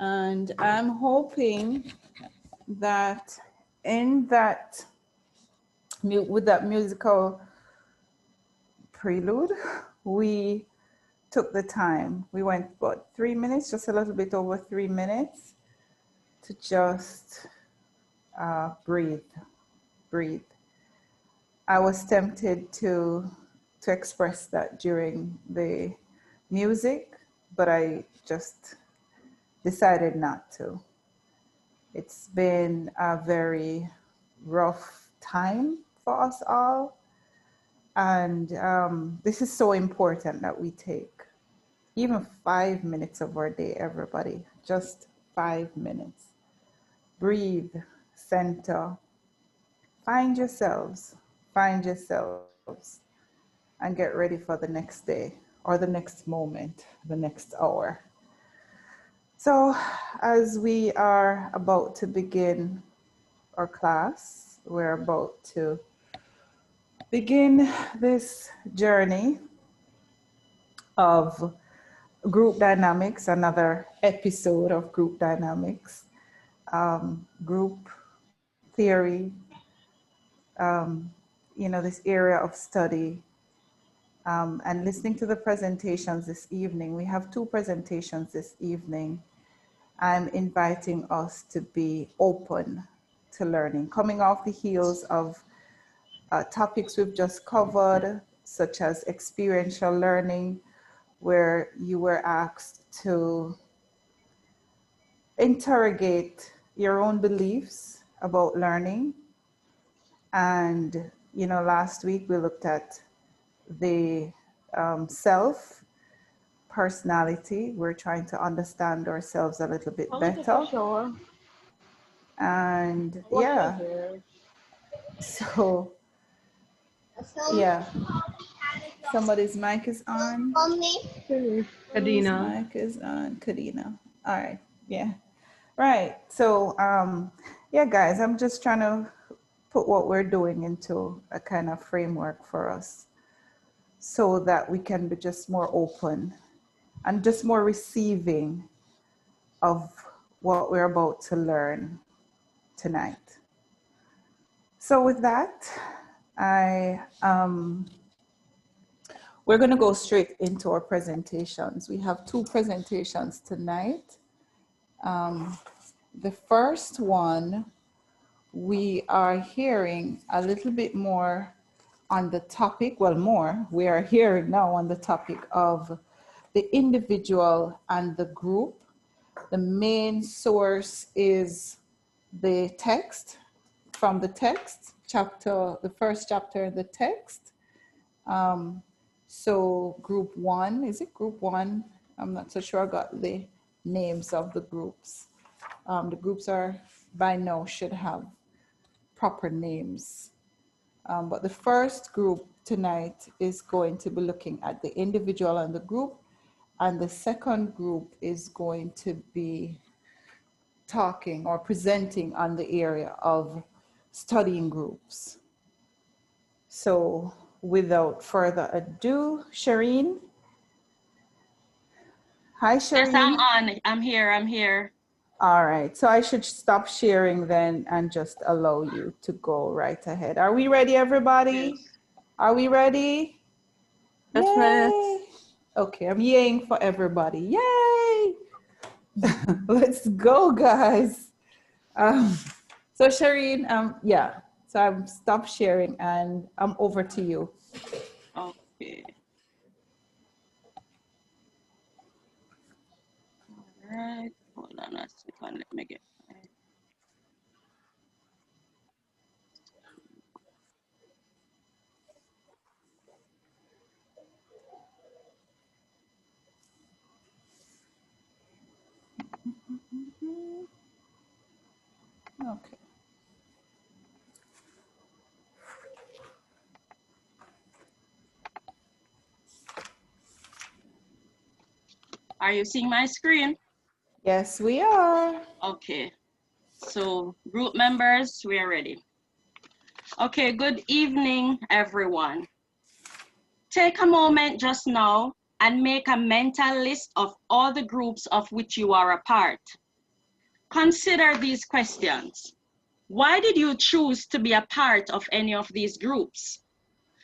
And I'm hoping that in that, with that musical prelude, we took the time. We went about 3 minutes, just a little bit over 3 minutes, to just breathe. I was tempted to express that during the music, but I just decided not to. It's been a very rough time for us all. And this is so important that we take even 5 minutes of our day, everybody, just 5 minutes. Breathe, center, find yourselves, and get ready for the next day or the next moment, the next hour. So as we are about to begin our class, we're about to begin this journey of group dynamics, another episode of group dynamics, group theory, this area of study, and listening to the presentations this evening. We have 2 presentations this evening. I'm inviting us to be open to learning, coming off the heels of topics we've just covered, such as experiential learning, where you were asked to interrogate your own beliefs about learning. And, last week we looked at the self, personality. We're trying to understand ourselves a little bit better. And yeah, so yeah, somebody's mic is on. Kadina. Mic is on. Kadina. All right. Yeah. Right. So yeah, guys, I'm just trying to put what we're doing into a kind of framework for us so that we can be just more open and just more receiving of what we're about to learn tonight. So with that, we're going to go straight into our presentations. We have 2 presentations tonight. The first one, we are hearing a little bit more on the topic, we are hearing now on the topic of the individual and the group. The main source is the text, from the text, the first chapter of the text. So group 1, is it group 1? I'm not so sure I got the names of the groups. The groups are by now should have proper names. But the first group tonight is going to be looking at the individual and the group. And the second group is going to be talking or presenting on the area of studying groups. So without further ado, Shireen. Hi, Shireen. Yes, I'm on. I'm here. All right. So I should stop sharing then and just allow you to go right ahead. Are we ready, everybody? Yes. Are we ready? That's right. Okay, I'm yaying for everybody. Yay! Let's go, guys. So Shireen, yeah. So I'm stopped sharing and I'm over to you. Okay. All right. Hold on a second. Let me get. Okay. Are you seeing my screen? Yes, we are. Okay. So group members, we are ready. Okay, good evening, everyone. Take a moment just now and make a mental list of all the groups of which you are a part. Consider these questions. Why did you choose to be a part of any of these groups?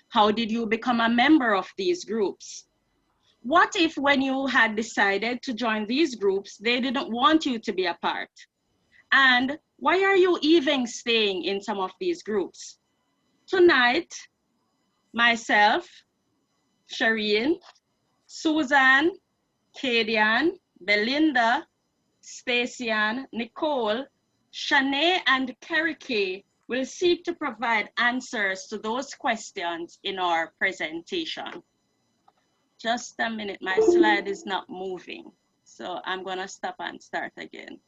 How did you become a member of these groups? What if when you had decided to join these groups, they didn't want you to be a part? And why are you even staying in some of these groups? Tonight, myself, Shireen, Susan, Kadian, Belinda, Stacian, Nicole, Shanae, and Kerry Kay will seek to provide answers to those questions in our presentation. Just a minute, my slide is not moving. So I'm gonna stop and start again.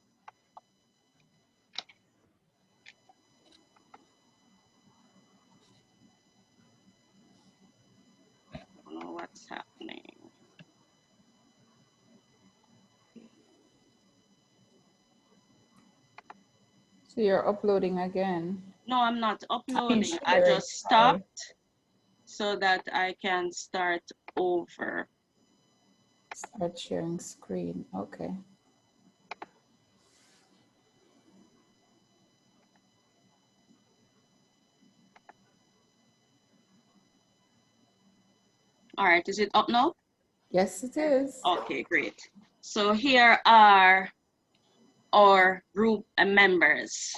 I don't know what's happening. So you're uploading again? No, I'm not uploading. I sharing, just stopped so that I can start over. Start sharing screen, okay. All right, is it up now? Yes, it is. Okay, great. So here are our group members.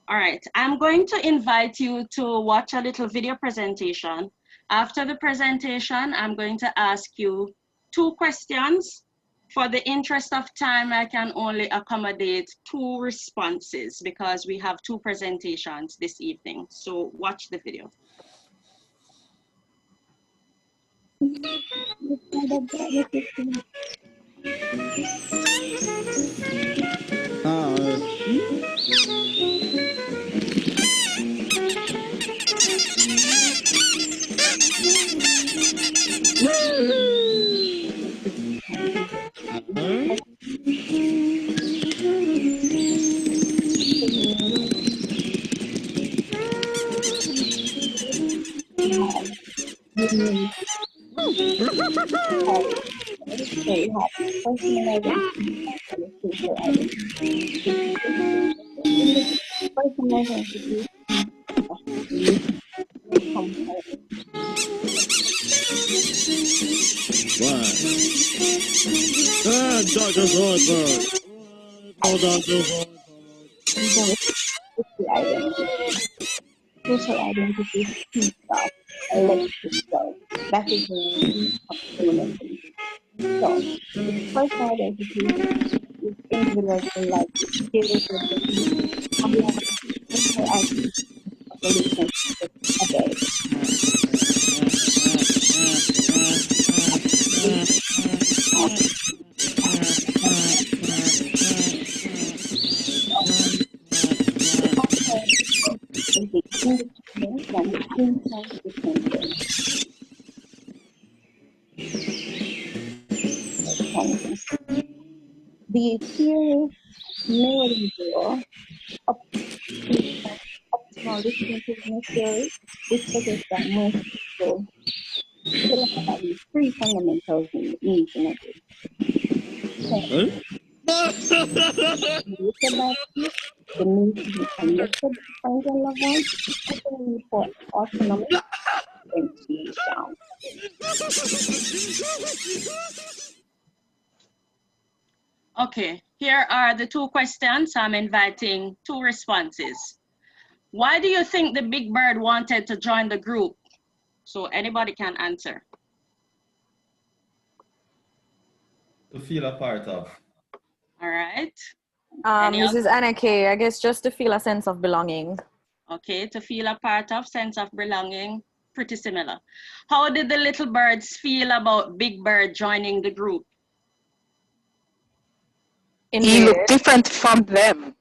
All right, I'm going to invite you to watch a little video presentation. After the presentation, I'm going to ask you 2 questions. For the interest of time, I can only accommodate 2 responses because we have 2 presentations this evening. So watch the video. Dr. Zoidberg. Oh, Dr. Social identity, stuff, electrical. That is the main component. So, the personal identity is individual like stereotypically, and we have a personal identity of relationship with others. Is the independence and the interdependence. The theory neoliberal optimal distribution theory, which suggests that most people still have at least 3 fundamental needs in a day. The need to be connected to friends and loved ones, and the need for autonomic differentiation. Okay, here are the 2 questions. I'm inviting 2 responses. Why do you think the big bird wanted to join the group? So anybody can answer. To feel a part of. All right. This is Anna Kay. I guess just to feel a sense of belonging. Okay, to feel a part of, sense of belonging, pretty similar. How did the little birds feel about Big Bird joining the group? He looked different from them.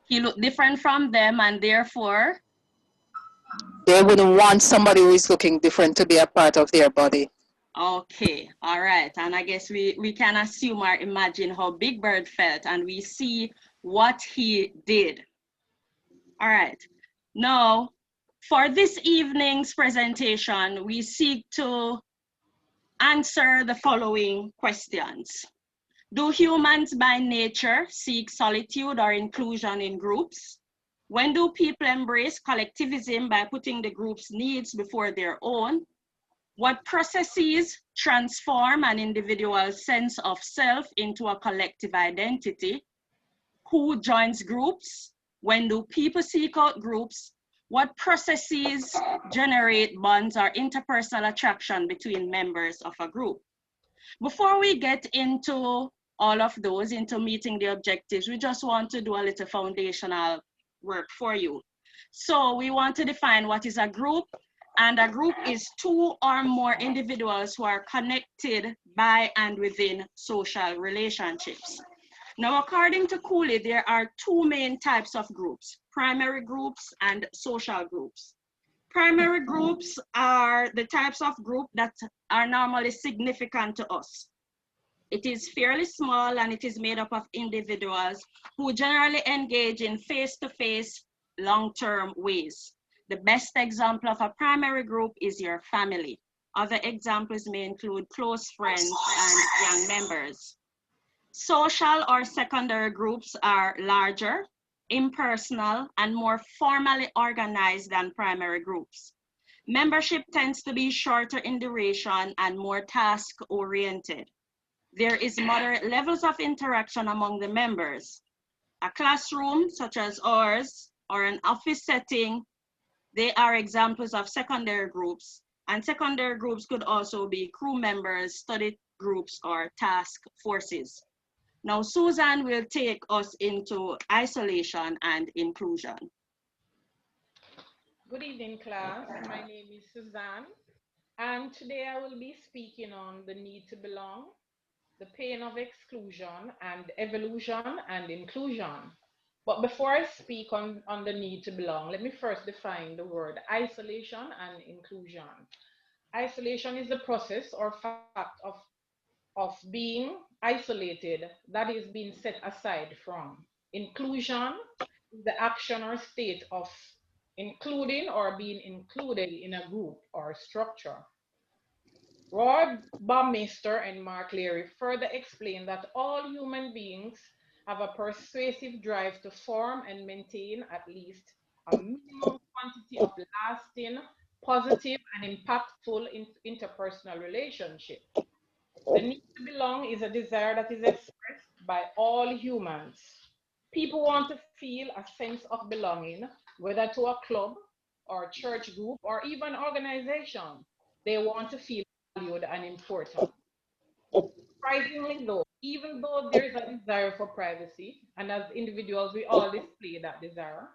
He looked different from them, and therefore? They wouldn't want somebody who is looking different to be a part of their body. Okay, all right. And I guess we can assume or imagine how Big Bird felt, and we see what he did. All right. Now, for this evening's presentation, we seek to answer the following questions. Do humans by nature seek solitude or inclusion in groups? When do people embrace collectivism by putting the group's needs before their own? What processes transform an individual's sense of self into a collective identity? Who joins groups? When do people seek out groups? What processes generate bonds or interpersonal attraction between members of a group? Before we get into all of those, into meeting the objectives, we just want to do a little foundational work for you. So we want to define what is a group, and a group is two or more individuals who are connected by and within social relationships. Now, according to Cooley, there are two main types of groups: primary groups and social groups. Primary groups are the types of group that are normally significant to us. It is fairly small and it is made up of individuals who generally engage in face-to-face, long-term ways. The best example of a primary group is your family. Other examples may include close friends and young members. Social or secondary groups are larger, impersonal, and more formally organized than primary groups. Membership tends to be shorter in duration and more task-oriented. There is moderate levels of interaction among the members. A classroom, such as ours, or an office setting, they are examples of secondary groups. And secondary groups could also be crew members, study groups, or task forces. Now, Susan will take us into isolation and inclusion. Good evening, class. My name is Suzanne, and today I will be speaking on the need to belong, the pain of exclusion, and evolution and inclusion. But before I speak on the need to belong, let me first define the word isolation and inclusion. Isolation is the process or fact of being isolated, that is, being set aside from. Inclusion is the action or state of including or being included in a group or structure. Roy Baumeister and Mark Leary further explain that all human beings have a persuasive drive to form and maintain at least a minimum quantity of lasting, positive, and impactful interpersonal relationship. The need to belong is a desire that is expressed by all humans. People want to feel a sense of belonging, whether to a club or church group or even organization. They want to feel valued and important. Surprisingly, though, even though there is a desire for privacy, and as individuals we all display that desire,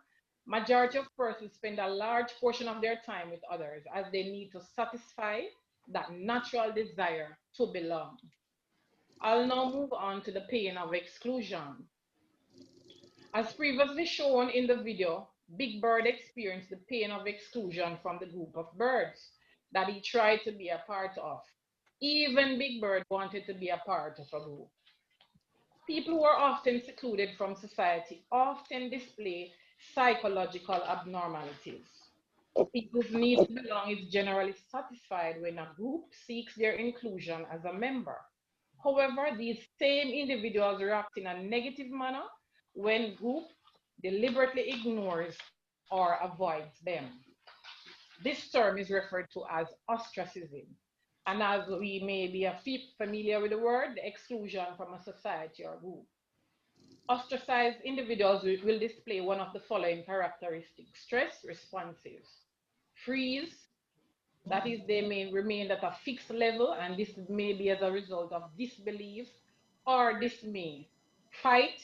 majority of persons spend a large portion of their time with others as they need to satisfy that natural desire to belong. I'll now move on to the pain of exclusion. As previously shown in the video, Big Bird experienced the pain of exclusion from the group of birds that he tried to be a part of. Even Big Bird wanted to be a part of a group. People who are often secluded from society often display psychological abnormalities. People's need to belong is generally satisfied when a group seeks their inclusion as a member. However, these same individuals react in a negative manner when group deliberately ignores or avoids them. This term is referred to as ostracism. And as we may be familiar with the word, the exclusion from a society or group. Ostracized individuals will display one of the following characteristics: stress responses, freeze, that is, they may remain at a fixed level, and this may be as a result of disbelief or dismay. Fight,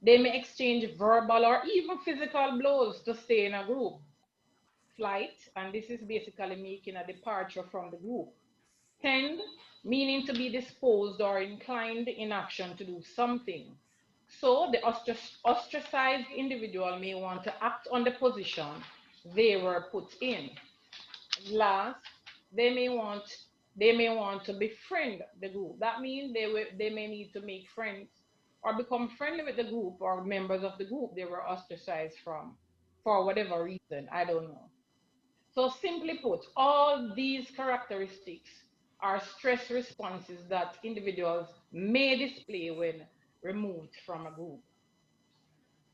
they may exchange verbal or even physical blows to stay in a group. Flight, and this is basically making a departure from the group. Tend, meaning to be disposed or inclined in action to do something. So the ostracized individual may want to act on the position they were put in. Last, they may want to befriend the group. That means they may need to make friends or become friendly with the group or members of the group they were ostracized from for whatever reason. I don't know. So simply put, all these characteristics are stress responses that individuals may display when removed from a group.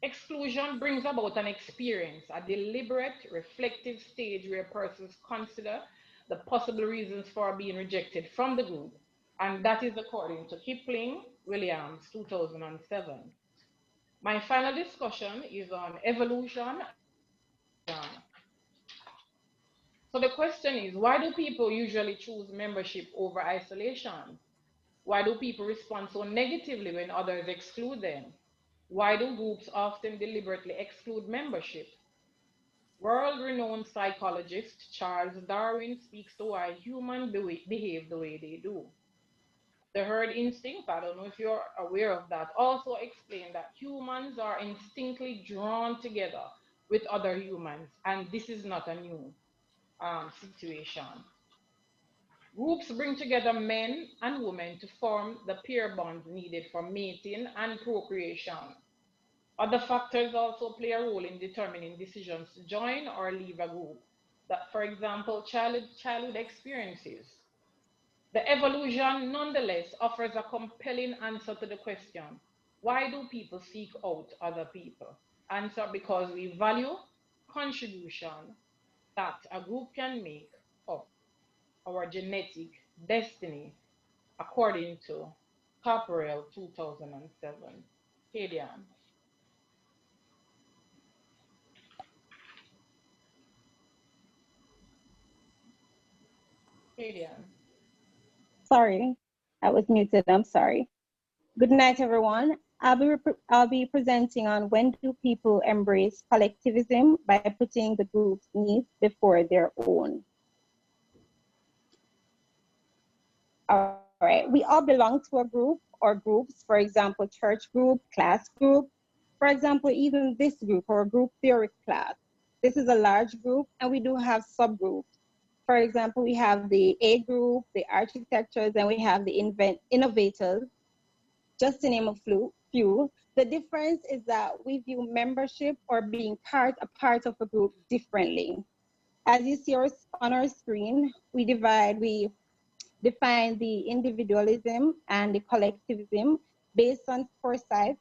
Exclusion brings about an experience, a deliberate, reflective stage where persons consider the possible reasons for being rejected from the group, and that is according to Kipling Williams, 2007. My final discussion is on evolution. So the question is, why do people usually choose membership over isolation? Why do people respond so negatively when others exclude them? Why do groups often deliberately exclude membership? World-renowned psychologist Charles Darwin speaks to why humans behave the way they do. The herd instinct, I don't know if you're aware of that, also explained that humans are instinctively drawn together with other humans, and this is not a new situation. Groups bring together men and women to form the pair bonds needed for mating and procreation. Other factors also play a role in determining decisions to join or leave a group. That, for example, childhood experiences. The evolution, nonetheless, offers a compelling answer to the question, why do people seek out other people? Answer, because we value contribution that a group can make up our genetic destiny, according to Caparel 2007. Kadian. Kadian. Sorry, I was muted. I'm sorry. Good night, everyone. I'll be presenting on when do people embrace collectivism by putting the group's needs before their own. All right, we all belong to a group or groups, for example, church group, class group. For example, even this group or group theory class. This is a large group and we do have subgroups. For example, we have the A group, the architectures, and we have the innovators, just to name a few. The difference is that we view membership or being a part of a group differently. As you see on our screen, we define the individualism and the collectivism based on foresight.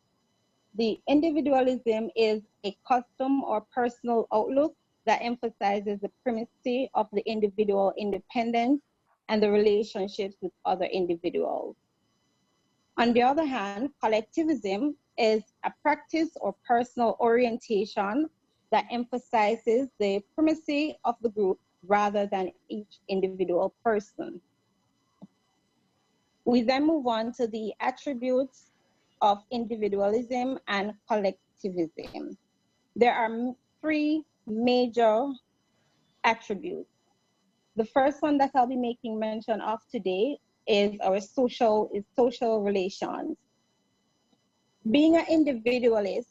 The individualism is a custom or personal outlook that emphasizes the primacy of the individual independence and the relationships with other individuals. On the other hand, collectivism is a practice or personal orientation that emphasizes the primacy of the group rather than each individual person. We then move on to the attributes of individualism and collectivism. There are three major attributes. The first one that I'll be making mention of today is social relations. Being an individualist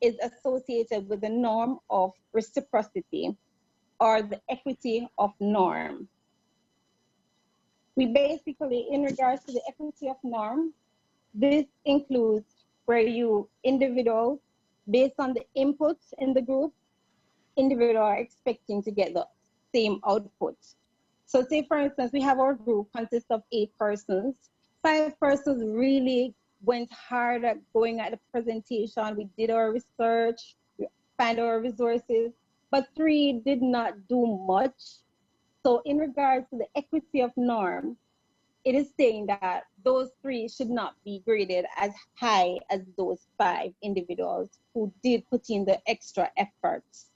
is associated with the norm of reciprocity or the equity of norm. We basically, in regards to the equity of norm, this includes where individuals, based on the inputs in the group, individuals are expecting to get the same output. So say, for instance, we have our group consists of 8 persons. 5 persons really went hard at going at the presentation. We did our research, we found our resources, but 3 did not do much. So in regards to the equity of norm, it is saying that those 3 should not be graded as high as those 5 individuals who did put in the extra efforts.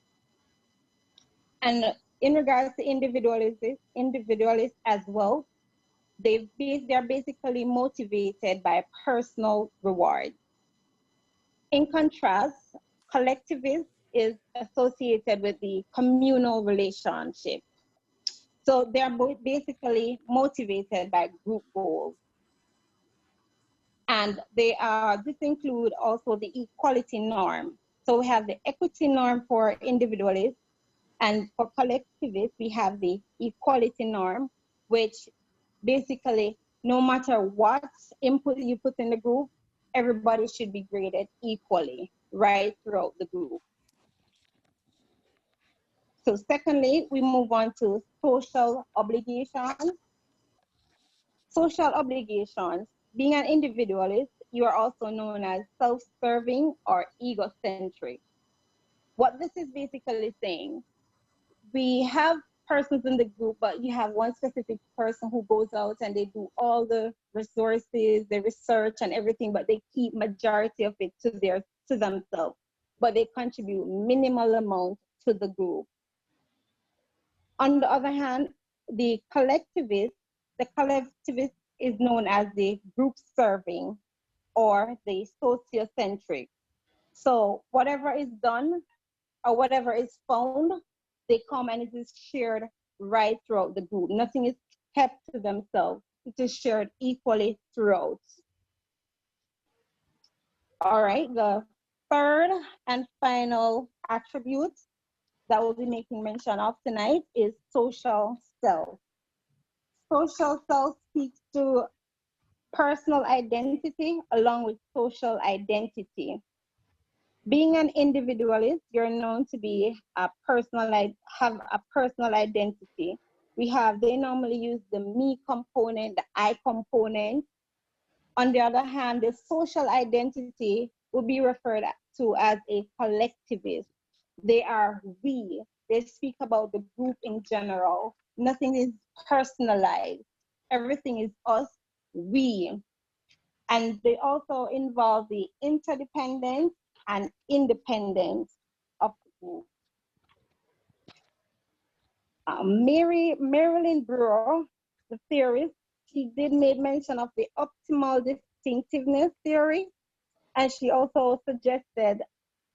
And in regards to individualists as well, they're basically motivated by personal reward. In contrast, collectivist is associated with the communal relationship. So they're basically motivated by group goals. And this include also the equality norm. So we have the equity norm for individualists, and for collectivists, we have the equality norm, which basically, no matter what input you put in the group, everybody should be graded equally right throughout the group. So secondly, we move on to social obligations. Social obligations. Being an individualist, you are also known as self-serving or egocentric. What this is basically saying, we have persons in the group, but you have one specific person who goes out and they do all the resources, the research and everything, but they keep majority of it to themselves, but they contribute minimal amount to the group. On the other hand, the collectivist is known as the group serving or the sociocentric. So whatever is done or whatever is found, they come and it is shared right throughout the group. Nothing is kept to themselves. It is shared equally throughout. All right, the third and final attribute that we'll be making mention of tonight is social self. Social self speaks to personal identity along with social identity. Being an individualist, you're known to be have a personal identity. They normally use the me component, the I component. On the other hand, the social identity will be referred to as a collectivist. They are we. They speak about the group in general. Nothing is personalized. Everything is us, we. And they also involve the interdependence and independence of the group. Marilyn Brewer, the theorist, she did make mention of the optimal distinctiveness theory, and she also suggested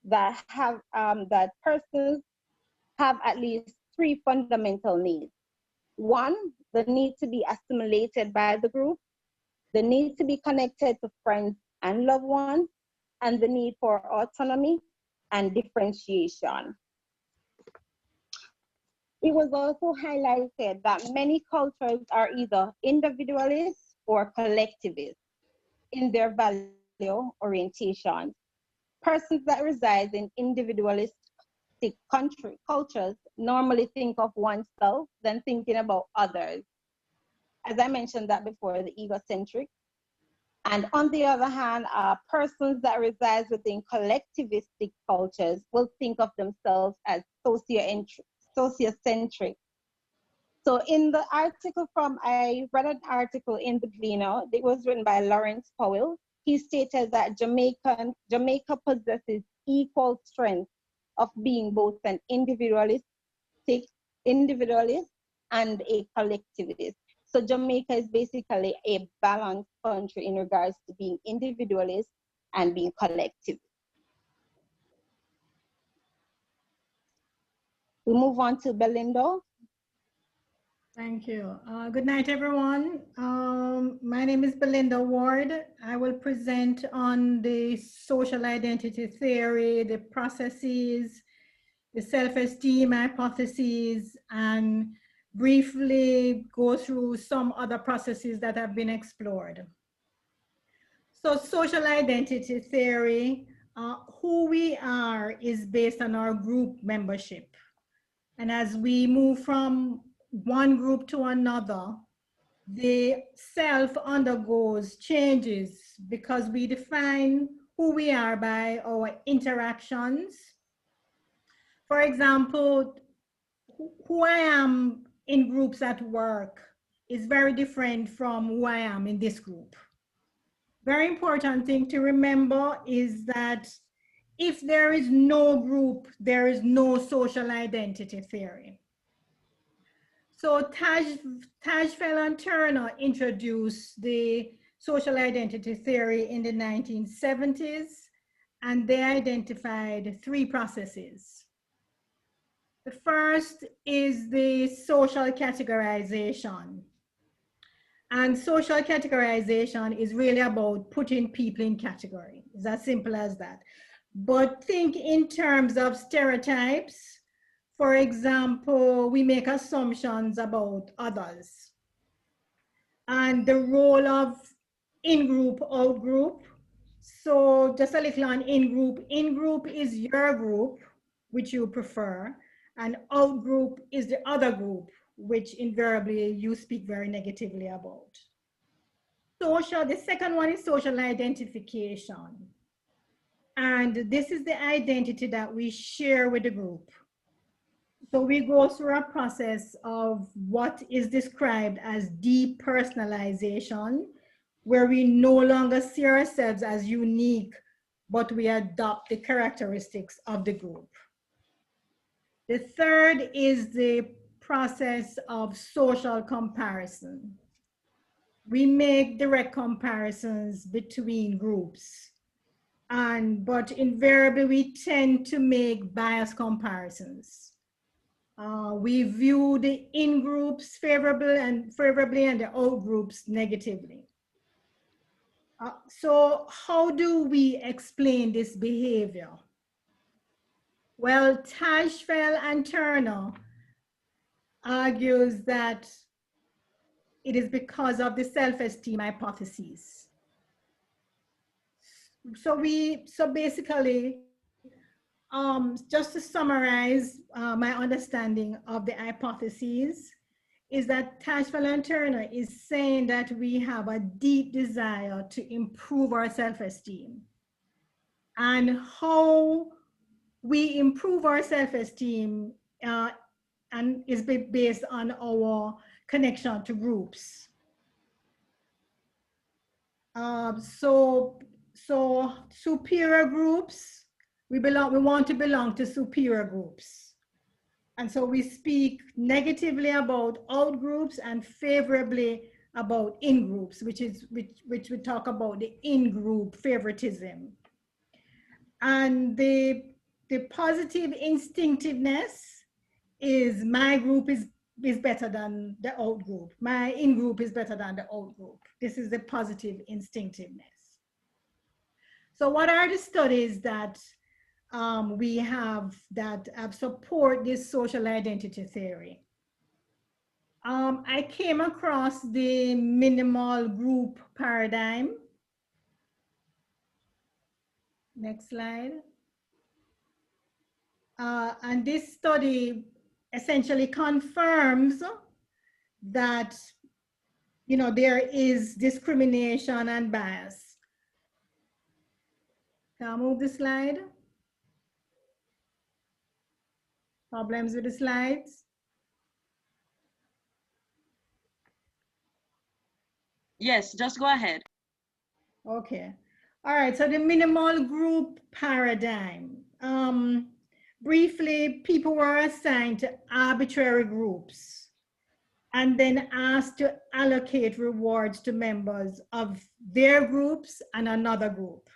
that that persons have at least three fundamental needs. One, the need to be assimilated by the group, the need to be connected to friends and loved ones, and the need for autonomy and differentiation. It was also highlighted that many cultures are either individualist or collectivist in their value orientation. Persons that reside in individualistic cultures normally think of oneself than thinking about others. As I mentioned that before, the egocentric. And on the other hand, persons that reside within collectivistic cultures will think of themselves as sociocentric. So in the article I read an article in the Gleaner, it was written by Lawrence Powell. He stated that Jamaica possesses equal strength of being both an individualist and a collectivist. So Jamaica is basically a balanced country in regards to being individualist and being collectivist. We move on to Belinda. Thank you. Good night, everyone. My name is Belinda Ward. I will present on the social identity theory, the processes, the self-esteem hypotheses, and briefly go through some other processes that have been explored. So social identity theory, who we are is based on our group membership. And as we move from one group to another, the self undergoes changes because we define who we are by our interactions. For example, who I am in groups at work is very different from who I am in this group. Very important thing to remember is that if there is no group, there is no social identity theory. So Tajfel and Turner introduced the social identity theory in the 1970s, and they identified three processes. The first is the social categorization. And social categorization is really about putting people in category. It's as simple as that. But think in terms of stereotypes. For example, we make assumptions about others. And the role of in-group, out-group. So just a little on in-group. In-group is your group, which you prefer. And out-group is the other group, which invariably you speak very negatively about. the second one is social identification. And this is the identity that we share with the group. So we go through a process of what is described as depersonalization, where we no longer see ourselves as unique, but we adopt the characteristics of the group. The third is the process of social comparison. We make direct comparisons between groups, but invariably we tend to make biased comparisons. We view the in-groups favorably and the out-groups negatively. So how do we explain this behavior? Well, Tajfel and Turner argues that it is because of the self-esteem hypotheses. So basically, just to summarize my understanding of the hypotheses, is that Tajfel and Turner is saying that we have a deep desire to improve our self-esteem. And how we improve our self-esteem and is based on our connection to groups. So superior groups, we want to belong to superior groups. And so we speak negatively about out groups and favorably about in groups, which we talk about the in-group favoritism. And the positive instinctiveness is my group is better than the out group. My in-group is better than the out group. This is the positive instinctiveness. So what are the studies that we have that support this social identity theory? I came across the minimal group paradigm. Next slide. And this study essentially confirms that, you know, there is discrimination and bias. Can I move the slide? Problems with the slides? Yes, just go ahead. Okay. All right, so the minimal group paradigm. Briefly, people were assigned to arbitrary groups and then asked to allocate rewards to members of their groups and another group.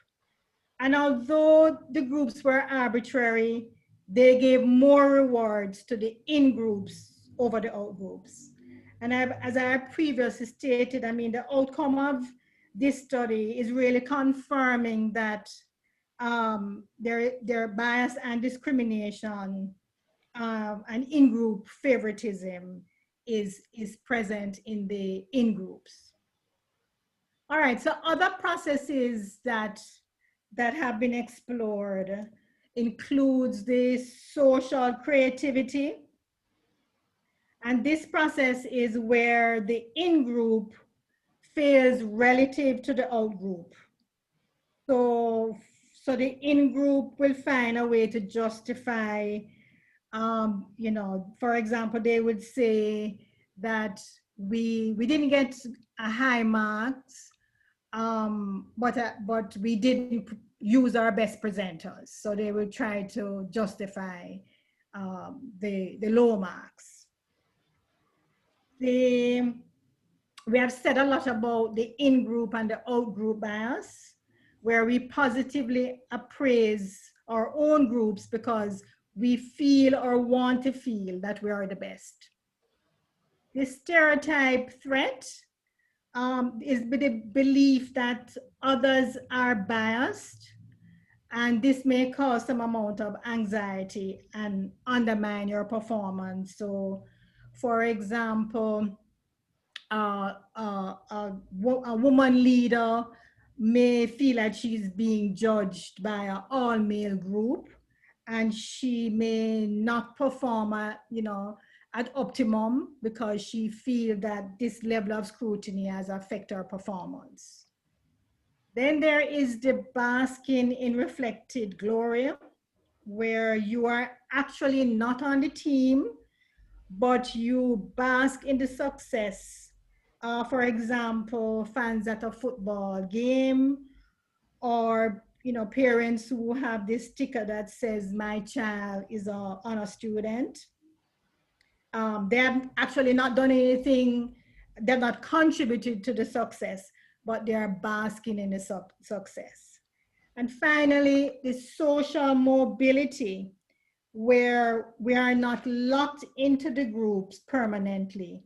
And although the groups were arbitrary, they gave more rewards to the in-groups over the out-groups. And as I previously stated, I mean, the outcome of this study is really confirming that their bias and discrimination and in-group favoritism is present in the in-groups. All right, so other processes that have been explored includes the social creativity. And this process is where the in-group fails relative to the out-group. So the in-group will find a way to justify, you know, for example, they would say that we didn't get a high marks, but we didn't use our best presenters. So they would try to justify the low marks. We have said a lot about the in-group and the out-group bias, where we positively appraise our own groups because we feel or want to feel that we are the best. The stereotype threat is the belief that others are biased, and this may cause some amount of anxiety and undermine your performance. So, for example, a woman leader may feel like she's being judged by an all-male group, and she may not perform, you know, at optimum because she feels that this level of scrutiny has affected her performance. Then there is the basking in reflected glory, where you are actually not on the team, but you bask in the success. For example, fans at a football game, or parents who have this sticker that says my child is an honor student. They have actually not done anything, they've not contributed to the success, but they are basking in the success. And finally, the social mobility, where we are not locked into the groups permanently,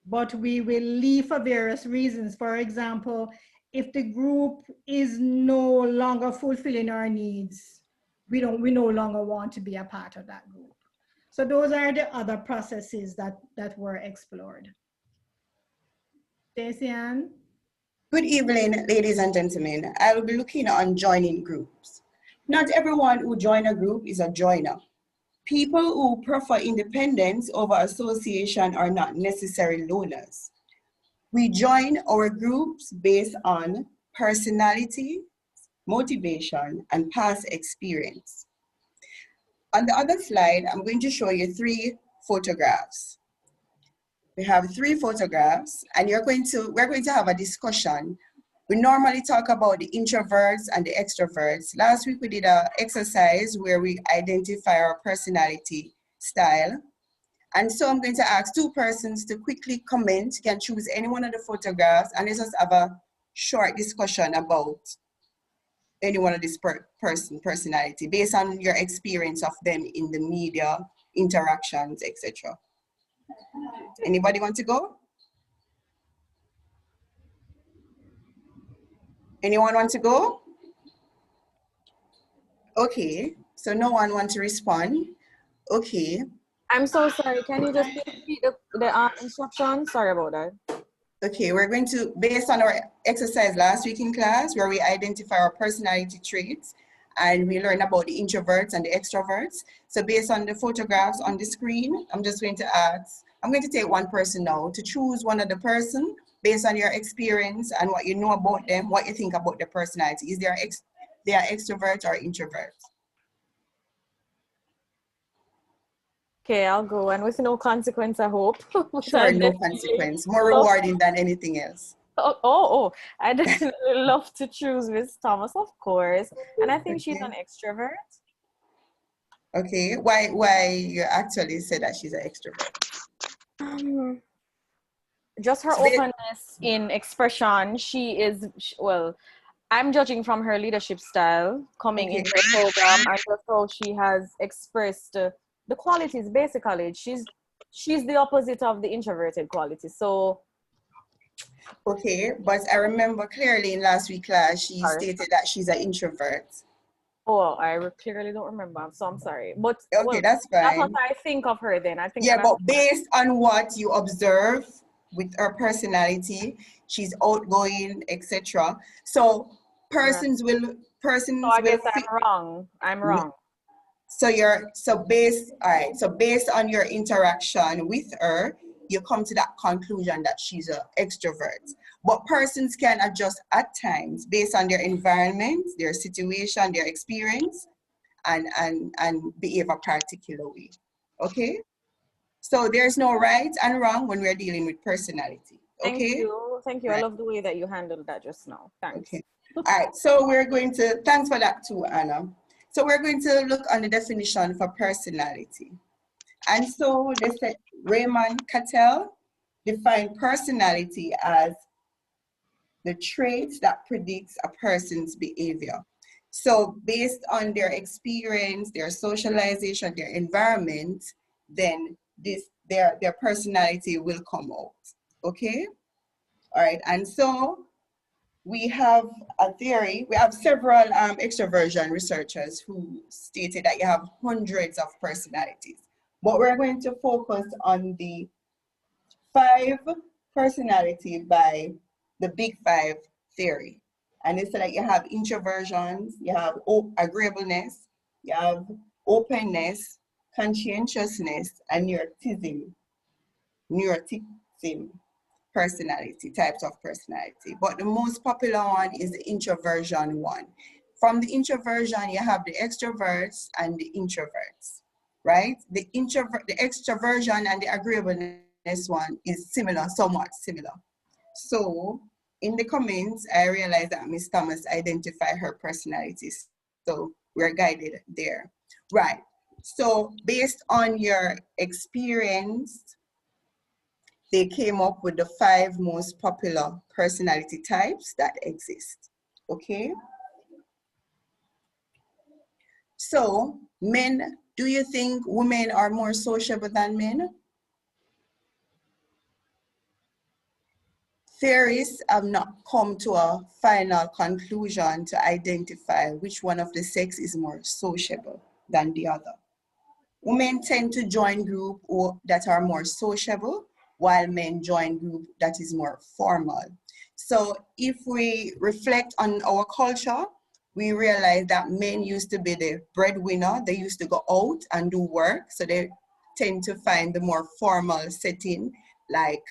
but we will leave for various reasons. For example, if the group is no longer fulfilling our needs, we no longer want to be a part of that group. So those are the other processes that were explored. Stacey Ann? Good evening, ladies and gentlemen. I will be looking on joining groups. Not everyone who joins a group is a joiner. People who prefer independence over association are not necessarily loners. We join our groups based on personality, motivation, and past experience. On the other slide, I'm going to show you 3 photographs. We have 3 photographs, and we're going to have a discussion. We normally talk about the introverts and the extroverts. Last week we did an exercise where we identify our personality style. And so I'm going to ask 2 persons to quickly comment. You can choose any one of the photographs, and let's just have a short discussion about any one of this personality based on your experience of them in the media, interactions, etc. Anybody want to go? Anyone want to go? Okay, so no one wants to respond. Okay. I'm so sorry. Can you just repeat the instructions? Sorry about that. Okay, we're going to, based on our exercise last week in class, where we identify our personality traits and we learn about the introverts and the extroverts. So based on the photographs on the screen, I'm just going to ask, I'm going to take one person now to choose one of the person based on your experience and what you know about them, what you think about their personality. Is they are extroverts or introverts? Okay, I'll go, and with no consequence, I hope. Sure, no consequence. More rewarding than anything else. I definitely love to choose Miss Thomas, of course. And I think she's an extrovert. Okay, why you actually say that she's an extrovert? Just her openness in expression. She is, well, I'm judging from her leadership style coming into the program and just how she has expressed the qualities. Basically, she's the opposite of the introverted qualities. So okay, but I remember clearly in last week's class she stated that she's an introvert. Oh, I clearly don't remember, so I'm sorry. But okay, well, that's fine. That's what I think of her then. I think but based on what you observe with her personality, she's outgoing, etc. So persons will So I guess I'm wrong. So based on your interaction with her, you come to that conclusion that she's an extrovert. But persons can adjust at times based on their environment, their situation, their experience, and behave a particular way. Okay? So there's no right and wrong when we're dealing with personality. Okay? Thank you. Right. I love the way that you handled that just now. Thanks. Okay. All right. So thanks for that too, Anna. So we're going to look on the definition for personality. And so they said Raymond Cattell defined personality as the traits that predicts a person's behavior. So based on their experience, their socialization, their environment, then their personality will come out. Okay? All right. And so we have a theory. We have several extroversion researchers who stated that you have hundreds of personalities. But we're going to focus on the 5 personality by the Big 5 theory. And it's like you have introversions, you have agreeableness, you have openness, conscientiousness, and neuroticism. neuroticism personality, types of personality. But the most popular one is the introversion one. From the introversion, you have the extroverts and the introverts, right? The extroversion and the agreeableness one is similar, somewhat similar. So in the comments, I realized that Miss Thomas identified her personalities. So we're guided there. Right. So based on your experience, they came up with the 5 most popular personality types that exist. Okay. So men, do you think women are more sociable than men? Theorists have not come to a final conclusion to identify which one of the sex is more sociable than the other. Women tend to join groups that are more sociable, while men join group that is more formal. So if we reflect on our culture, we realize that men used to be the breadwinner. They used to go out and do work. So they tend to find the more formal setting like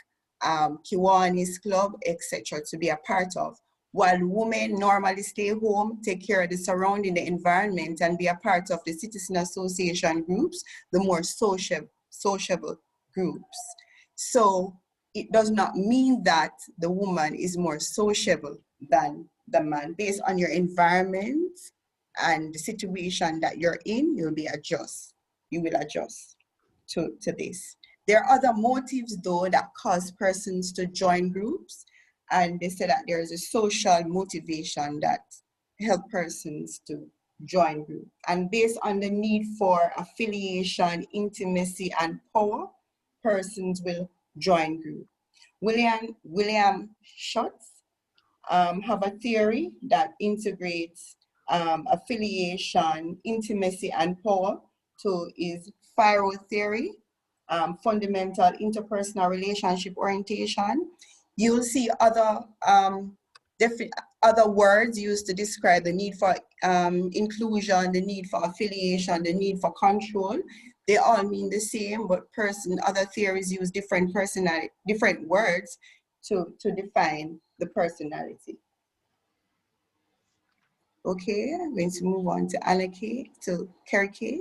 Kiwanis Club, etc. to be a part of. While women normally stay home, take care of the surrounding, the environment, and be a part of the citizen association groups, the more sociable groups. So it does not mean that the woman is more sociable than the man. Based on your environment and the situation that you're in, you will adjust to this. There are other motives though that cause persons to join groups, and they say that there is a social motivation that help persons to join groups. And based on the need for affiliation, intimacy, and power, persons will join groups. William Schutz have a theory that integrates affiliation, intimacy, and power to his FIRO theory, fundamental interpersonal relationship orientation. You'll see other other words used to describe the need for inclusion, the need for affiliation, the need for control. They all mean the same, but other theories use different words to define the personality. Okay, I'm going to move on to Anna K, to Kerry K.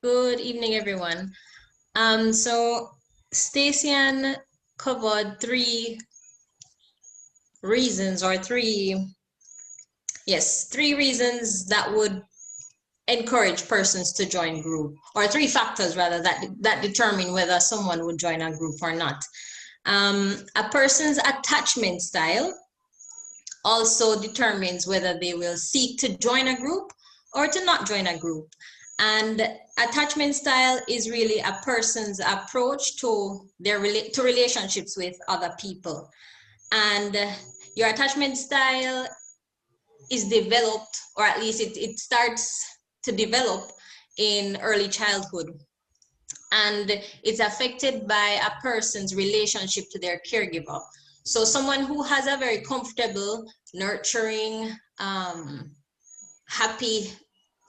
Good evening, everyone. So Stacey covered 3 reasons, or 3 reasons that would encourage persons to join group, or 3 factors rather that determine whether someone would join a group or not. A person's attachment style also determines whether they will seek to join a group or to not join a group. And attachment style is really a person's approach to relationships with other people. And your attachment style is developed, or at least it starts to develop in early childhood. And it's affected by a person's relationship to their caregiver. So someone who has a very comfortable, nurturing, happy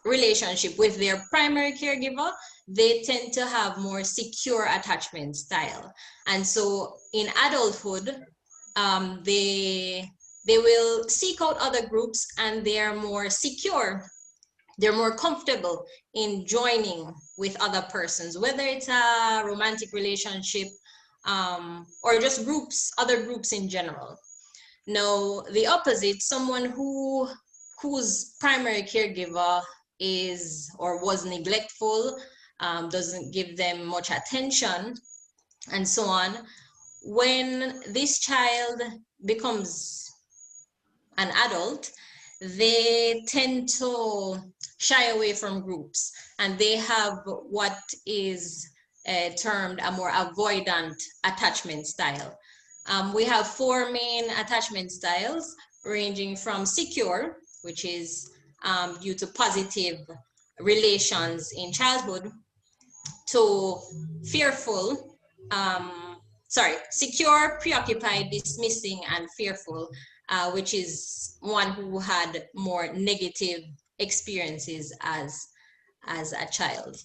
relationship with their primary caregiver, they tend to have more secure attachment style. And so in adulthood, they will seek out other groups, and they're more secure. They're more comfortable in joining with other persons, whether it's a romantic relationship or just groups, other groups in general. Now, the opposite, someone whose primary caregiver is or was neglectful, doesn't give them much attention, and so on. When this child becomes an adult, they tend to shy away from groups, and they have what is termed a more avoidant attachment style. We have 4 main attachment styles, ranging from secure, which is due to positive relations in childhood, to fearful, secure, preoccupied, dismissing, and fearful, which is one who had more negative experiences as a child.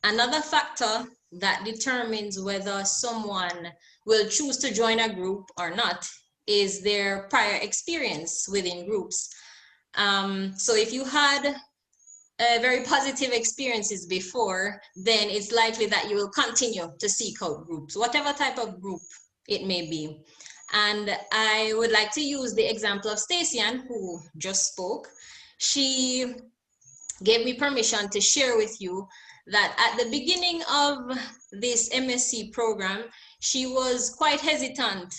Another factor that determines whether someone will choose to join a group or not is their prior experience within groups. So if you had very positive experiences before, then it's likely that you will continue to seek out groups, whatever type of group it may be. And I would like to use the example of Stacyan, who just spoke. She gave me permission to share with you that at the beginning of this MSc program, she was quite hesitant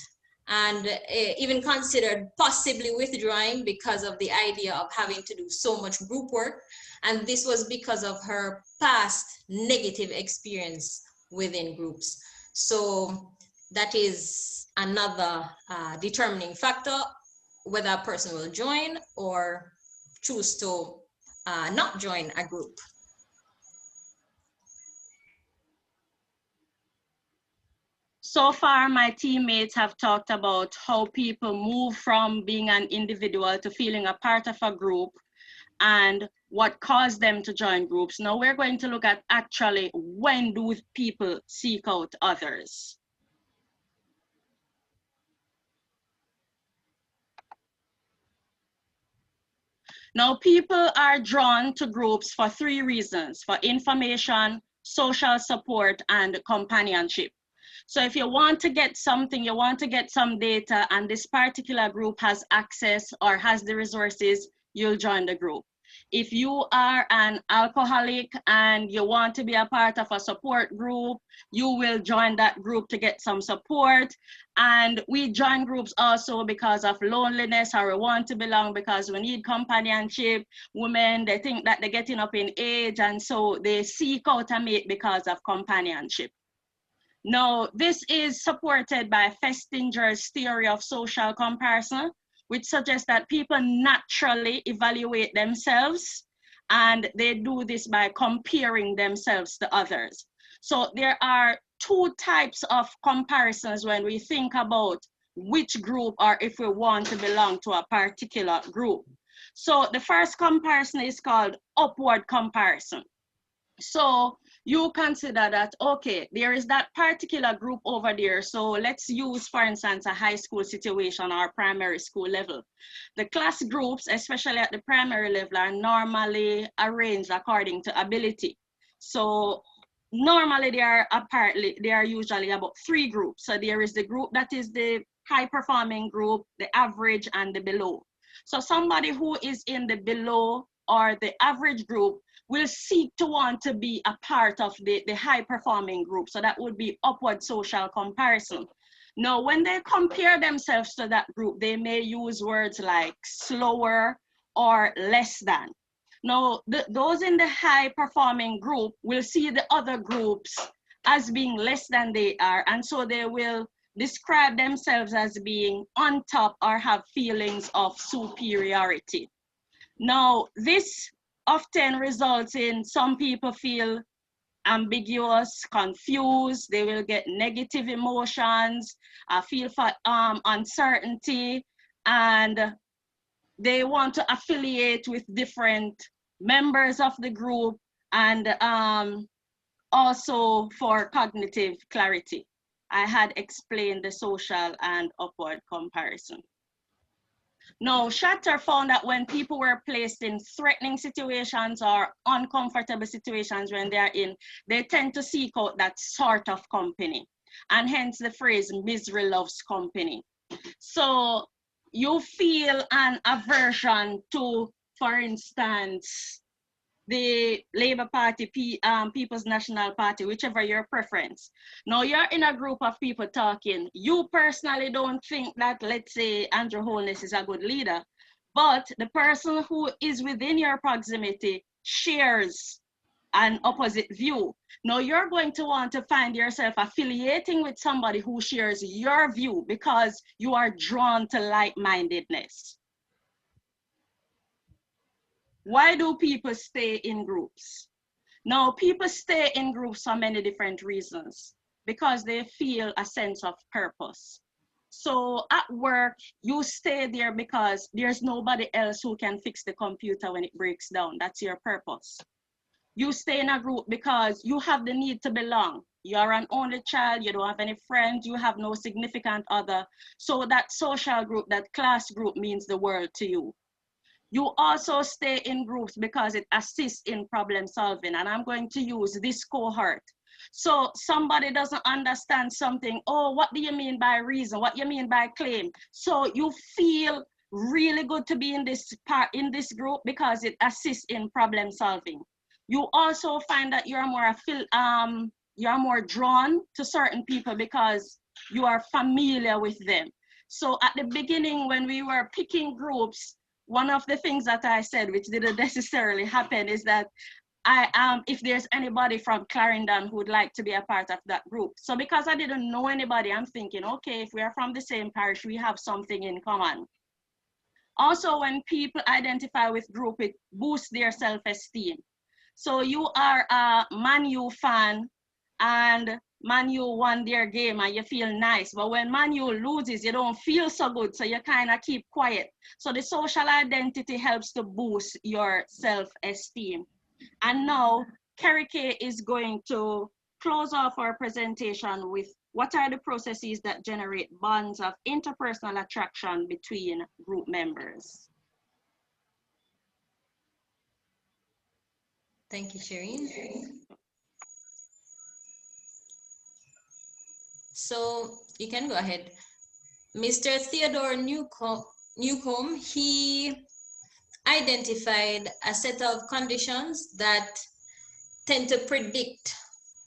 and even considered possibly withdrawing because of the idea of having to do so much group work. And this was because of her past negative experience within groups. So that is another determining factor, whether a person will join or choose to not join a group. So far, my teammates have talked about how people move from being an individual to feeling a part of a group and what caused them to join groups. Now we're going to look at actually when do people seek out others. Now people are drawn to groups for 3 reasons: for information, social support, and companionship. So if you want to get something, you want to get some data, and this particular group has access or has the resources, you'll join the group. If you are an alcoholic and you want to be a part of a support group, you will join that group to get some support. And we join groups also because of loneliness, or we want to belong because we need companionship. Women, they think that they're getting up in age, and so they seek out a mate because of companionship. Now, this is supported by Festinger's theory of social comparison, which suggests that people naturally evaluate themselves, and they do this by comparing themselves to others. So there are 2 types of comparisons when we think about which group or if we want to belong to a particular group. So the first comparison is called upward comparison. So you consider that, okay, there is that particular group over there. So let's use, for instance, a high school situation or primary school level. The class groups, especially at the primary level, are normally arranged according to ability. So normally they are usually about 3 groups. So there is the group that is the high performing group, the average, and the below. So somebody who is in the below or the average group will seek to want to be a part of the high performing group. So that would be upward social comparison. Now, when they compare themselves to that group, they may use words like slower or less than. Now, those in the high performing group will see the other groups as being less than they are. And so they will describe themselves as being on top or have feelings of superiority. Now, this often results in some people feel ambiguous, confused, they will get negative emotions, feel uncertainty, and they want to affiliate with different members of the group, and also for cognitive clarity. I had explained the social and upward comparison. Now, Shatter found that when people were placed in threatening situations or uncomfortable situations when they're in, they tend to seek out that sort of company. And hence the phrase, misery loves company. So you feel an aversion to, for instance, the Labour Party, People's National Party, whichever your preference. Now you're in a group of people talking. You personally don't think that, let's say, Andrew Holness is a good leader, but the person who is within your proximity shares an opposite view. Now you're going to want to find yourself affiliating with somebody who shares your view because you are drawn to like-mindedness. Why do people stay in groups? Now, people stay in groups for many different reasons, because they feel a sense of purpose. So at work, you stay there because there's nobody else who can fix the computer when it breaks down. That's your purpose. You stay in a group because you have the need to belong. You're an only child, you don't have any friends, you have no significant other. So that social group, that class group means the world to you. You also stay in groups because it assists in problem solving. And I'm going to use this cohort. So somebody doesn't understand something. Oh, what do you mean by reason? What do you mean by claim? So you feel really good to be in this group because it assists in problem solving. You also find that you're more drawn to certain people because you are familiar with them. So at the beginning, when we were picking groups, one of the things that I said, which didn't necessarily happen, is that if there's anybody from Clarendon who would like to be a part of that group. So because I didn't know anybody, I'm thinking, okay, if we are from the same parish, we have something in common. Also, when people identify with group, it boosts their self-esteem. So you are a Man U fan and Man U won their game and you feel nice. But when Man U loses, you don't feel so good. So you kind of keep quiet. So the social identity helps to boost your self-esteem. And now Kerry Kay is going to close off our presentation with what are the processes that generate bonds of interpersonal attraction between group members. Thank you, Shireen. So you can go ahead. Mr. Theodore Newcomb, he identified a set of conditions that tend to predict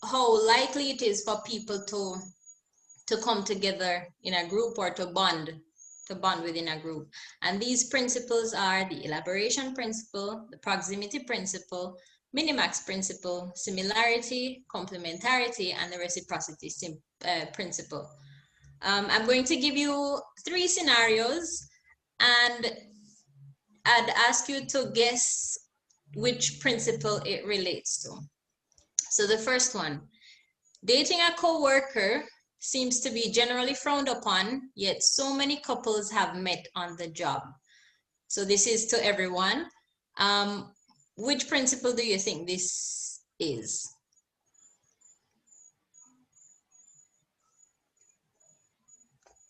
how likely it is for people to come together in a group or to bond within a group. And these principles are the elaboration principle, the proximity principle, minimax principle, similarity, complementarity, and the reciprocity principle. I'm going to give you 3 scenarios and I'd ask you to guess which principle it relates to. So the first one, dating a co-worker seems to be generally frowned upon, yet so many couples have met on the job. So this is to everyone. Which principle do you think this is?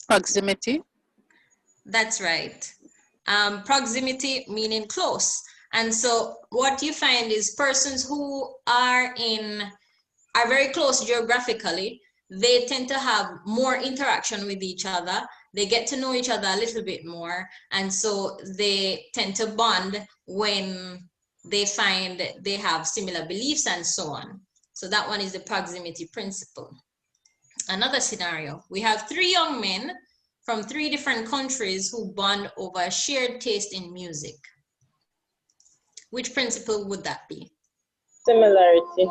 Proximity. That's right. Proximity meaning close. And so what you find is persons who are very close geographically, they tend to have more interaction with each other. They get to know each other a little bit more. And so they tend to bond when they find they have similar beliefs and so on. So that one is the proximity principle. Another scenario, we have 3 young men from 3 different countries who bond over a shared taste in music. Which principle would that be? Similarity.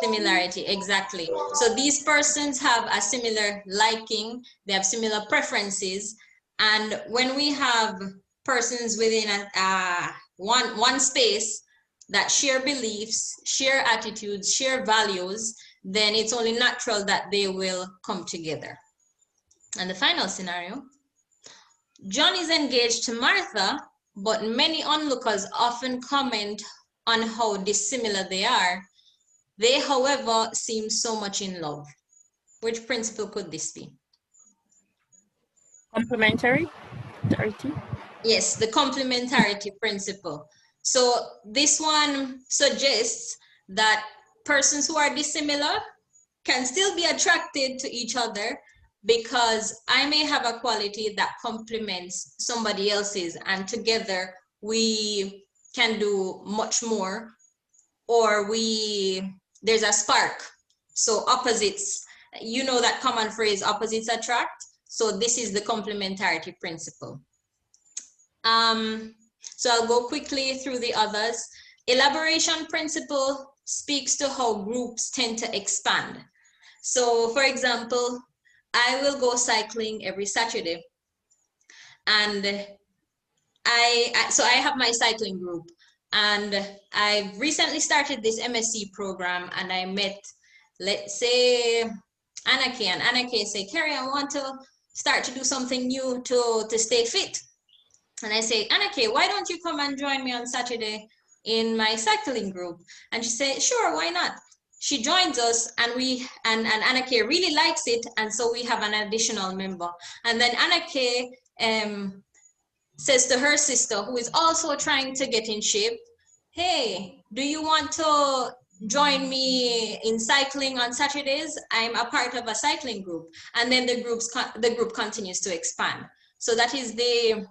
Similarity, exactly. So these persons have a similar liking, they have similar preferences, and when we have persons within one space that share beliefs, share attitudes, share values, then it's only natural that they will come together. And the final scenario, John is engaged to Martha, but many onlookers often comment on how dissimilar they are. They, however, seem so much in love. Which principle could this be? Complementarity. Yes, the complementarity principle. So this one suggests that persons who are dissimilar can still be attracted to each other because I may have a quality that complements somebody else's, and together we can do much more, or there's a spark. So opposites, you know that common phrase, opposites attract. So this is the complementarity principle. So I'll go quickly through the others. Elaboration principle speaks to how groups tend to expand. So for example, I will go cycling every Saturday, and I have my cycling group, and I recently started this MSc program, and I met, let's say, Anake, and Anake say, Carrie, I want to start to do something new to stay fit. And I say, Anake, why don't you come and join me on Saturday in my cycling group. And she said, sure, why not? She joins us, and Anna Kay really likes it, and so we have an additional member. And then Anna Kay says to her sister, who is also trying to get in shape, hey, do you want to join me in cycling on Saturdays? I'm a part of a cycling group. And then the group continues to expand. So that is the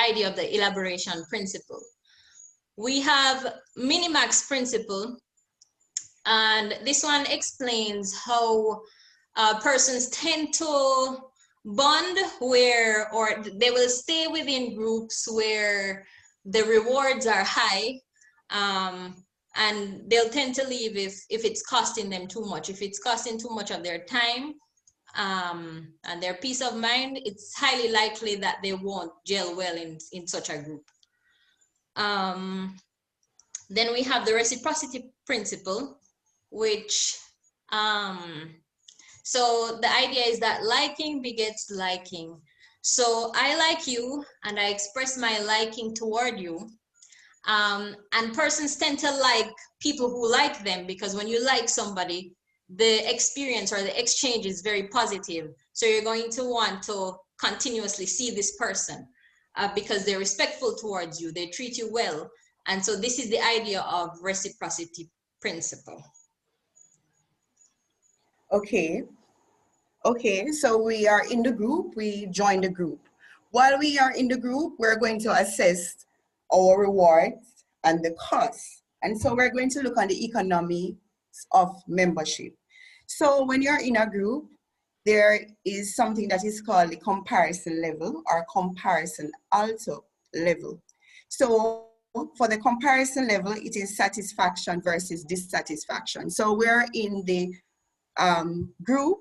idea of the elaboration principle. We have Minimax principle, and this one explains how persons tend to bond or they will stay within groups where the rewards are high, and they'll tend to leave if it's costing them too much. If it's costing too much of their time and their peace of mind, it's highly likely that they won't gel well in such a group. Then we have the reciprocity principle, which so the idea is that liking begets liking. So I like you and I express my liking toward you. And persons tend to like people who like them, because when you like somebody, the experience or the exchange is very positive. So you're going to want to continuously see this person because they're respectful towards you, they treat you well. And so this is the idea of reciprocity principle. Okay. Okay, so we are in the group, we join the group. While we are in the group, we're going to assess our rewards and the costs. And so we're going to look on the economics of membership. So when you're in a group, there is something that is called the comparison level or comparison alto level. So for the comparison level, it is satisfaction versus dissatisfaction. So we're in the group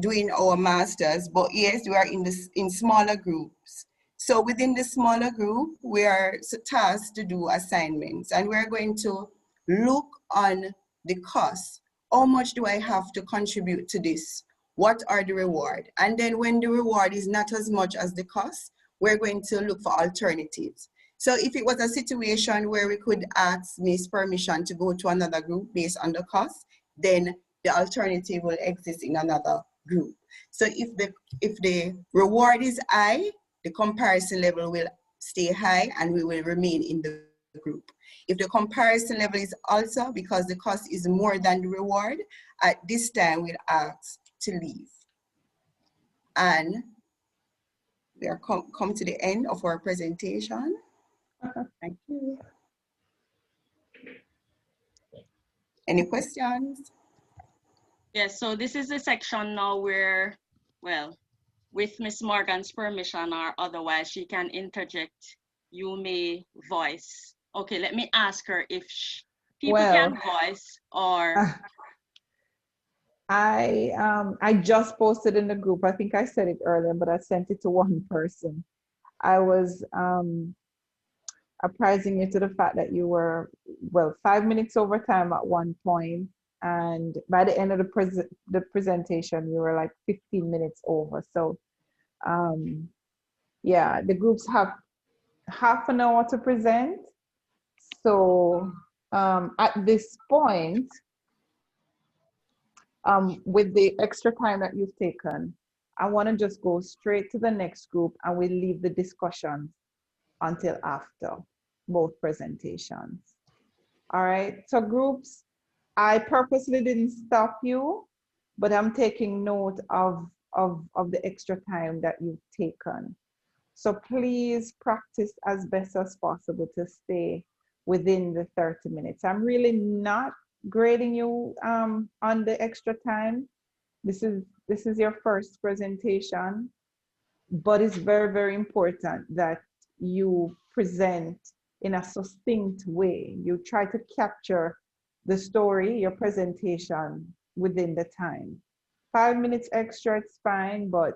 doing our masters, but yes, we are in smaller groups. So within the smaller group, we are tasked to do assignments, and we're going to look on the cost. How much do I have to contribute to this? What are the reward? And then when the reward is not as much as the cost, we're going to look for alternatives. So if it was a situation where we could ask Miss permission to go to another group based on the cost, then the alternative will exist in another group. So if the reward is high, the comparison level will stay high and we will remain in the group. If the comparison level is also, because the cost is more than the reward, at this time we'll ask to leave. And we are come to the end of our presentation. Thank you. Any questions? Yes, so this is the section now where, well, with Miss Morgan's permission or otherwise, she can interject. You may voice. Okay, let me ask her if people can voice or. I just posted in the group. I think I said it earlier, but I sent it to one person. I was apprising you to the fact that you were, well, 5 minutes over time at one point, and by the end of the presentation, you were like 15 minutes over. So, yeah, the groups have half an hour to present. So, at this point, with the extra time that you've taken, I want to just go straight to the next group, and we'll leave the discussions until after both presentations. All right, so groups, I purposely didn't stop you, but I'm taking note of the extra time that you've taken. So please practice as best as possible to stay within the 30 minutes. I'm really not grading you on the extra time. This is your first presentation, but it's very, very important that you present in a succinct way. You try to capture the story, your presentation within the time. 5 minutes extra, it's fine, but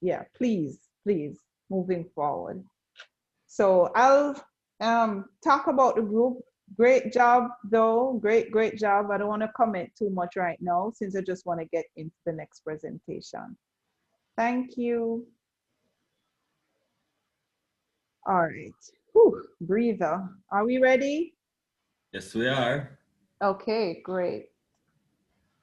yeah, please, moving forward. So I'll talk about the group. Great job though, great job. I don't want to comment too much right now since I just want to get into the next presentation. Thank you. All right. Whew, breather. Are we ready? Yes, we are. Okay, great.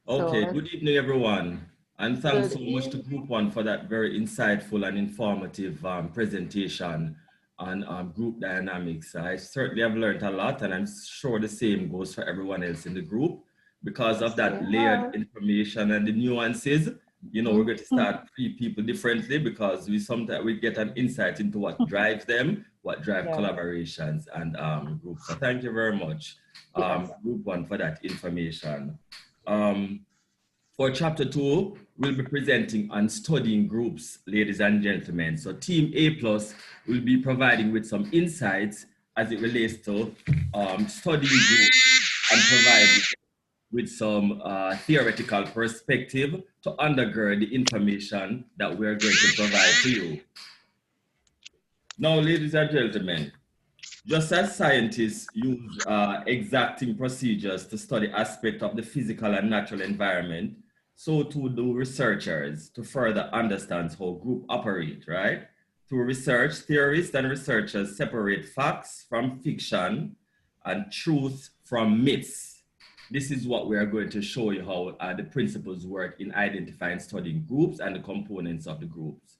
Okay, So good evening, everyone. And thanks good so much to evening. Group One for that very insightful and informative presentation on group dynamics. I certainly have learned a lot, and I'm sure the same goes for everyone else in the group. Because of that layered information and the nuances, you know, we're going to start treat people differently because we sometimes we get an insight into what drives them, what drive Yes. collaborations and groups. So thank you very much, Yes. Group One, for that information. For chapter 2, we'll be presenting on studying groups, ladies and gentlemen. So Team A Plus will be providing with some insights as it relates to studying groups and providing with some theoretical perspective to undergird the information that we're going to provide to you. Now, ladies and gentlemen, just as scientists use exacting procedures to study aspects of the physical and natural environment, so too do researchers to further understand how groups operate, right? Through research, theorists and researchers separate facts from fiction and truth from myths. This is what we are going to show you how the principles work in identifying, studying groups and the components of the groups.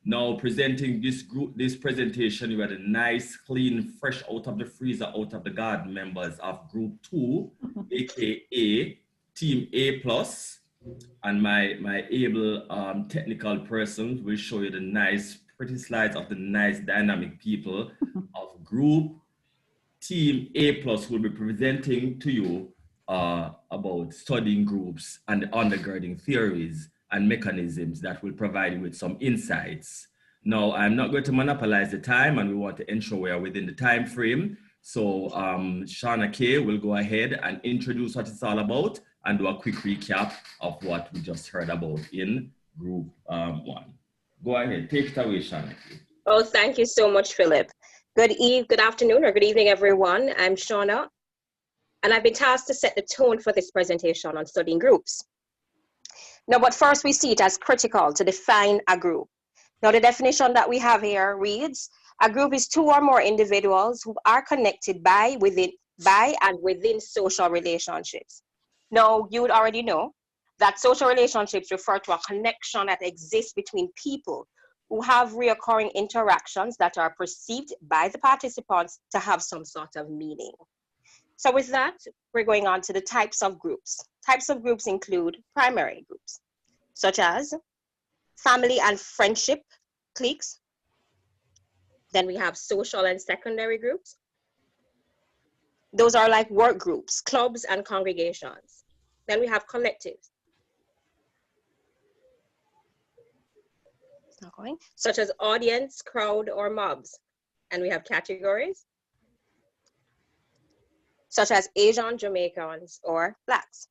Now presenting this presentation, you are the nice, clean, fresh out of the freezer, out of the garden members of Group 2, aka Team A Plus, and my able technical persons will show you the nice, pretty slides of the nice, dynamic people of Group Team A Plus. Will be presenting to you about studying groups and undergirding theories and mechanisms that will provide you with some insights. Now, I'm not going to monopolize the time, and we want to ensure we are within the time frame. So Shauna Kay will go ahead and introduce what it's all about and do a quick recap of what we just heard about in Group 1. Go ahead, take it away, Shauna Kay. Oh, thank you so much, Philip. Good afternoon, or good evening, everyone. I'm Shauna, and I've been tasked to set the tone for this presentation on studying groups. Now, but first we see it as critical to define a group. Now, the definition that we have here reads, a group is two or more individuals who are connected by and within social relationships. Now, you would already know that social relationships refer to a connection that exists between people who have recurring interactions that are perceived by the participants to have some sort of meaning. So with that, we're going on to the types of groups. Types of groups include primary groups, such as family and friendship cliques. Then we have social and secondary groups. Those are like work groups, clubs, and congregations. Then we have collectives. It's not going. Such as audience, crowd, or mobs. And we have categories, such as Asian, Jamaicans, or Blacks.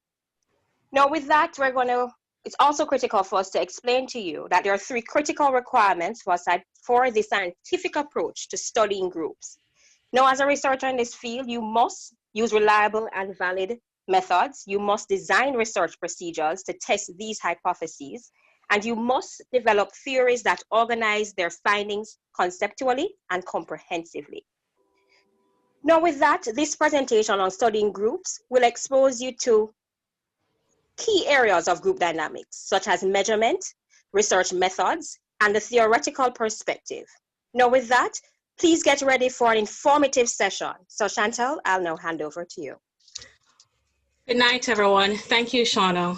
Now with that, it's also critical for us to explain to you that there are 3 critical requirements for the scientific approach to studying groups. Now, as a researcher in this field, you must use reliable and valid methods. You must design research procedures to test these hypotheses, and you must develop theories that organize their findings conceptually and comprehensively. Now with that, this presentation on studying groups will expose you to key areas of group dynamics, such as measurement, research methods, and the theoretical perspective. Now with that, please get ready for an informative session. So Chantal, I'll now hand over to you. Good night, everyone. Thank you, Shauna.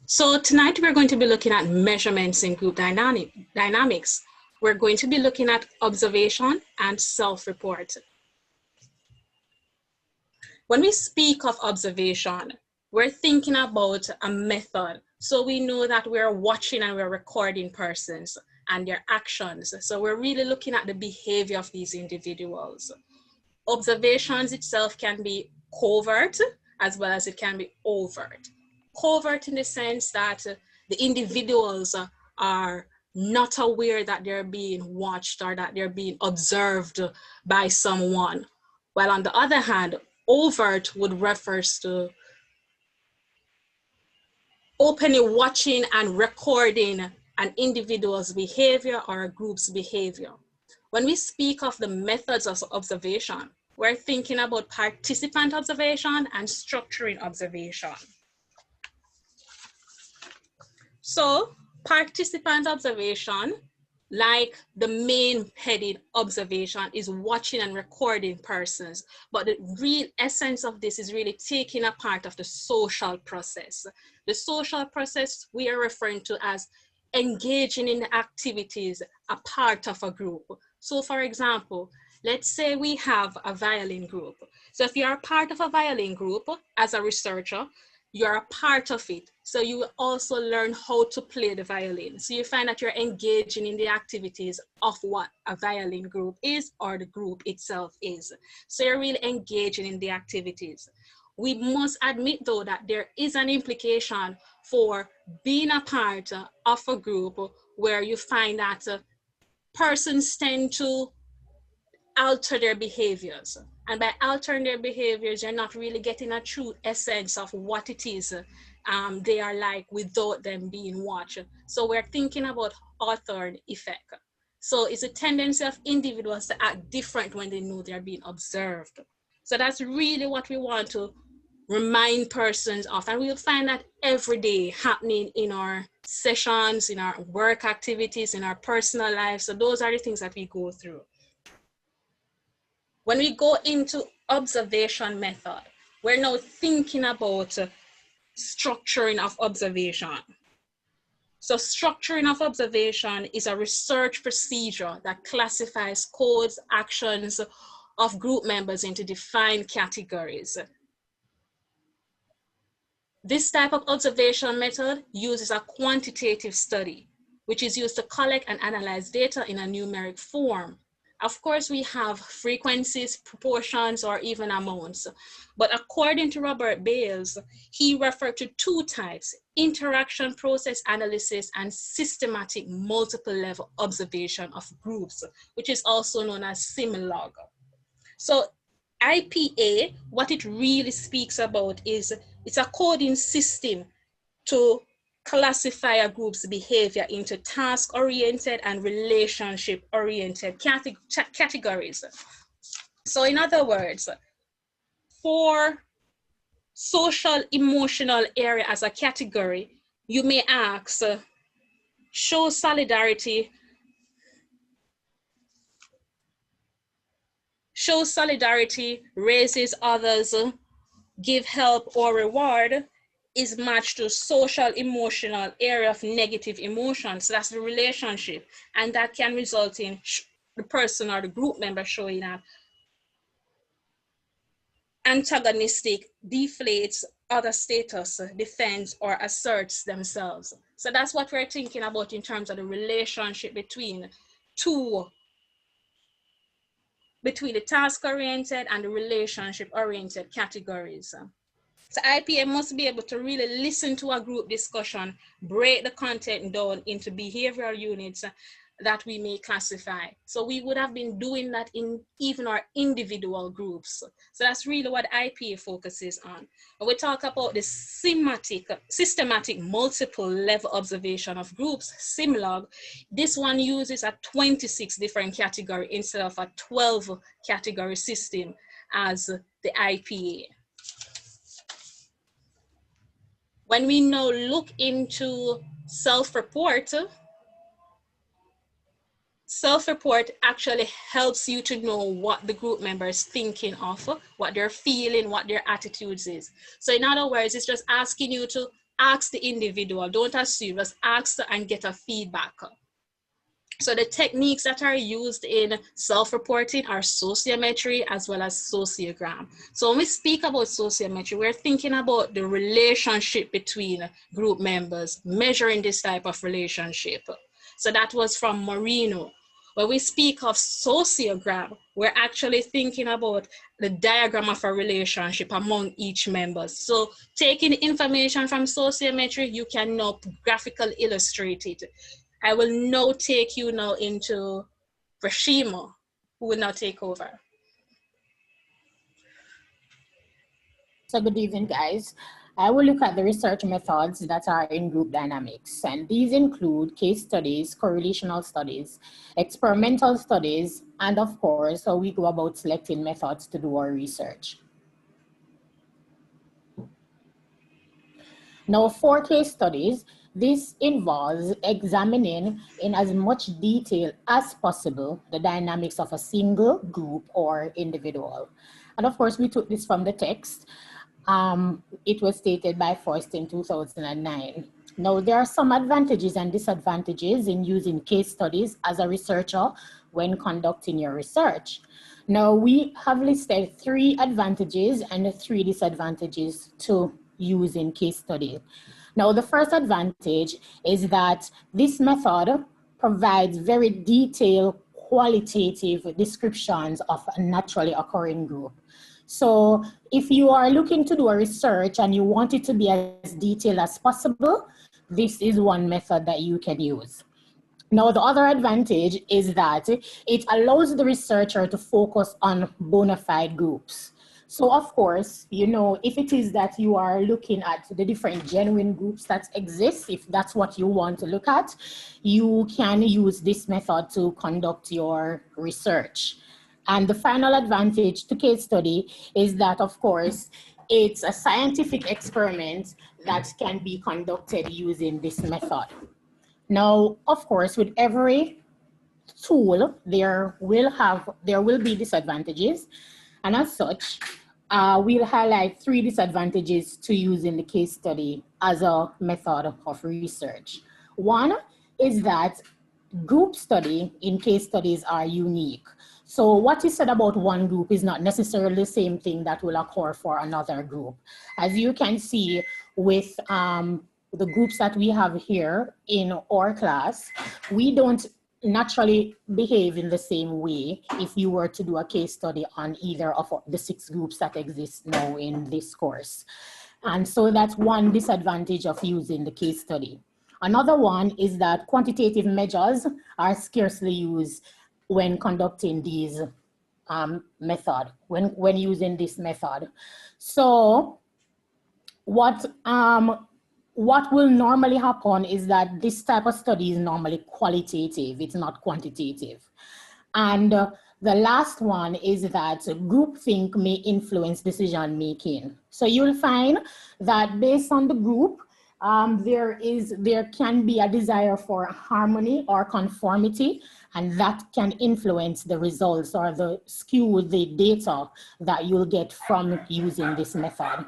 So tonight we're going to be looking at measurements in group dynamics. We're going to be looking at observation and self-report. When we speak of observation, we're thinking about a method. So we know that we're watching and we're recording persons and their actions. So we're really looking at the behavior of these individuals. Observations itself can be covert as well as it can be overt. Covert in the sense that the individuals are not aware that they're being watched or that they're being observed by someone. While on the other hand, overt would refer to openly watching and recording an individual's behavior or a group's behavior. When we speak of the methods of observation, we're thinking about participant observation and structuring observation. So participant observation, like the main heading observation, is watching and recording persons. But the real essence of this is really taking a part of the social process. The social process we are referring to as engaging in activities, a part of a group. So for example, let's say we have a violin group. So if you're a part of a violin group as a researcher, you're a part of it. So you will also learn how to play the violin. So you find that you're engaging in the activities of what a violin group is or the group itself is. So you're really engaging in the activities. We must admit though that there is an implication for being a part of a group where you find that persons tend to alter their behaviors. And by altering their behaviors, you're not really getting a true essence of what it is they are like without them being watched. So we're thinking about authored effect. So it's a tendency of individuals to act different when they know they're being observed. So that's really what we want to remind persons of. And we'll find that every day happening in our sessions, in our work activities, in our personal lives. So those are the things that we go through. When we go into observation method, we're now thinking about structuring of observation. So structuring of observation is a research procedure that classifies codes, actions of group members into defined categories. This type of observation method uses a quantitative study, which is used to collect and analyze data in a numeric form. Of course, we have frequencies, proportions, or even amounts. But according to Robert Bales, he referred to two types: interaction process analysis and systematic multiple level observation of groups, which is also known as SimLog. So IPA, what it really speaks about is it's a coding system to classify a group's behavior into task-oriented and relationship-oriented categories. So in other words, for social emotional area as a category, you may ask, show solidarity raises others, give help or reward, is matched to social emotional area of negative emotions. So that's the relationship. And that can result in the person or the group member showing up antagonistic, deflates other status, defends or asserts themselves. So that's what we're thinking about in terms of the relationship between the task-oriented and the relationship-oriented categories. So IPA must be able to really listen to a group discussion, break the content down into behavioral units that we may classify. So we would have been doing that in even our individual groups. So that's really what IPA focuses on. When we talk about the systematic multiple level observation of groups, SimLog, this one uses a 26 different category instead of a 12 category system as the IPA. When we now look into self-report actually helps you to know what the group member is thinking of, what they're feeling, what their attitudes is. So in other words, it's just asking you to ask the individual, don't assume, just ask and get a feedback. So the techniques that are used in self-reporting are sociometry as well as sociogram. So when we speak about sociometry, we're thinking about the relationship between group members, measuring this type of relationship. So that was from Moreno. When we speak of sociogram, we're actually thinking about the diagram of a relationship among each member. So taking information from sociometry, you can now graphically illustrate it. I will now take you now into Rashima, who will now take over. So good evening, guys. I will look at the research methods that are in group dynamics, and these include case studies, correlational studies, experimental studies, and of course, how we go about selecting methods to do our research. Now, for case studies, this involves examining in as much detail as possible the dynamics of a single group or individual. And of course, we took this from the text. It was stated by Forrest in 2009. Now, there are some advantages and disadvantages in using case studies as a researcher when conducting your research. Now, we have listed 3 advantages and 3 disadvantages to using case study. Now, the first advantage is that this method provides very detailed, qualitative descriptions of a naturally occurring group. So if you are looking to do a research and you want it to be as detailed as possible, this is one method that you can use. Now, the other advantage is that it allows the researcher to focus on bona fide groups. So of course, you know, if it is that you are looking at the different genuine groups that exist, if that's what you want to look at, you can use this method to conduct your research. And the final advantage to case study is that, of course, it's a scientific experiment that can be conducted using this method. Now, of course, with every tool, there will be disadvantages. And as such, we'll highlight 3 disadvantages to using the case study as a method of research. One is that group study in case studies are unique. So what is said about one group is not necessarily the same thing that will occur for another group. As you can see with the groups that we have here in our class, we don't naturally behave in the same way if you were to do a case study on either of the 6 groups that exist now in this course. And so that's one disadvantage of using the case study. Another one is that quantitative measures are scarcely used when conducting these when using this method. So what will normally happen is that this type of study is normally qualitative, it's not quantitative. And the last one is that groupthink may influence decision making. So you'll find that based on the group, there can be a desire for harmony or conformity, and that can influence the results or skew the data that you'll get from using this method.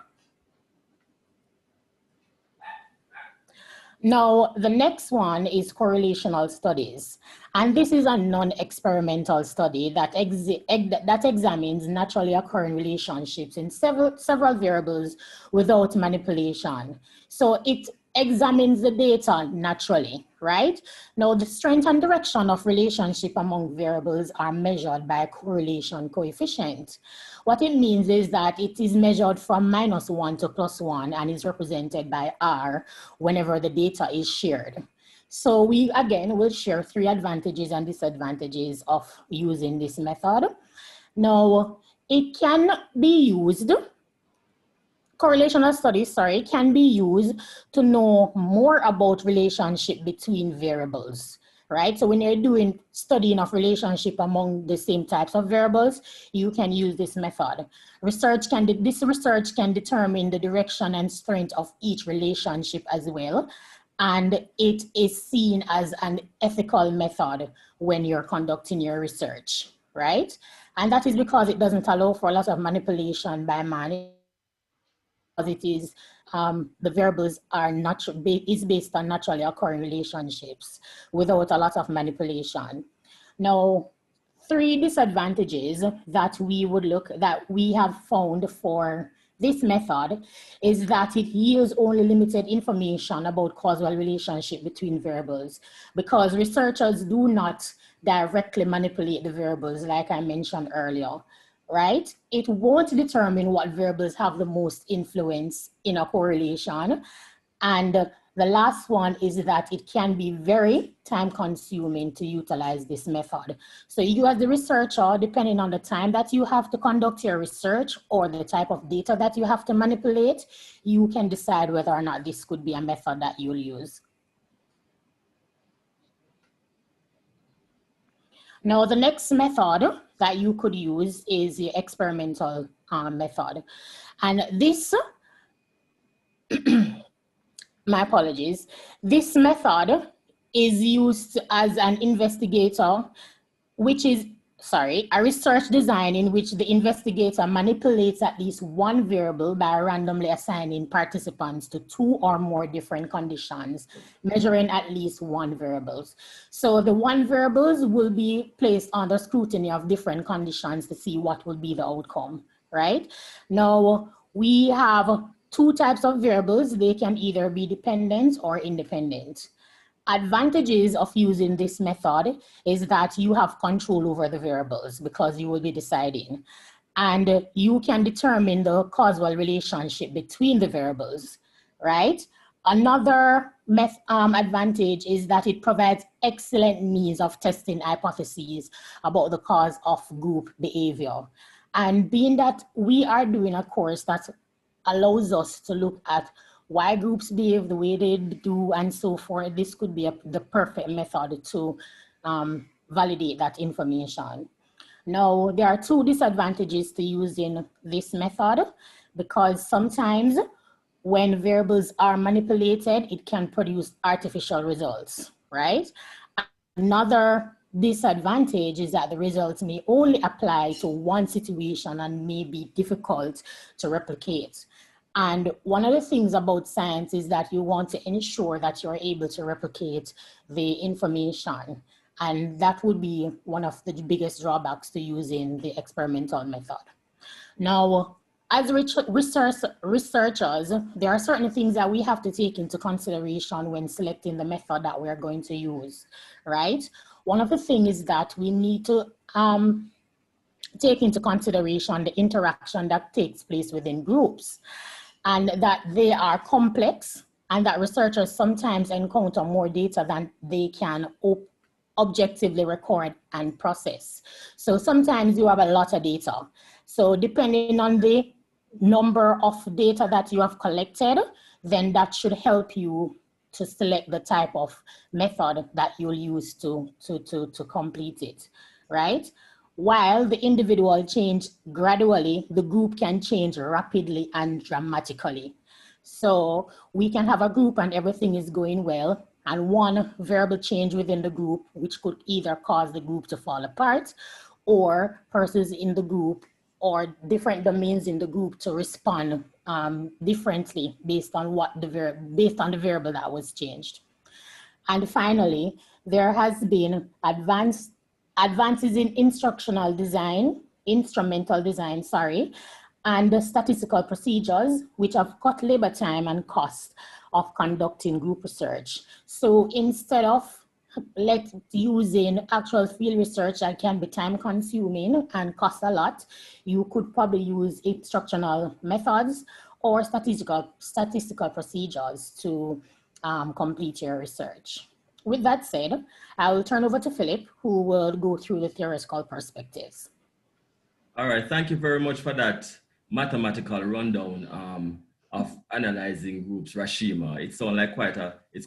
Now, the next one is correlational studies. And this is a non-experimental study that examines naturally occurring relationships in several variables without manipulation. So it examines the data naturally, right? Now, the strength and direction of relationship among variables are measured by a correlation coefficient. What it means is that it is measured from -1 to +1 and is represented by R whenever the data is shared. So we, again, will share 3 advantages and disadvantages of using this method. Now, it can be used, correlational studies, sorry, can be used to know more about relationship between variables, right? So when you're studying of relationship among the same types of variables, you can use this method. This research can determine the direction and strength of each relationship as well. And it is seen as an ethical method when you're conducting your research, right? And that is because it doesn't allow for a lot of manipulation by man. It is, the variables are based on naturally occurring relationships without a lot of manipulation. Now, 3 disadvantages that we have found for this method is that it yields only limited information about causal relationship between variables, because researchers do not directly manipulate the variables like I mentioned earlier. Right? It won't determine what variables have the most influence in a correlation. And The last one is that it can be very time consuming to utilize this method. So you as the researcher, depending on the time that you have to conduct your research or the type of data that you have to manipulate, you can decide whether or not this could be a method that you'll use. Now, the next method that you could use is the experimental method. And this, my apologies, this method is used as an investigator, which is, a research design in which the investigator manipulates at least one variable by randomly assigning participants to 2 or more different conditions, measuring at least 1 variables. So the 1 variables will be placed under scrutiny of different conditions to see what will be the outcome, right? Now, we have 2 types of variables. They can either be dependent or independent. Advantages of using this method is that you have control over the variables because you will be deciding, and you can determine the causal relationship between the variables, right? Another advantage is that it provides excellent means of testing hypotheses about the cause of group behavior. And being that we are doing a course that allows us to look at why groups behave the way they do and so forth, this could be the perfect method to validate that information. Now, there are 2 disadvantages to using this method, because sometimes when variables are manipulated, it can produce artificial results, right? Another disadvantage is that the results may only apply to one situation and may be difficult to replicate. And one of the things about science is that you want to ensure that you're able to replicate the information. And that would be one of the biggest drawbacks to using the experimental method. Now, as researchers, there are certain things that we have to take into consideration when selecting the method that we're going to use, right? One of the things is that we need to take into consideration the interaction that takes place within groups, and that they are complex, and that researchers sometimes encounter more data than they can objectively record and process. So sometimes you have a lot of data. So depending on the number of data that you have collected, then that should help you to select the type of method that you'll use to complete it, right? While the individual change gradually, the group can change rapidly and dramatically. So we can have a group and everything is going well, and one variable change within the group, which could either cause the group to fall apart, or persons in the group or different domains in the group to respond differently based on the variable that was changed. And finally, there has been advances in instrumental design, and the statistical procedures, which have cut labor time and cost of conducting group research. So instead of using actual field research that can be time consuming and cost a lot, you could probably use instructional methods or statistical procedures to complete your research. With that said, I will turn over to Philip, who will go through the theoretical perspectives. All right, thank you very much for that mathematical rundown of analyzing groups, Rashima. It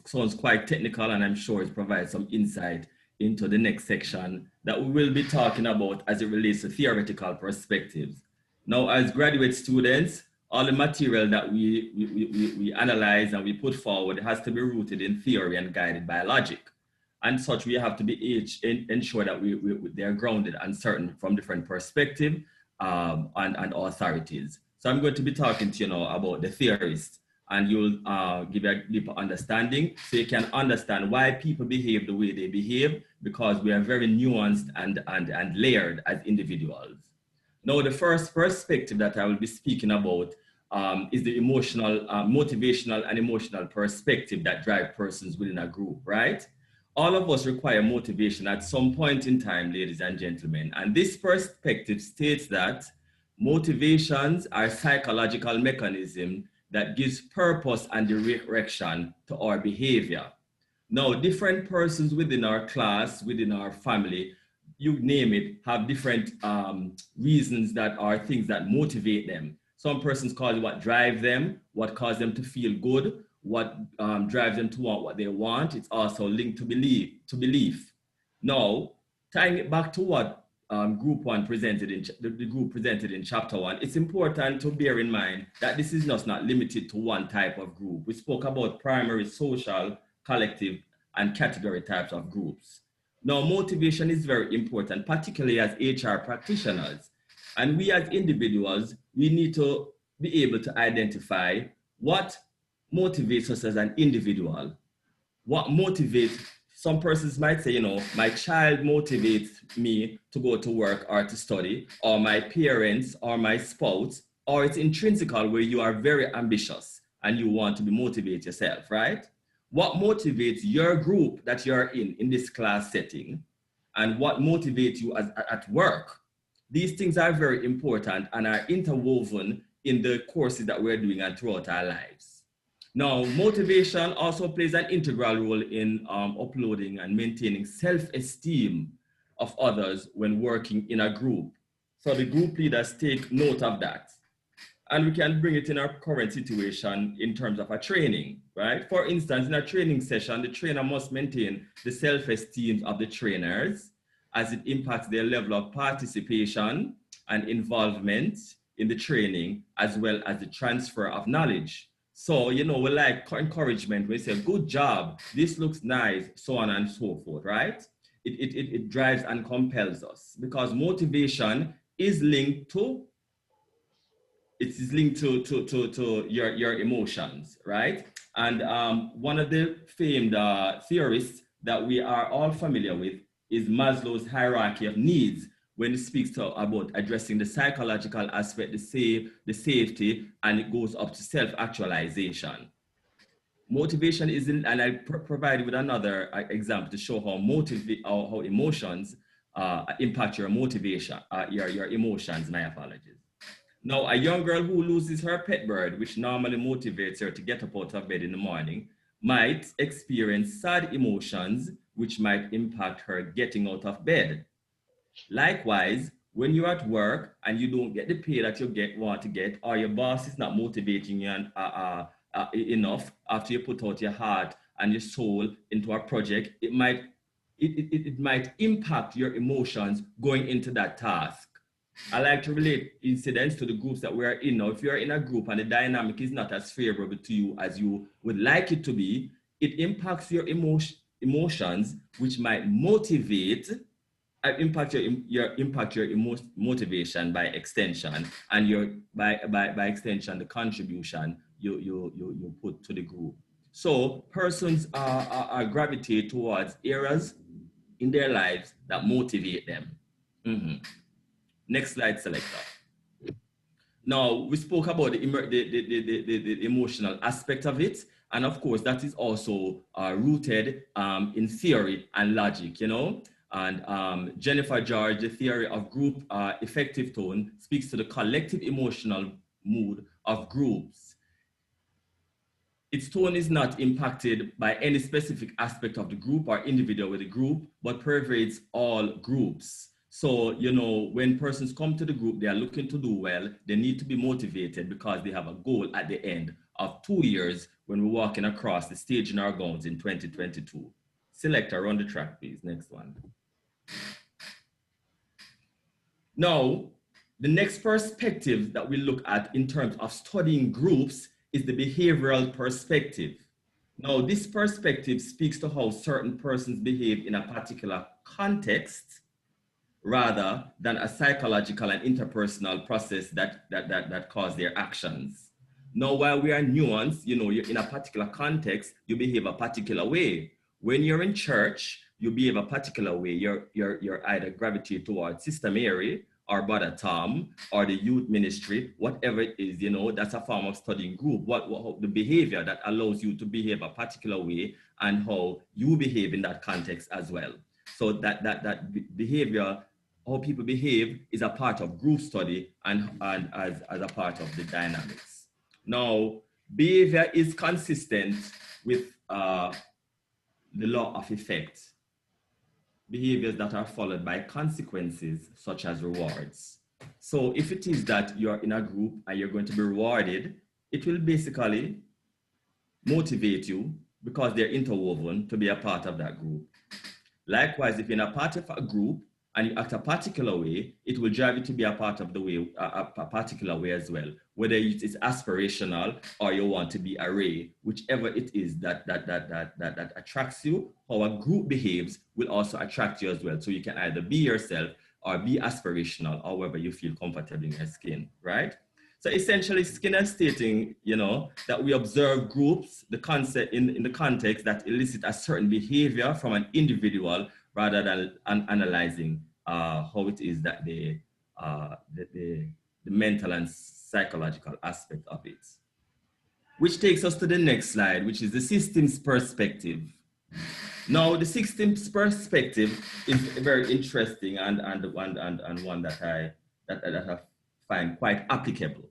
sounds quite technical, and I'm sure it provides some insight into the next section that we will be talking about as it relates to theoretical perspectives. Now, as graduate students, all the material that we analyze and we put forward has to be rooted in theory and guided by logic. And such, we have to be ensure that they are grounded and certain from different perspectives and authorities. So I'm going to be talking to you now about the theorists, and you'll give a deeper understanding so you can understand why people behave the way they behave, because we are very nuanced and layered as individuals. Now, the first perspective that I will be speaking about is the emotional, motivational and emotional perspective that drive persons within a group, right? All of us require motivation at some point in time, ladies and gentlemen. And this perspective states that motivations are psychological mechanisms that gives purpose and direction to our behavior. Now, different persons within our class, within our family, you name it, have different reasons that are things that motivate them. Some persons call it what drive them, what causes them to feel good, what drives them to want what they want. It's also linked to belief. Now, tying it back to what group one presented in the group presented in chapter 1, it's important to bear in mind that this is just not limited to one type of group. We spoke about primary, social, collective, and category types of groups. Now, motivation is very important, particularly as HR practitioners. And we as individuals, we need to be able to identify what motivates us as an individual. What motivates, some persons might say, you know, my child motivates me to go to work or to study, or my parents or my spouse, or it's intrinsical where you are very ambitious and you want to be motivated yourself, right? What motivates your group that you're in this class setting, and what motivates you at work. These things are very important and are interwoven in the courses that we're doing and throughout our lives. Now, motivation also plays an integral role in uploading and maintaining self-esteem of others when working in a group. So the group leaders take note of that. And we can bring it in our current situation in terms of a training, right? For instance, in a training session, the trainer must maintain the self-esteem of the trainers as it impacts their level of participation and involvement in the training, as well as the transfer of knowledge. So, you know, we like encouragement. We say, good job, this looks nice, so on and so forth, right? It drives and compels us, because motivation is linked to your emotions, right? And one of the famed theorists that we are all familiar with is Maslow's hierarchy of needs, when it speaks about addressing the psychological aspect, the safety, and it goes up to self-actualization. Motivation is, and I provide with another example to show how emotions impact your motivation, your emotions, my apologies. Now, a young girl who loses her pet bird, which normally motivates her to get up out of bed in the morning, might experience sad emotions, which might impact her getting out of bed. Likewise, when you're at work and you don't get the pay that you want to get, or your boss is not motivating you enough after you put out your heart and your soul into a project, it might impact your emotions going into that task. I like to relate incidents to the groups that we're in now. If you're in a group and the dynamic is not as favorable to you as you would like it to be, it impacts your emotions, which might impact your motivation by extension, and by extension the contribution you put to the group. So persons are gravitate towards areas in their lives that motivate them. Mm-hmm. Next slide, selector. Now, we spoke about the emotional aspect of it. And of course, that is also rooted in theory and logic, you know. And Jennifer George, the theory of group effective tone, speaks to the collective emotional mood of groups. Its tone is not impacted by any specific aspect of the group or individual with the group, but pervades all groups. So, you know, when persons come to the group, they are looking to do well, they need to be motivated because they have a goal at the end of 2 years when we're walking across the stage in our gowns in 2022. Selector, run the track, please. Next one. Now, the next perspective that we look at in terms of studying groups is the behavioral perspective. Now, this perspective speaks to how certain persons behave in a particular context, rather than a psychological and interpersonal process that cause their actions. Now, while we are nuanced, you know, you're in a particular context, you behave a particular way. When you're in church, you behave a particular way. You're either gravitate towards Sister Mary or Brother Tom or the youth ministry, whatever it is, you know, that's a form of studying group. What the behavior that allows you to behave a particular way and how you behave in that context as well. So that behavior, how people behave, is a part of group study and as a part of the dynamics. Now, Behavior is consistent with the law of effect. Behaviors that are followed by consequences such as rewards. So if it is that you're in a group and you're going to be rewarded, it will basically motivate you because they're interwoven to be a part of that group. Likewise, if you're in a part of a group and you act a particular way, it will drive you to be a part of the way, a particular way as well. Whether it's aspirational or you want to be array, whichever it is that attracts you, how a group behaves will also attract you as well. So you can either be yourself or be aspirational, however you feel comfortable in your skin, right? So essentially, Skinner stating, that we observe groups, the concept in the context that elicit a certain behavior from an individual rather than analyzing how it is that the mental and psychological aspect of it. Which takes us to the next slide, which is the systems perspective. Now, the systems perspective is very interesting and one that I find quite applicable.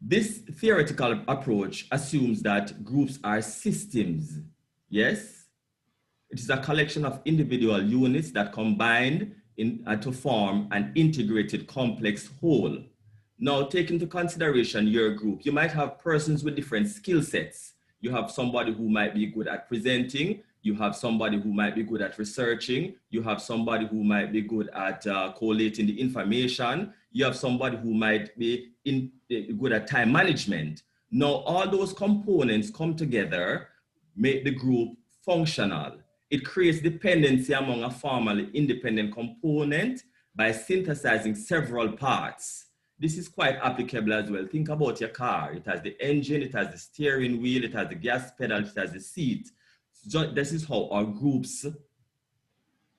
This theoretical approach assumes that groups are systems. Yes, it is a collection of individual units that combined to form an integrated complex whole. Now, take into consideration your group. You might have persons with different skill sets. You have somebody who might be good at presenting. You have somebody who might be good at researching. You have somebody who might be good at collating the information. You have somebody who might be good at time management. Now, all those components come together, make the group functional. It creates dependency among a formally independent component by synthesizing several parts. This is quite applicable as well. Think about your car. It has the engine, it has the steering wheel, it has the gas pedal, it has the seat. So this is how our groups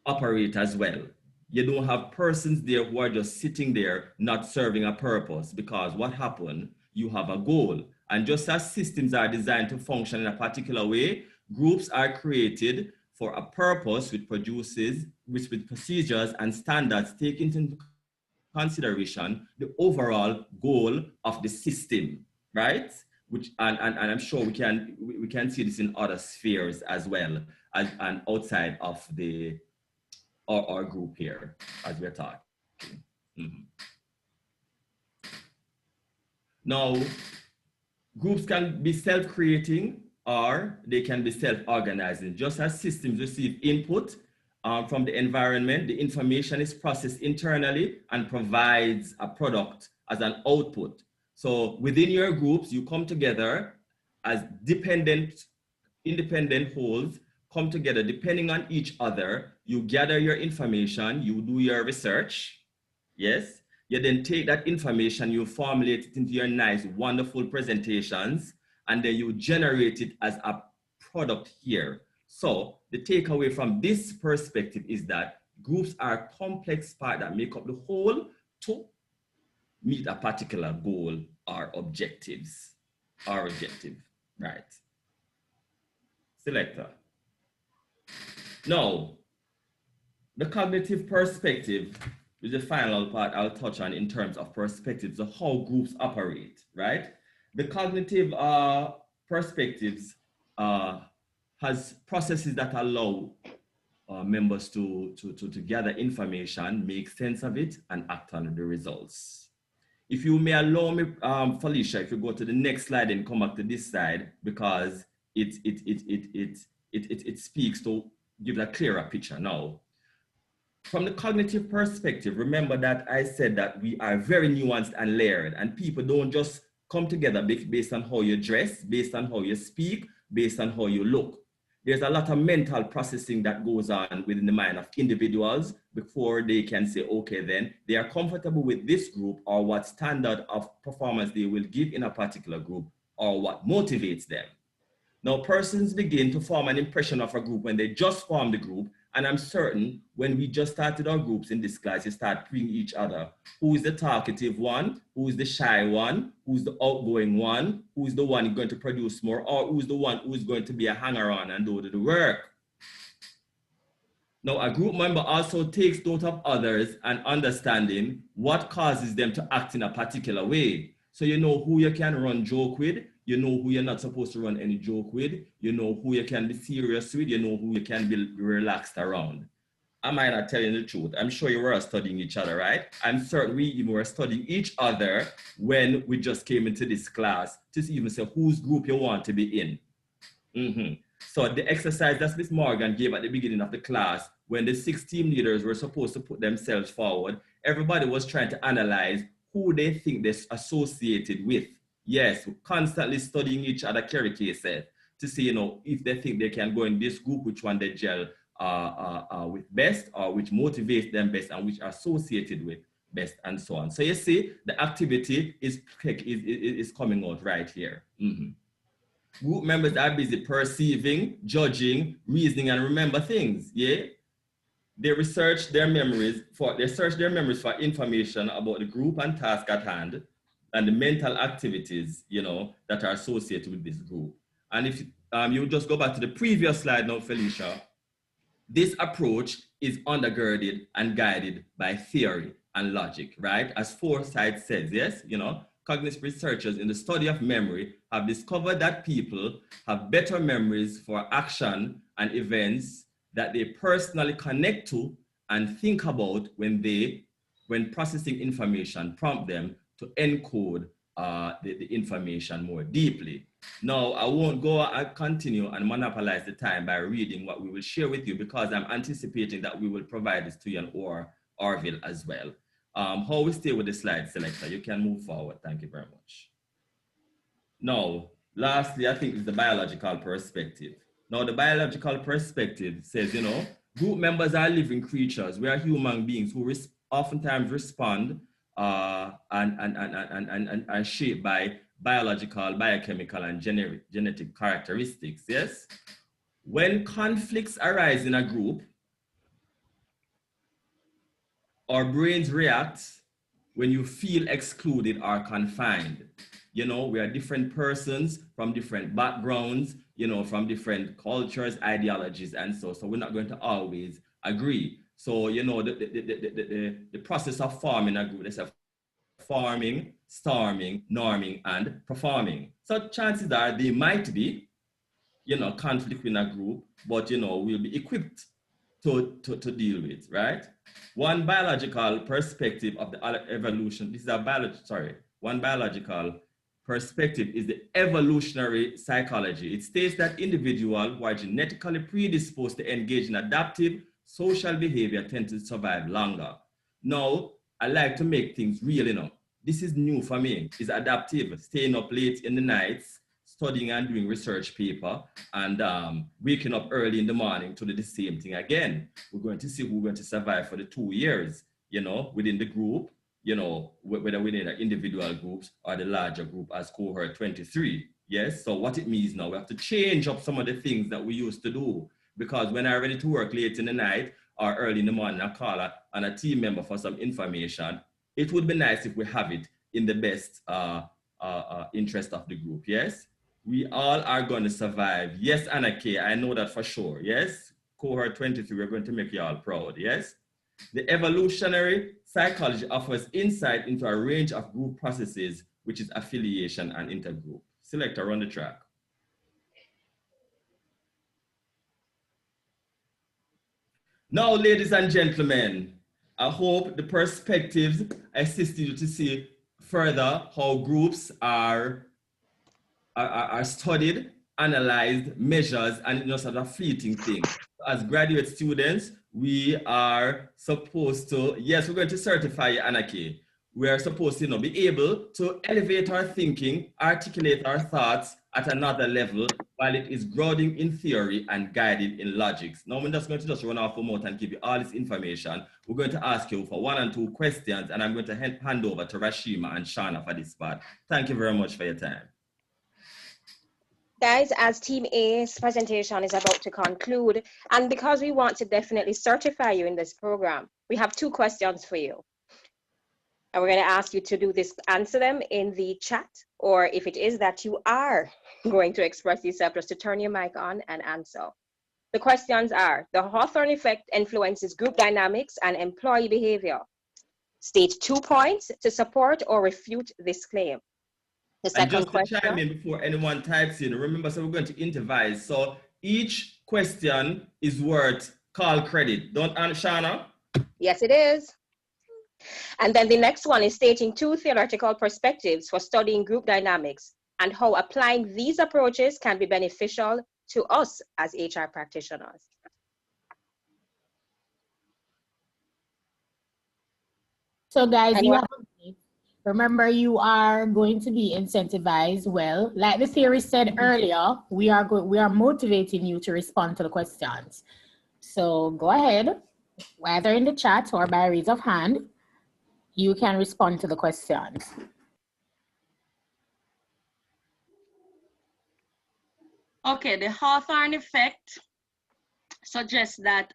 operate as well. You don't have persons there who are just sitting there not serving a purpose, because what happened? You have a goal. And just as systems are designed to function in a particular way, groups are created for a purpose with procedures and standards taking into consideration the overall goal of the system, right? Which and I'm sure we can see this in other spheres as well as and outside of our group here as we're talking. Mm-hmm. Now, groups can be self-creating or they can be self-organizing. Just as systems receive input from the environment, the information is processed internally and provides a product as an output. So within your groups, you come together as independent wholes, come together depending on each other. You gather your information, you do your research, yes? You then take that information, you formulate it into your nice, wonderful presentations, and then you generate it as a product here. So the takeaway from this perspective is that groups are complex parts that make up the whole to meet a particular goal or objectives, right? Selector. Now, the cognitive perspective is the final part I'll touch on in terms of perspectives of how groups operate, right? The cognitive perspectives has processes that allow members to gather information, make sense of it, and act on the results. If you may allow me, Felicia, if you go to the next slide and come back to this side, because it speaks to give a clearer picture now. From the cognitive perspective, remember that I said that we are very nuanced and layered, and people don't just come together based on how you dress, based on how you speak, based on how you look. There's a lot of mental processing that goes on within the mind of individuals before they can say, okay, then they are comfortable with this group or what standard of performance they will give in a particular group or what motivates them. Now, persons begin to form an impression of a group when they just form the group. And I'm certain when we just started our groups in this class, you start putting each other. Who is the talkative one? Who is the shy one? Who's the outgoing one? Who is the one who's going to produce more? Or who's the one who is going to be a hanger-on and do the work? Now, a group member also takes note of others and understanding what causes them to act in a particular way. So you know who you can run joke with, you know who you're not supposed to run any joke with, you know who you can be serious with, you know who you can be relaxed around. Am I not telling the truth? I'm sure you were studying each other, right? I'm certain we even were studying each other when we just came into this class to even say whose group you want to be in. So the exercise that Miss Morgan gave at the beginning of the class, when the 6 team leaders were supposed to put themselves forward, everybody was trying to analyze who they think they're associated with. Yes, constantly studying each other, Kerry K said, to see, you know, if they think they can go in this group, which one they gel with best, or which motivates them best, and which are associated with best, and so on. So you see, the activity is coming out right here. Group members are busy perceiving, judging, reasoning, and remember things. Yeah, they search their memories for information about the group and task at hand, and the mental activities, you know, that are associated with this group. And if you just go back to the previous slide now, Felicia, this approach is undergirded and guided by theory and logic, right? As Forsyth says, yes, you know, cognitive researchers in the study of memory have discovered that people have better memories for action and events that they personally connect to and think about when processing information, prompt them to encode the information more deeply. Now, I won't go and continue and monopolize the time by reading what we will share with you, because I'm anticipating that we will provide this to you in Orville as well. How we stay with the slide selector, you can move forward. Thank you very much. Now, lastly, I think is the biological perspective. Now, the biological perspective says, you know, group members are living creatures. We are human beings who oftentimes respond and are shaped by biological, biochemical, and genetic characteristics, yes? When conflicts arise in a group, our brains react when you feel excluded or confined. You know, we are different persons from different backgrounds, you know, from different cultures, ideologies, and so we're not going to always agree. So, you know, the process of forming a group, there's a forming, storming, norming, and performing. So chances are they might be, you know, conflict in a group, but, you know, we'll be equipped to deal with, right? One biological perspective of the evolution, one biological perspective is the evolutionary psychology. It states that individuals who are genetically predisposed to engage in adaptive social behavior tend to survive longer. Now, I like to make things real, you know. This is new for me. It's adaptive, staying up late in the nights, studying and doing research paper, and waking up early in the morning to do the same thing again. We're going to see who's going to survive for the 2 years, you know, within the group, you know, whether within the individual groups or the larger group as cohort 23. Yes, so what it means now, we have to change up some of the things that we used to do, because when I'm ready to work late in the night or early in the morning, I call on a team member for some information. It would be nice if we have it in the best interest of the group, yes? We all are going to survive. Yes, Anna K, I know that for sure, yes? Cohort 23, we're going to make you all proud, yes? The evolutionary psychology offers insight into a range of group processes, which is affiliation and intergroup. Selector, run the track. Now, ladies and gentlemen, I hope the perspectives assist you to see further how groups are studied, analyzed, measured, and not sort of fleeting thing. As graduate students, we are supposed to, yes, we're going to certify you, Anaki. We are supposed to, you know, be able to elevate our thinking, articulate our thoughts at another level while it is grounding in theory and guided in logics. Now, we're just going to run off a mouth and give you all this information. We're going to ask you for 1 and 2 questions, and I'm going to hand over to Rashima and Shauna for this part. Thank you very much for your time. Guys, as Team A's presentation is about to conclude, and because we want to definitely certify you in this program, we have 2 questions for you. And we're going to ask you to do this, answer them in the chat, or if it is that you are going to express yourself, just to turn your mic on and answer. The questions are: the Hawthorne effect influences group dynamics and employee behavior. State 2 points to support or refute this claim. The And second just to chime question. in before anyone types in, remember, so we're going to intervise. So each question is worth call credit. Don't, Shana? Yes, it is. And then the next one is stating 2 theoretical perspectives for studying group dynamics and how applying these approaches can be beneficial to us as HR practitioners. So guys, And you have remember, you are going to be incentivized. Well, like the theory said earlier, we are motivating you to respond to the questions. So go ahead, whether in the chat or by raise of hand, you can respond to the questions. Okay, the Hawthorne effect suggests that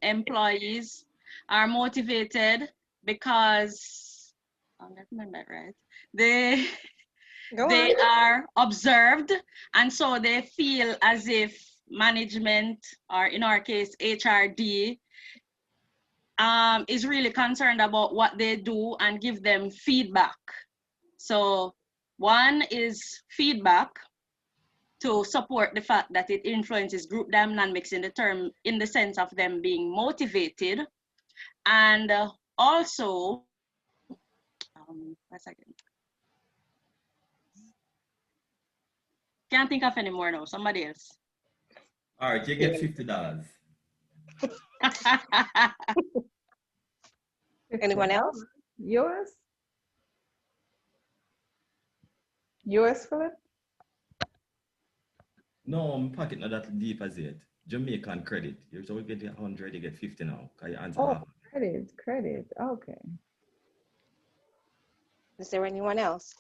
employees are motivated because, let me get right, they are observed, and so they feel as if management, or in our case, HRD, is really concerned about what they do and give them feedback. So one is feedback to support the fact that it influences group dynamics in the sense of them being motivated, and also, one second. Can't think of any more now. Somebody else. All right, you get $50. Anyone else? Yours? Yours, Philip? No, I'm pocket not that deep as yet. Jamaican credit. You're always getting 100, you get 50 now. Can you answer half? Credit, okay. Is there anyone else?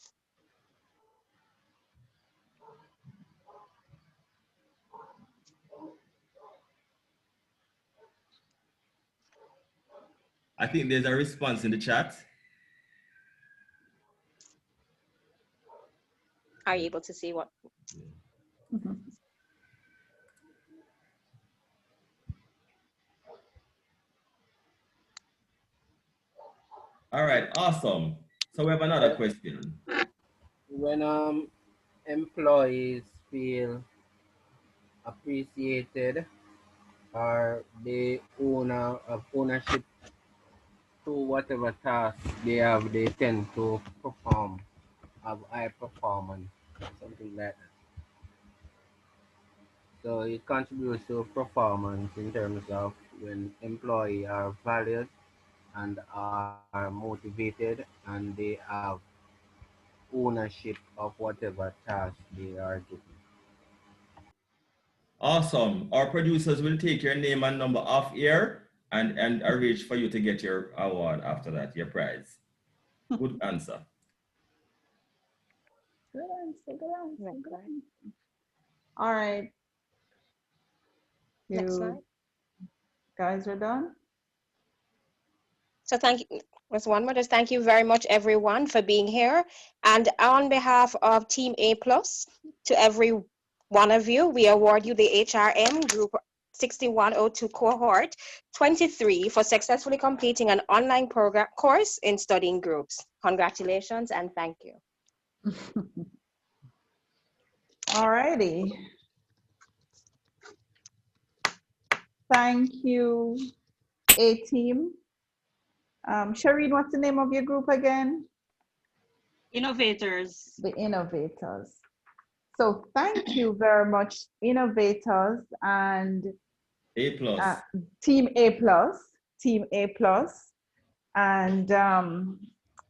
I think there's a response in the chat. Are you able to see what? All right, awesome. So we have another question. When employees feel appreciated or they ownership to whatever task they have, they tend to perform, have high performance, something like that. So it contributes to performance in terms of when employees are valued and are motivated and they have ownership of whatever task they are given. Awesome. Our producers will take your name and number off air and arrange for you to get your award after that, your prize. Good answer. Good answer. All right. Next slide. Guys are done? So thank you. There's one more. Just thank you very much, everyone, for being here. And on behalf of Team A+, to every one of you, we award you the HRM Group 6102 Cohort 23 for successfully completing an online program course in studying groups. Congratulations and thank you. All righty. Thank you, A team. Shireen, what's the name of your group again? Innovators. The Innovators. So thank you very much, Innovators and A+. Team A+. Team A+. And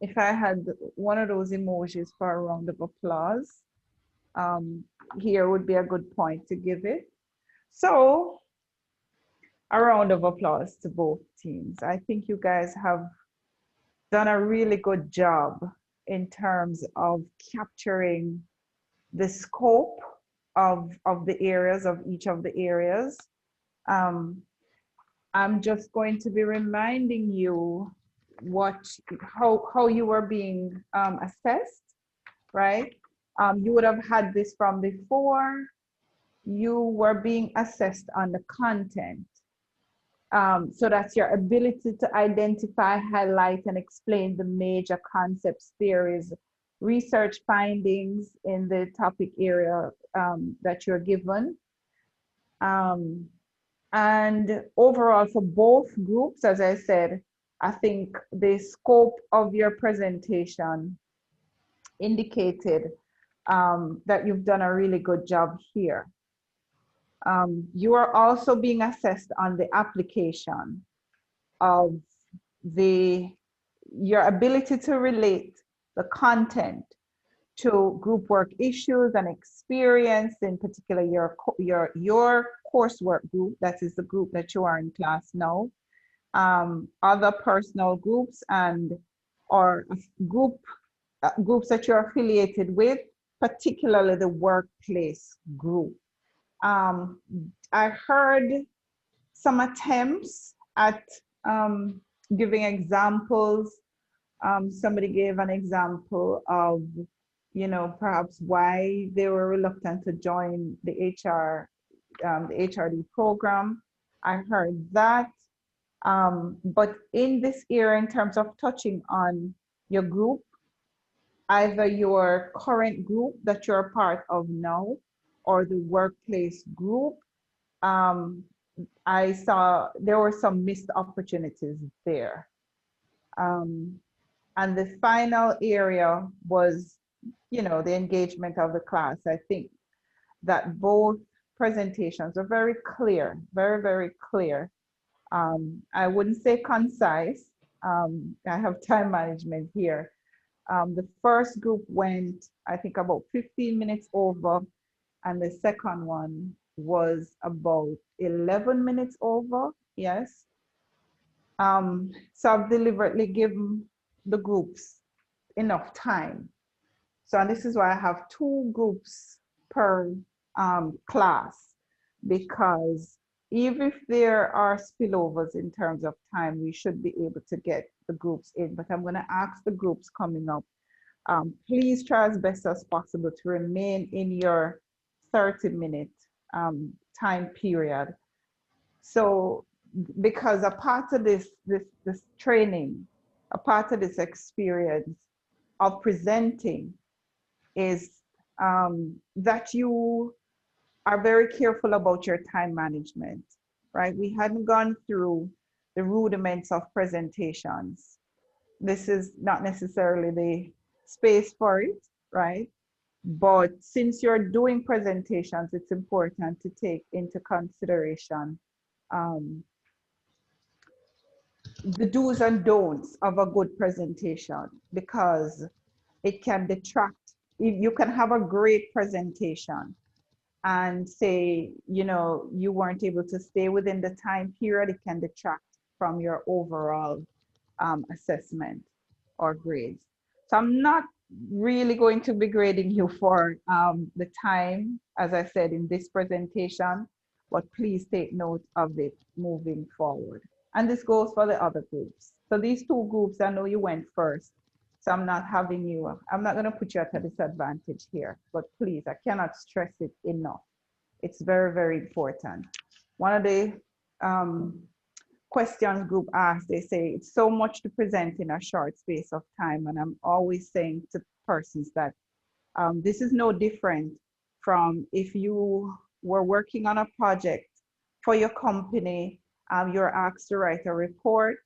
if I had one of those emojis for a round of applause, here would be a good point to give it. So a round of applause to both teams. I think you guys have done a really good job in terms of capturing the scope of the areas, of each of the areas. I'm just going to be reminding you how you were being assessed, right? You would have had this from before. You were being assessed on the content. So that's your ability to identify, highlight, and explain the major concepts, theories, research findings in the topic area that you're given. And overall for both groups, as I said, I think the scope of your presentation indicated that you've done a really good job here. You are also being assessed on the application of your ability to relate the content to group work issues and experience, in particular your coursework group, that is the group that you are in class now, other personal groups or groups that you're affiliated with, particularly the workplace group. I heard some attempts at giving examples. Somebody gave an example of, perhaps why they were reluctant to join the HRD program. I heard that. But in this area, in terms of touching on your group, either your current group that you're a part of now or the workplace group, I saw there were some missed opportunities there. And the final area was, the engagement of the class. I think that both presentations are very clear, very, very clear. I wouldn't say concise. I have time management here. The first group went, I think, about 15 minutes over, and the second one was about 11 minutes over, yes. So I've deliberately given the groups enough time. So, and this is why I have 2 groups per class, because even if there are spillovers in terms of time, we should be able to get the groups in. But I'm going to ask the groups coming up, please try as best as possible to remain in your 30-minute time period. So, because a part of this training, a part of this experience of presenting is that you are very careful about your time management, right? We hadn't gone through the rudiments of presentations. This is not necessarily the space for it, right? But since you're doing presentations, it's important to take into consideration the do's and don'ts of a good presentation, because it can detract. You can have a great presentation and say, you weren't able to stay within the time period. It can detract from your overall assessment or grades. So I'm not really going to be grading you for the time, as I said in this presentation, but please take note of it moving forward. And this goes for the other groups. So these 2 groups, I know you went first, so I'm not going to put you at a disadvantage here, but please, I cannot stress it enough. It's very, very important. One of the questions group asked, they say, it's so much to present in a short space of time. And I'm always saying to persons that this is no different from if you were working on a project for your company, you're asked to write a report,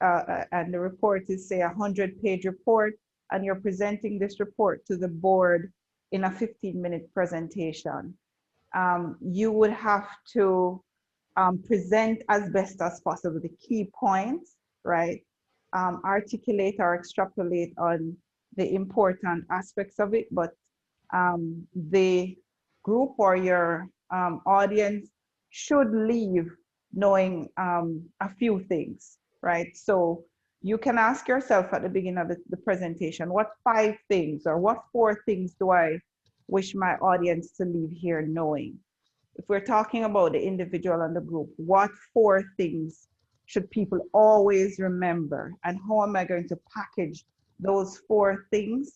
and the report is, say, a 100-page report, and you're presenting this report to the board in a 15-minute presentation. You would have to present as best as possible the key points, right? Articulate or extrapolate on the important aspects of it, but the group or your audience should leave knowing a few things, right? So you can ask yourself at the beginning of the presentation, what 5 things or what 4 things do I wish my audience to leave here knowing? If we're talking about the individual and the group, what 4 things should people always remember? And how am I going to package those 4 things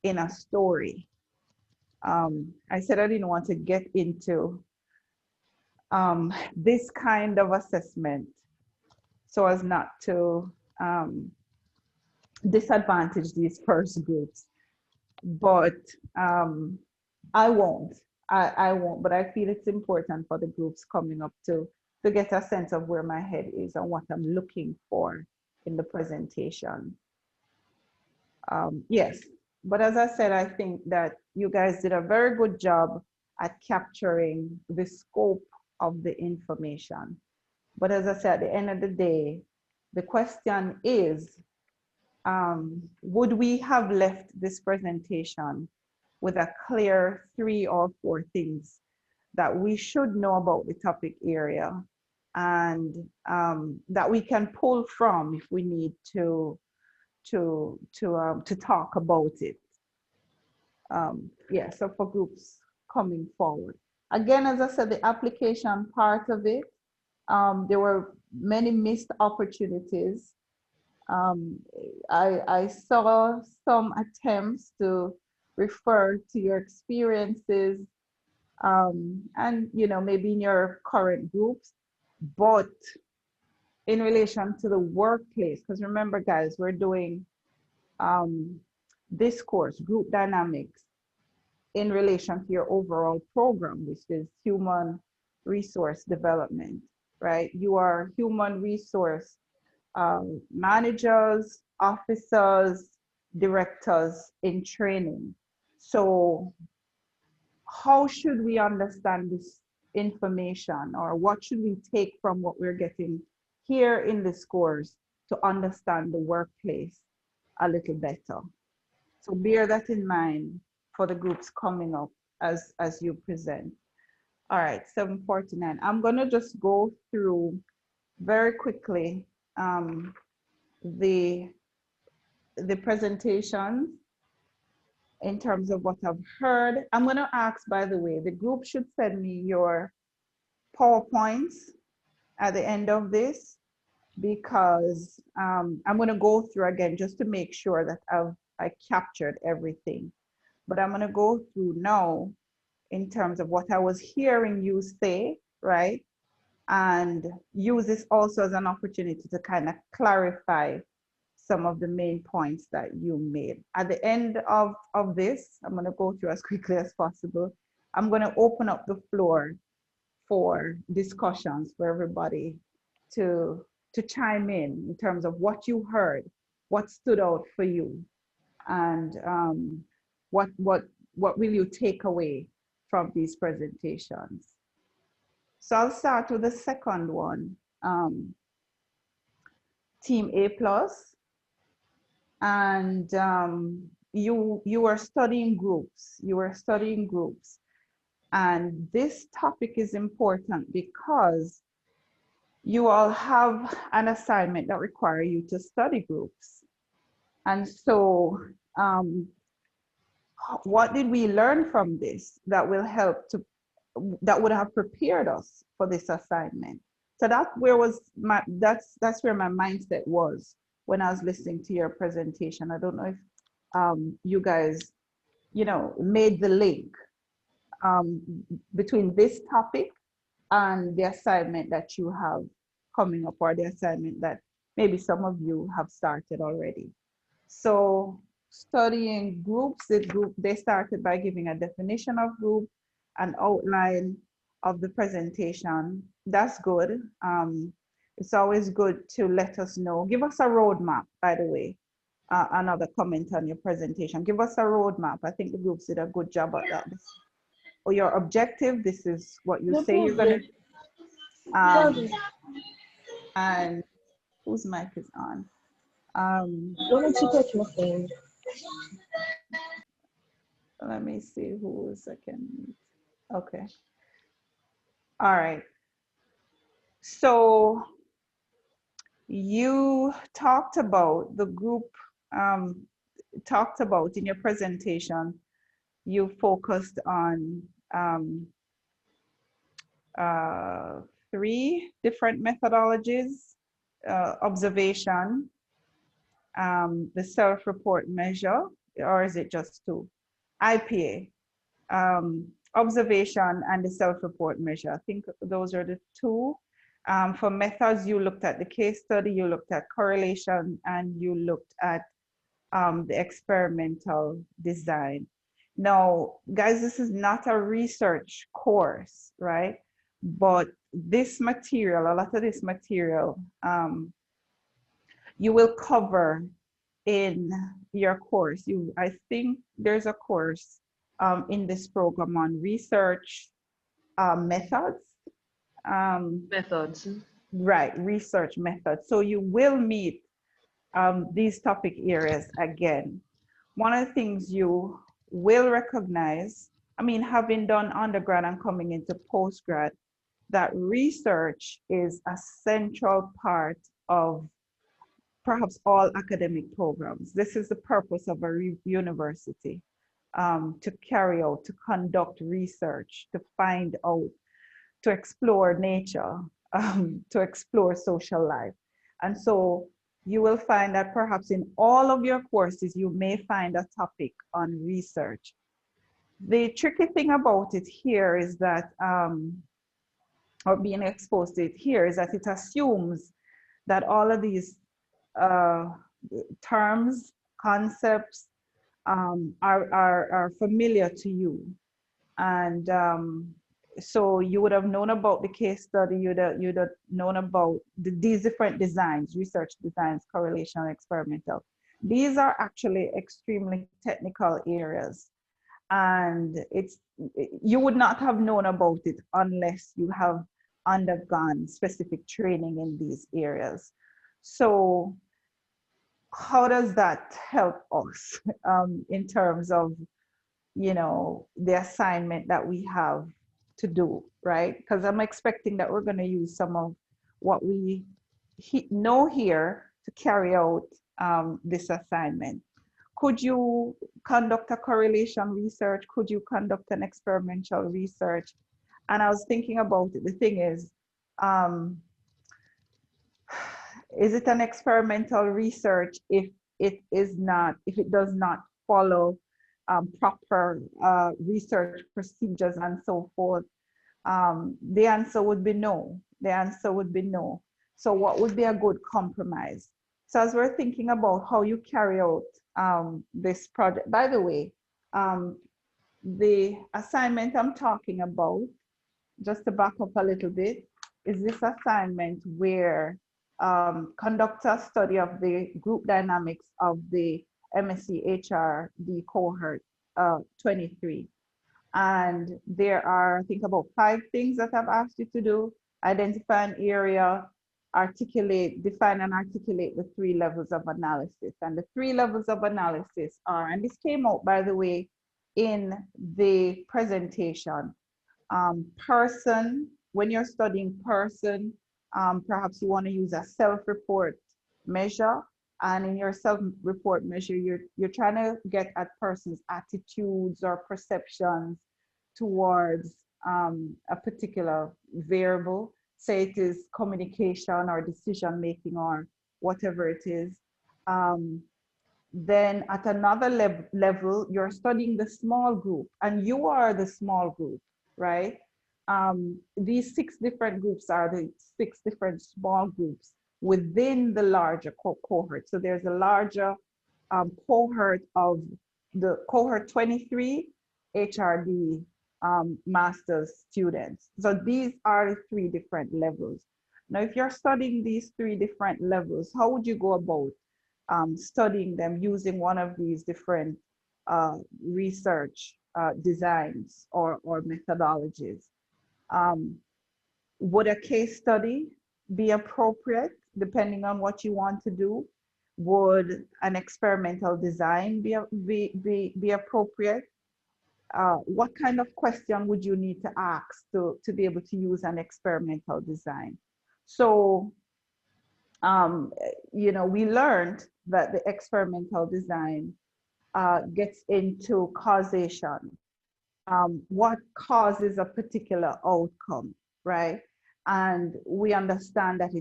in a story? I said I didn't want to get into this kind of assessment so as not to disadvantage these first groups. but I won't. I won't, but I feel it's important for the groups coming up to get a sense of where my head is and what I'm looking for in the presentation. Yes, but as I said, I think that you guys did a very good job at capturing the scope of the information. But as I said, at the end of the day, the question is, would we have left this presentation with a clear 3 or 4 things that we should know about the topic area and that we can pull from if we need to talk about it. Yeah, so for groups coming forward. Again, as I said, the application part of it, there were many missed opportunities. I saw some attempts to refer to your experiences and, you know, maybe in your current groups, but in relation to the workplace, because remember guys, we're doing this course, group dynamics, in relation to your overall program, which is human resource development, right? You are human resource managers, officers, directors in training. So how should we understand this information, or what should we take from what we're getting here in this course to understand the workplace a little better? So bear that in mind for the groups coming up as you present. All right, 7:49. I'm gonna just go through very quickly the presentation in terms of what I've heard. I'm gonna ask, by the way, the group should send me your PowerPoints at the end of this, because I'm gonna go through again just to make sure that I captured everything. But I'm gonna go through now in terms of what I was hearing you say, right? And use this also as an opportunity to kind of clarify some of the main points that you made. At the end of this, I'm gonna go through as quickly as possible. I'm gonna open up the floor for discussions for everybody to chime in terms of what you heard, what stood out for you, and what will you take away from these presentations. So I'll start with the second one, Team A plus, and you are studying groups. You are studying groups, and this topic is important because you all have an assignment that requires you to study groups. And so what did we learn from this that will help to, that would have prepared us for this assignment? So that's where my mindset was when I was listening to your presentation. I don't know if you guys, you know, made the link between this topic and the assignment that you have coming up, or the assignment that maybe some of you have started already. So studying groups, they started by giving a definition of group, an outline of the presentation. That's good. It's always good to let us know. Give us a roadmap, by the way. Another comment on your presentation. Give us a roadmap. I think the groups did a good job at that. Or your objective, this is what you say you're going to. And whose mic is on? Let me see who is second. Okay. All right. So you talked about the group, talked about in your presentation, you focused on 3 different methodologies: observation, the self-report measure, or is it just 2? IPA, observation, and the self-report measure. I think those are the 2. For methods, you looked at the case study, you looked at correlation, and you looked at the experimental design. Now, guys, this is not a research course, right? But this material, a lot of this material, you will cover in your course. I think there's a course in this program on research methods. Methods. Right, research methods. So you will meet these topic areas again. One of the things you will recognize, I mean, having done undergrad and coming into postgrad, that research is a central part of perhaps all academic programs. This is the purpose of a university, to carry out, to conduct research, to find out, to explore nature, to explore social life. And so you will find that perhaps in all of your courses, you may find a topic on research. The tricky thing about it here is that, or being exposed to it here, is that it assumes that all of these terms, concepts are familiar to you. And so you would have known about the case study, you'd have known about these different designs, research designs, correlation, experimental. These are actually extremely technical areas. And you would not have known about it unless you have undergone specific training in these areas. So how does that help us in terms of, you know, the assignment that we have to do, right? Because I'm expecting that we're going to use some of what we know here to carry out this assignment. Could you conduct a correlation research? Could you conduct an experimental research? And I was thinking about it. The thing is it an experimental research if it does not follow proper research procedures and so forth? The answer would be no. The answer would be no. So what would be a good compromise? So as we're thinking about how you carry out this project, by the way, the assignment I'm talking about, just to back up a little bit, is this assignment where conduct a study of the group dynamics of the MSc HRD cohort 23. And there are, I think, about 5 things that I've asked you to do. Identify an area, define and articulate the 3 levels of analysis. And the 3 levels of analysis are, and this came out, by the way, in the presentation. Person, when you're studying person, perhaps you want to use a self-report measure. And in your self-report measure, you're trying to get at person's attitudes or perceptions towards a particular variable. Say it is communication or decision-making or whatever it is. Then at another level, you're studying the small group, and you are the small group, right? These 6 different groups are the 6 different small groups within the larger cohort. So there's a larger cohort of the cohort 23 HRD master's students. So these are the 3 different levels. Now, if you're studying these 3 different levels, how would you go about studying them using one of these different research designs or methodologies? Would a case study be appropriate depending on what you want to do? Would an experimental design be appropriate? What kind of question would you need to ask to be able to use an experimental design? So, you know, we learned that the experimental design gets into causation. What causes a particular outcome, right? And we understand that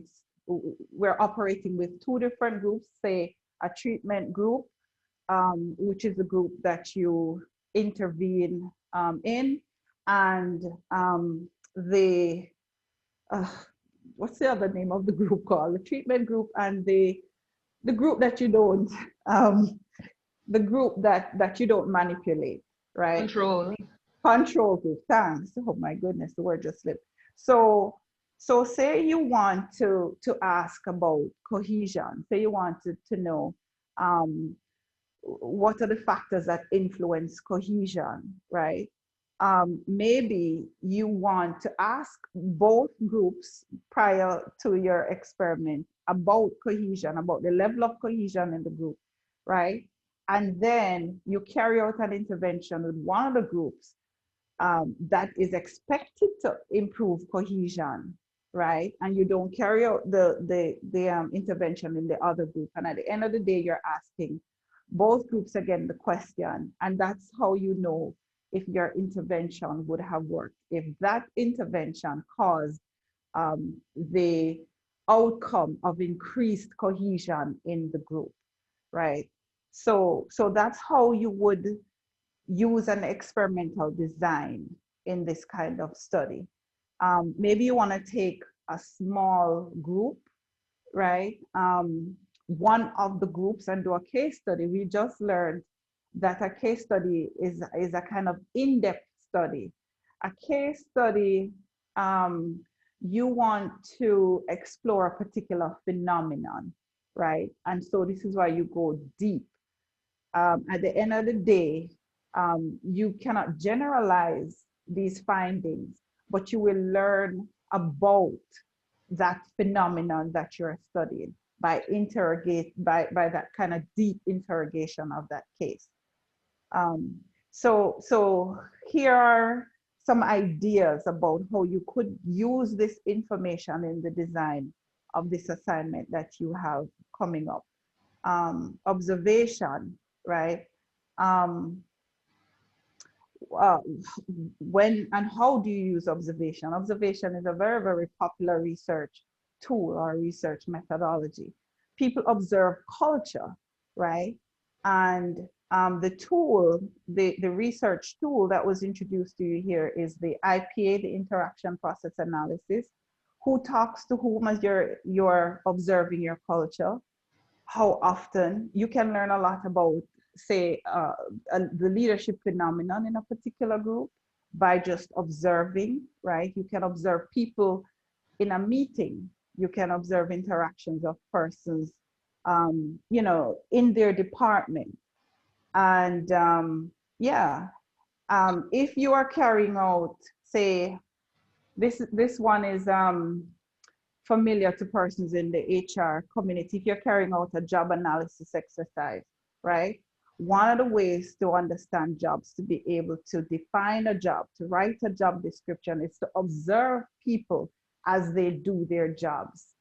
we're operating with 2 different groups, say a treatment group, which is the group that you intervene in, and what's the other name of the group called? The treatment group and the the group that you don't, the group that you don't manipulate, right? Control. Control group. Thanks. Oh my goodness, the word just slipped. So say you want to ask about cohesion. Say you want to know what are the factors that influence cohesion, right? Maybe you want to ask both groups prior to your experiment about cohesion, about the level of cohesion in the group, right? And then you carry out an intervention with one of the groups that is expected to improve cohesion, right? And you don't carry out the intervention in the other group. And at the end of the day, you're asking both groups again the question, and that's how you know if your intervention would have worked. If that intervention caused the outcome of increased cohesion in the group, right? So that's how you would use an experimental design in this kind of study. Maybe you want to take a small group, right? One of the groups and do a case study. We just learned that a case study is a kind of in-depth study. A case study, you want to explore a particular phenomenon, right? And so this is why you go deep. At the end of the day, you cannot generalize these findings, but you will learn about that phenomenon that you're studying by that kind of deep interrogation of that case. So here are some ideas about how you could use this information in the design of this assignment that you have coming up. Observation, right? When and how do you use observation? Observation is a very, very popular research tool or research methodology. People observe culture, right? And the tool, the research tool that was introduced to you here is the IPA, the interaction process analysis. Who talks to whom as you're observing your culture? How often? You can learn a lot about, say, the leadership phenomenon in a particular group by just observing, right? You can observe people in a meeting. You can observe interactions of persons, you know, in their department. And yeah, if you are carrying out, say, this one is familiar to persons in the HR community. If you're carrying out a job analysis exercise, right? One of the ways to understand jobs, to be able to define a job, to write a job description, is to observe people as they do their jobs.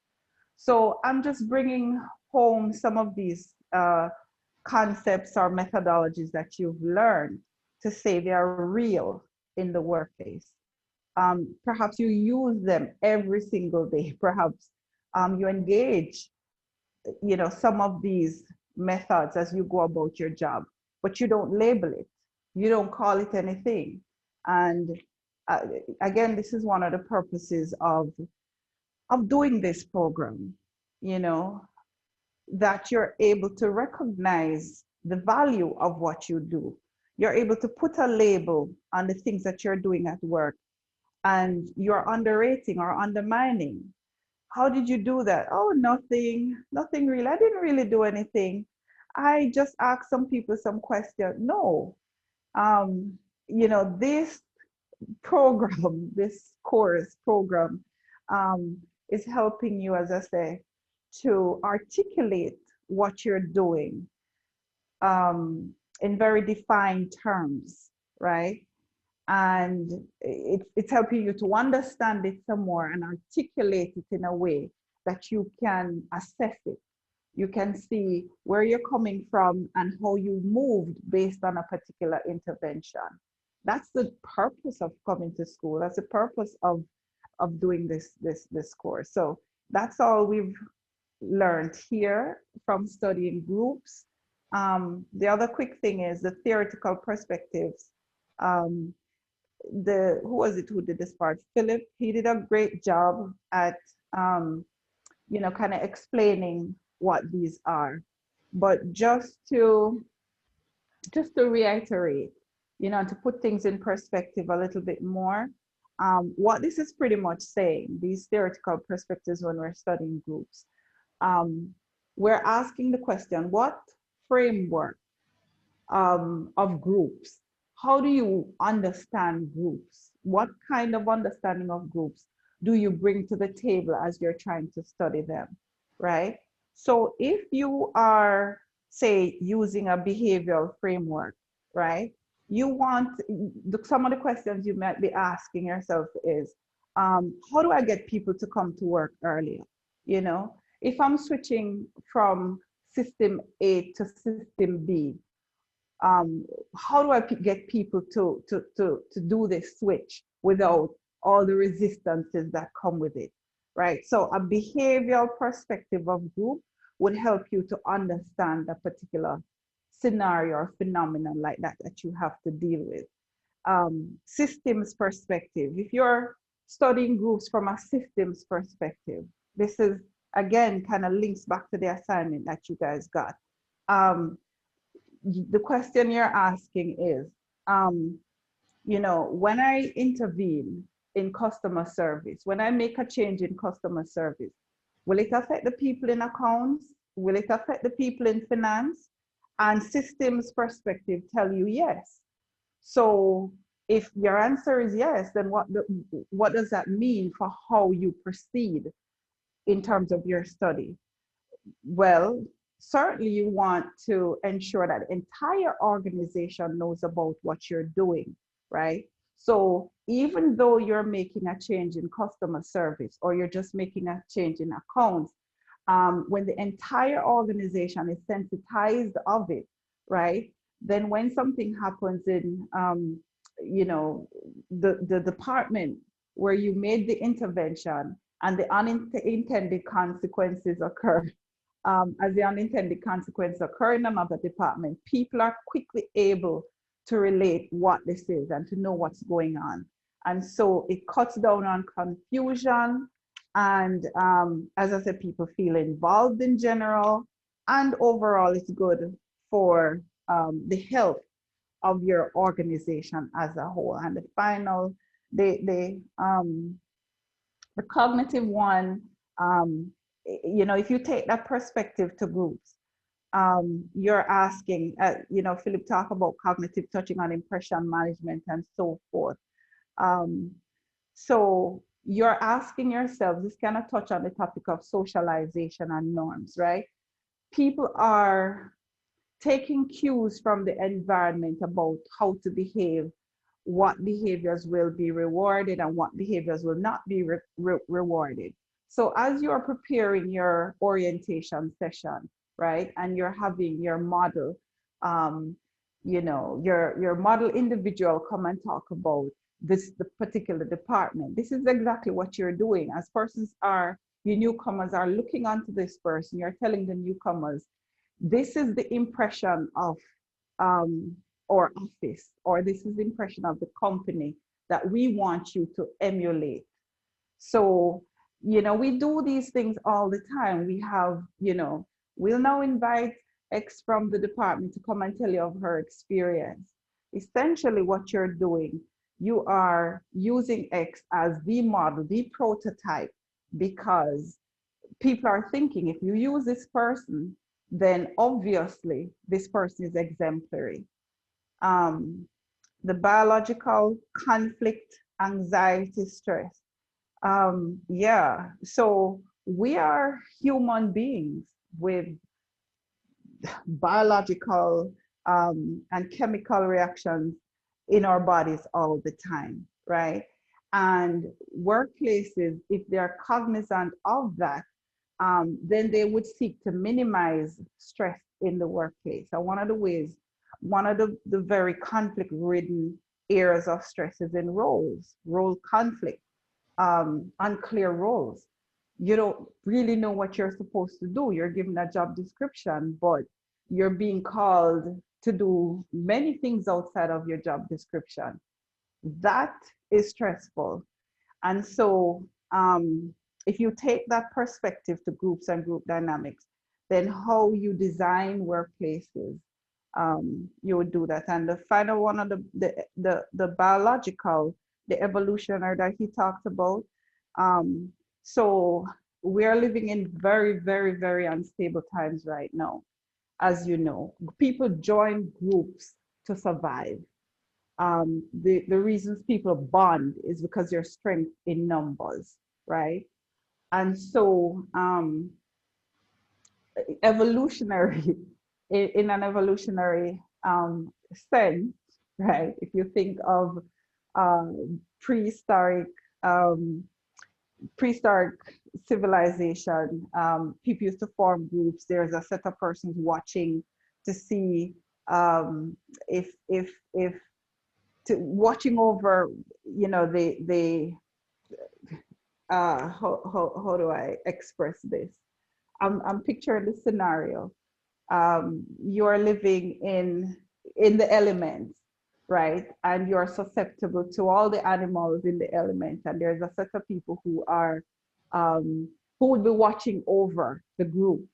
So I'm just bringing home some of these concepts or methodologies that you've learned to say they are real in the workplace. Perhaps you use them every single day. Perhaps you engage, you know, some of these methods as you go about your job, but you don't label it. You don't call it anything. And again, this is one of the purposes of doing this program, you know, that you're able to recognize the value of what you do. You're able to put a label on the things that you're doing at work, and you're underrating or undermining. How did you do that? Oh, nothing really. I didn't really do anything. I just asked some people some questions. No, you know, this program, this course program is helping you, as I say, to articulate what you're doing in very defined terms, right? And it's helping you to understand it some more and articulate it in a way that you can assess it. You can see where you're coming from and how you moved based on a particular intervention. That's the purpose of coming to school. That's the purpose of doing this course. So that's all we've learned here from studying groups. The other quick thing is the theoretical perspectives. Who was it who did this part? Philip, he did a great job at, you know, kind of explaining what these are. But just to reiterate, you know, to put things in perspective a little bit more, what this is pretty much saying, these theoretical perspectives when we're studying groups, we're asking the question, what framework of groups? How do you understand groups? What kind of understanding of groups do you bring to the table as you're trying to study them, right? So if you are, say, using a behavioral framework, right? You want, some of the questions you might be asking yourself is, how do I get people to come to work earlier? You know, if I'm switching from system A to system B, how do I get people to do this switch without all the resistances that come with it, right? So a behavioral perspective of group would help you to understand a particular scenario or phenomenon like that that you have to deal with. Systems perspective, if you're studying groups from a systems perspective, this is, again, kind of links back to the assignment that you guys got. The question you're asking is, you know, when I intervene in customer service, when I make a change in customer service, will it affect the people in accounts? Will it affect the people in finance? And systems perspective tell you yes. So if your answer is yes, then what does that mean for how you proceed in terms of your study? Well, certainly you want to ensure that the entire organization knows about what you're doing, right? So even though you're making a change in customer service or you're just making a change in accounts, when the entire organization is sensitized of it, right? Then when something happens in, you know, the department where you made the intervention and the unintended consequences occur, as the unintended consequences occur in another department, people are quickly able to relate what this is and to know what's going on. And so it cuts down on confusion. And as I said, people feel involved in general. And overall, it's good for the health of your organization as a whole. And the final, the cognitive one, you know, if you take that perspective to groups, you're asking, you know, Philip talked about cognitive, touching on impression management and so forth. So you're asking yourself, this kind of touch on the topic of socialization and norms, right? People are taking cues from the environment about how to behave, what behaviors will be rewarded and what behaviors will not be rewarded. So as you're preparing your orientation session, right, and you're having your model, you know, your model individual come and talk about the particular department. This is exactly what you're doing. As persons are, you newcomers are looking onto this person, you're telling the newcomers, this is the impression of our office, or this is the impression of the company that we want you to emulate. So, you know, we do these things all the time. We have, you know, we'll now invite X from the department to come and tell you of her experience. Essentially what you're doing, you are using X as the model, the prototype, because people are thinking if you use this person, then obviously this person is exemplary. The biological conflict, anxiety, stress. Yeah, so we are human beings with biological and chemical reactions in our bodies all the time, right? And workplaces, if they're cognizant of that, then they would seek to minimize stress in the workplace. So one of the ways, one of the very conflict-ridden areas of stress is in roles, role conflict, unclear roles. You don't really know what you're supposed to do. You're given a job description, but you're being called to do many things outside of your job description. That is stressful. And so if you take that perspective to groups and group dynamics, then how you design workplaces, you would do that. And the final one on the biological, the evolutionary that he talked about. So we are living in very, very, very unstable times right now. As you know, people join groups to survive. The reasons people bond is because there's strength in numbers, right? And so evolutionary, in an evolutionary sense, right? If you think of prehistoric um, prehistoric civilization, people used to form groups. There's a set of persons watching to see if watching over, you know, how do I express this? I'm picturing the scenario. You are living in the elements, right? And you're susceptible to all the animals in the elements. And there's a set of people who are who would be watching over the group.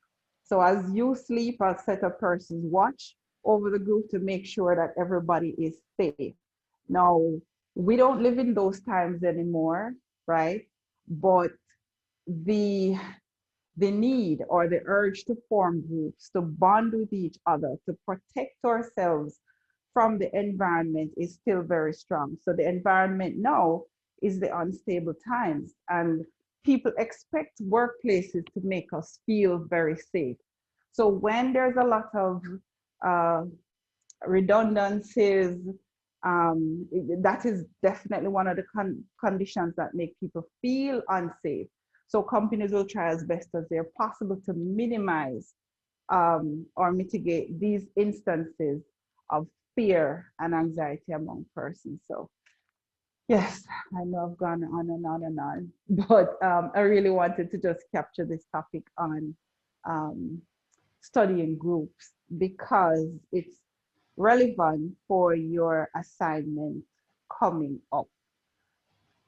So as you sleep, a set of persons watch over the group to make sure that everybody is safe. Now, we don't live in those times anymore, right? But the the need or the urge to form groups, to bond with each other, to protect ourselves from the environment is still very strong. So the environment now is the unstable times, and people expect workplaces to make us feel very safe. So when there's a lot of uh, redundancies, that is definitely one of the conditions that make people feel unsafe. So companies will try as best as they're possible to minimize or mitigate these instances of fear and anxiety among persons. So yes, I know I've gone on and on and on, but I really wanted to just capture this topic on studying groups because it's relevant for your assignment coming up.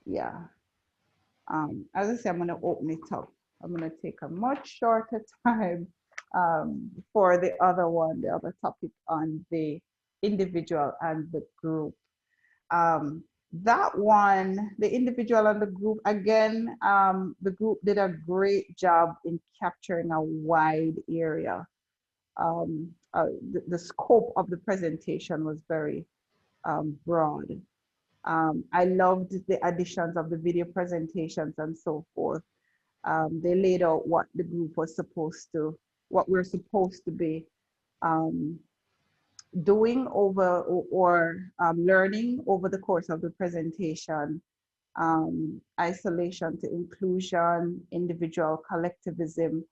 Yeah. As I say, I'm going to open it up. I'm going to take a much shorter time for the other one, the other topic on the individual and the group. That one, the individual and the group, again, the group did a great job in capturing a wide area. The scope of the presentation was very broad. I loved the additions of the video presentations and so forth. They laid out what the group was supposed to, what we're supposed to be doing over or learning over the course of the presentation. Isolation to inclusion, individual collectivism.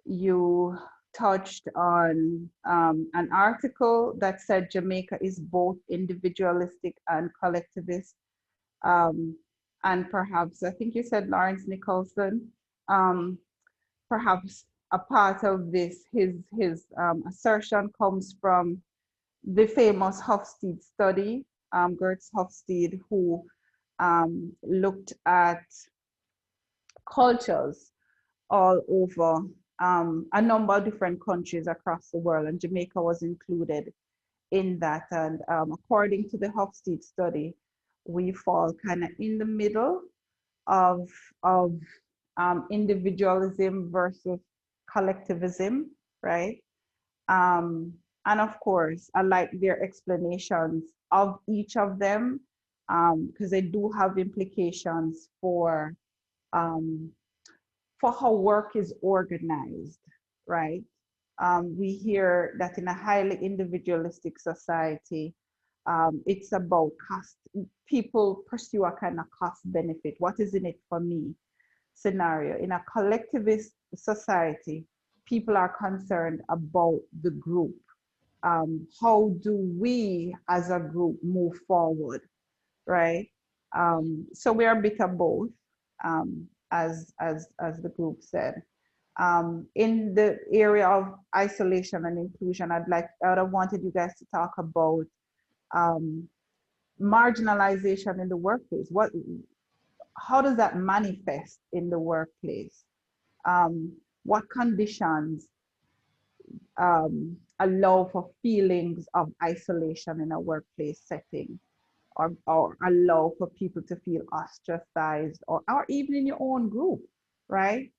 You touched on an article that said Jamaica is both individualistic and collectivist. And perhaps, I think you said Lawrence Nicholson, perhaps a part of this, his assertion comes from the famous Hofstede study, Gertz Hofstede, who looked at cultures all over a number of different countries across the world, and Jamaica was included in that. And according to the Hofstede study, we fall kind of in the middle of individualism versus collectivism, right? And of course, I like their explanations of each of them because they do have implications for how work is organized, right? We hear that in a highly individualistic society, it's about cost. People pursue a kind of cost benefit. What is in it for me scenario? In a collectivist society, people are concerned about the group. How do we as a group move forward, right? So we are a bit of both, as the group said. In the area of isolation and inclusion, I would have wanted you guys to talk about marginalization in the How does that manifest in the workplace? what conditions allow for feelings of isolation in a workplace setting, or allow for people to feel ostracized, or even in your own group, right?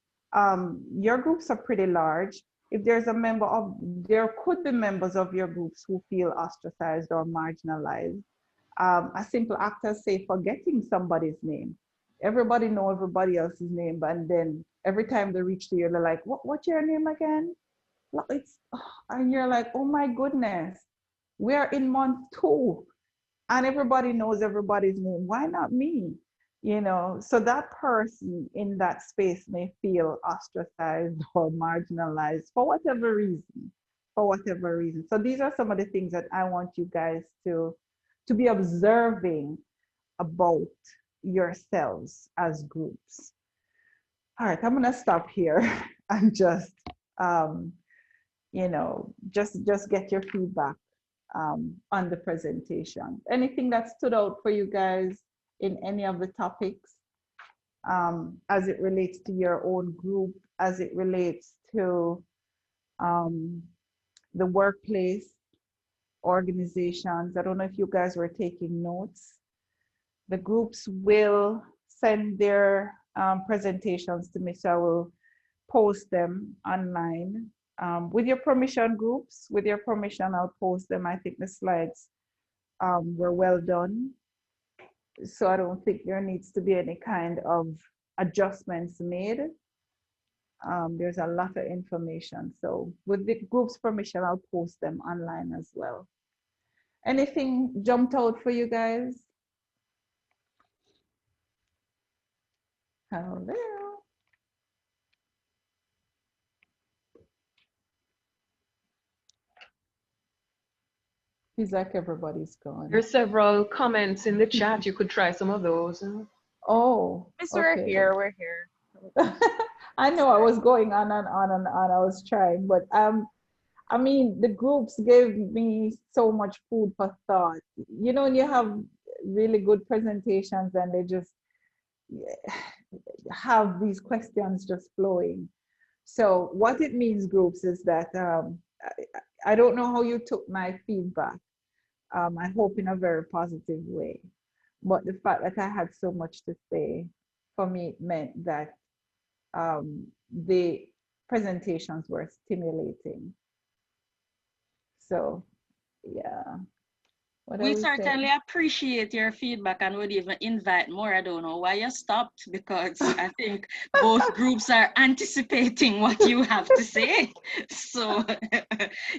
Your groups are pretty large. If there's a member of, there could be members of your groups who feel ostracized or marginalized. A simple act as, say, forgetting somebody's name. Everybody know everybody else's name, but then every time they reach to you, they're like, what's your name again? It's, and you're like, oh my goodness, we're in month 2 and everybody knows everybody's name. Why not me? You know, so that person in that space may feel ostracized or marginalized for whatever reason, for whatever reason. So these are some of the things that I want you guys to be observing about yourselves as groups. All right, I'm gonna stop here and just, you know, just get your feedback on the presentation. Anything that stood out for you guys in any of the topics as it relates to your own group, as it relates to the workplace, organizations? I don't know if you guys were taking notes. The groups will send their presentations to me, so I will post them online. With your permission, groups, with your permission, I'll post them. I think the slides were well done. So I don't think there needs to be any kind of adjustments made. There's a lot of information. So with the group's permission, I'll post them online as well. Anything jumped out for you guys? Hello. Feels like everybody's gone. There's several comments in the chat. You could try some of those. Oh, Miss, okay. we're here. I know I was going on and on and on. I was trying, but I mean, the groups gave me so much food for thought. You know, when you have really good presentations and they just have these questions just flowing. So what it means, groups, is that I don't know how you took my feedback. I hope in a very positive way. But the fact that I had so much to say, for me, it meant that the presentations were stimulating. So, yeah. We certainly appreciate your feedback and would even invite more. I don't know why you stopped, because I think both groups are anticipating what you have to say. So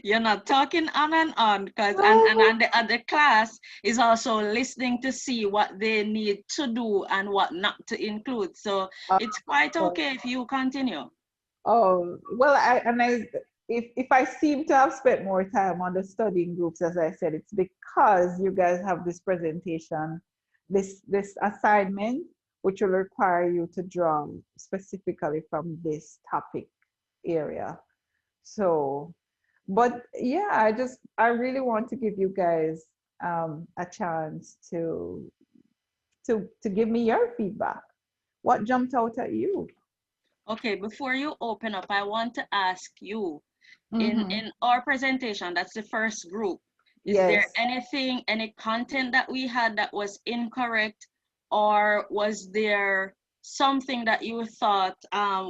you're not talking on and on, because and the other class is also listening to see what they need to do and what not to include. So it's quite okay if you continue. Oh, well, if I seem to have spent more time on the studying groups, as I said, it's because you guys have this presentation, this assignment, which will require you to draw specifically from this topic area. So, but yeah, I really want to give you guys a chance to give me your feedback. What jumped out at you? Okay, before you open up, I want to ask you, in our presentation, that's the first group, is there anything, any content that we had that was incorrect, or was there something that you thought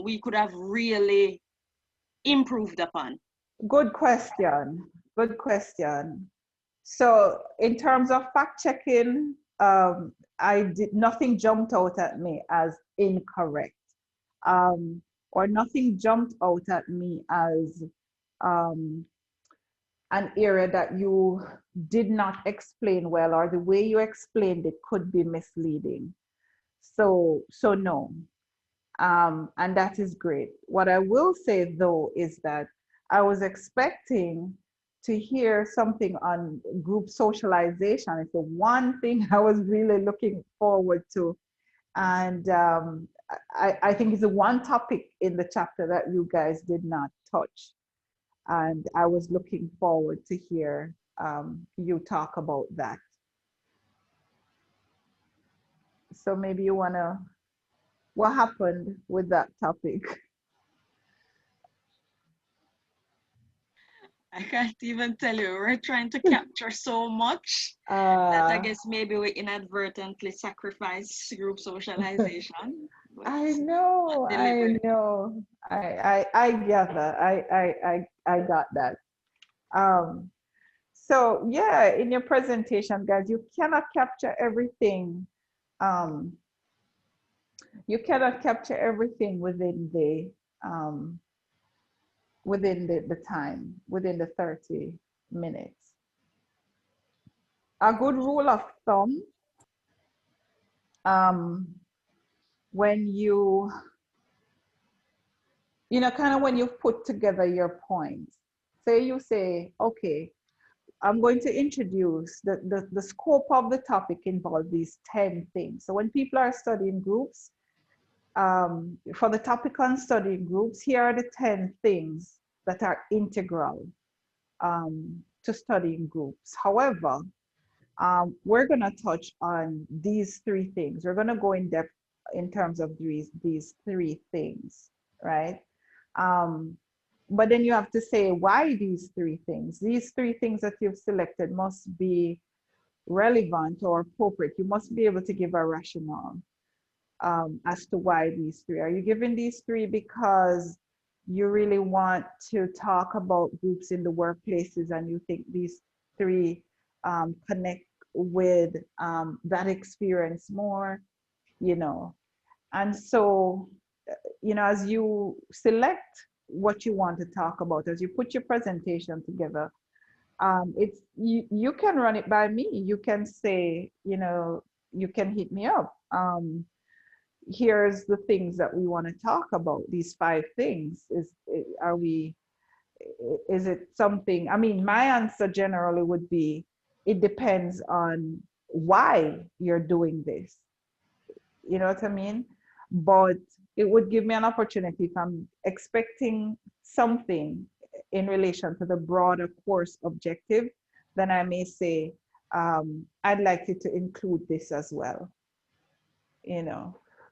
we could have really improved upon? Good question. Good question. So in terms of fact checking, nothing jumped out at me as incorrect, or nothing jumped out at me as an area that you did not explain well, or the way you explained it could be misleading. So no, and that is great. What I will say though is that I was expecting to hear something on group socialization. It's the one thing I was really looking forward to. And I think it's the one topic in the chapter that you guys did not touch. And I was looking forward to hear you talk about that. So maybe you wanna, what happened with that topic? I can't even tell you. We're trying to capture so much that I guess maybe we inadvertently sacrifice group socialization. I know, I get that. I got that. So yeah, in your presentation, guys, you cannot capture everything. Um, you cannot capture everything within the time, within the 30 minutes. A good rule of thumb, when kind of when you've put together your points, say you say, okay, I'm going to introduce the scope of the topic involves these 10 things. So when people are studying groups, for the topic on studying groups, here are the 10 things that are integral to studying groups. However, we're going to touch on these 3 things. We're going to go in depth in terms of these 3 things, right? But then you have to say why these 3 things. These 3 things that you've selected must be relevant or appropriate. You must be able to give a rationale as to why these 3. Are you giving these 3 because you really want to talk about groups in the workplaces and you think these 3 connect with that experience more, And so, as you select what you want to talk about, as you put your presentation together, it's you can run it by me. You can say, you can hit me up. Here's the things that we want to talk about. These 5 things. Is it something? I mean, my answer generally would be, it depends on why you're doing this. You know what I mean? But it would give me an opportunity if I'm expecting something in relation to the broader course objective, then I may say, I'd like you to include this as well.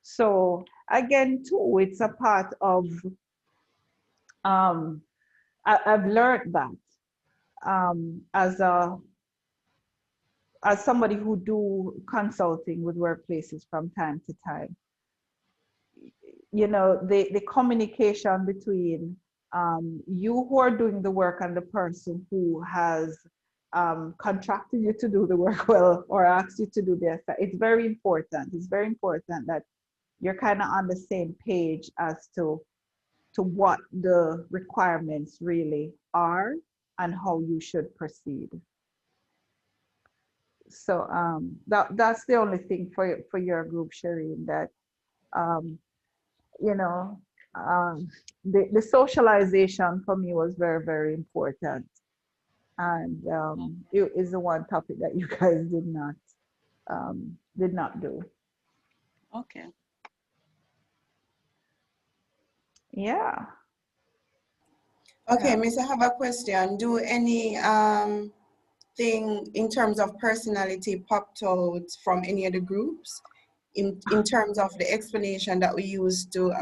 So again, too, it's a part of, I've learned that as somebody who do consulting with workplaces from time to time, the communication between you who are doing the work and the person who has contracted you to do the work, or asked you to do this, it's very important. It's very important that you're kind of on the same page as to what the requirements really are and how you should proceed. So that's the only thing for your group, Shireen, that the socialization for me was very, very important, and it is the one topic that you guys did not do. Okay. Yeah. Okay, Miss, I have a question. Do any thing in terms of personality popped out from any of the groups in terms of the explanation that we used to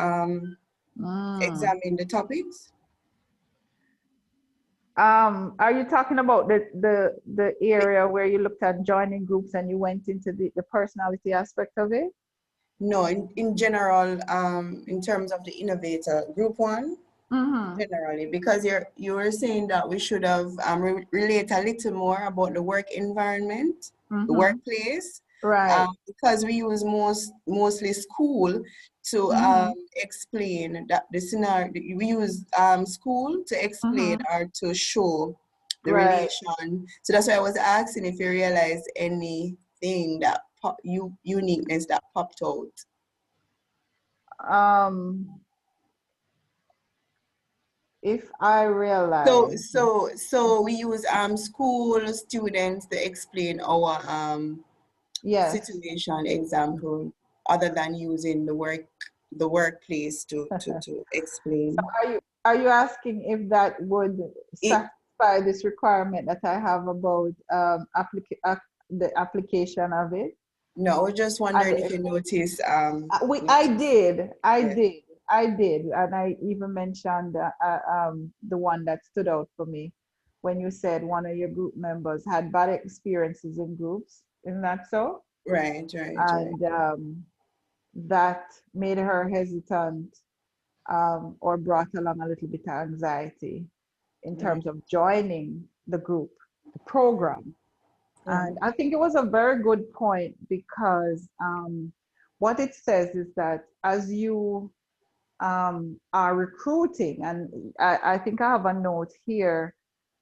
examine the topics? Are you talking about the area where you looked at joining groups and you went into the personality aspect of it? No, in general, in terms of the innovator, group 1, generally, because you were saying that we should have relate a little more about the work environment, the workplace, right? Because we use mostly school to explain that the scenario. We use school to explain or to show the relation. So that's why I was asking if you realized anything that uniqueness that popped out. If I realize. So we use school students to explain our situation example, other than using the workplace to explain. So are you asking if that would satisfy this requirement that I have about the application of it? No, I was just wondering if you noticed. I did, and I even mentioned the one that stood out for me. when you said one of your group members had bad experiences in groups. Isn't that so? Right, right, And that made her hesitant, or brought along a little bit of anxiety in terms of joining the group, the program. And I think it was a very good point, because what it says is that as you are recruiting, and I think I have a note here,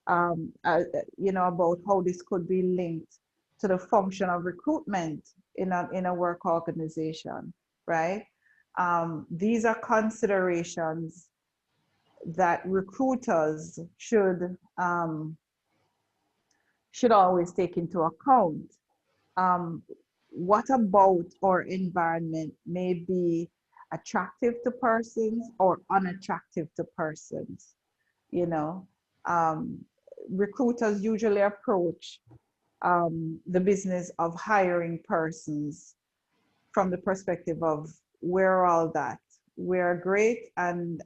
about how this could be linked to the function of recruitment in a work organization, right? These are considerations that recruiters should always take into account. What about our environment may be attractive to persons or unattractive to persons? Recruiters usually approach the business of hiring persons from the perspective of, we're all that, we're great, and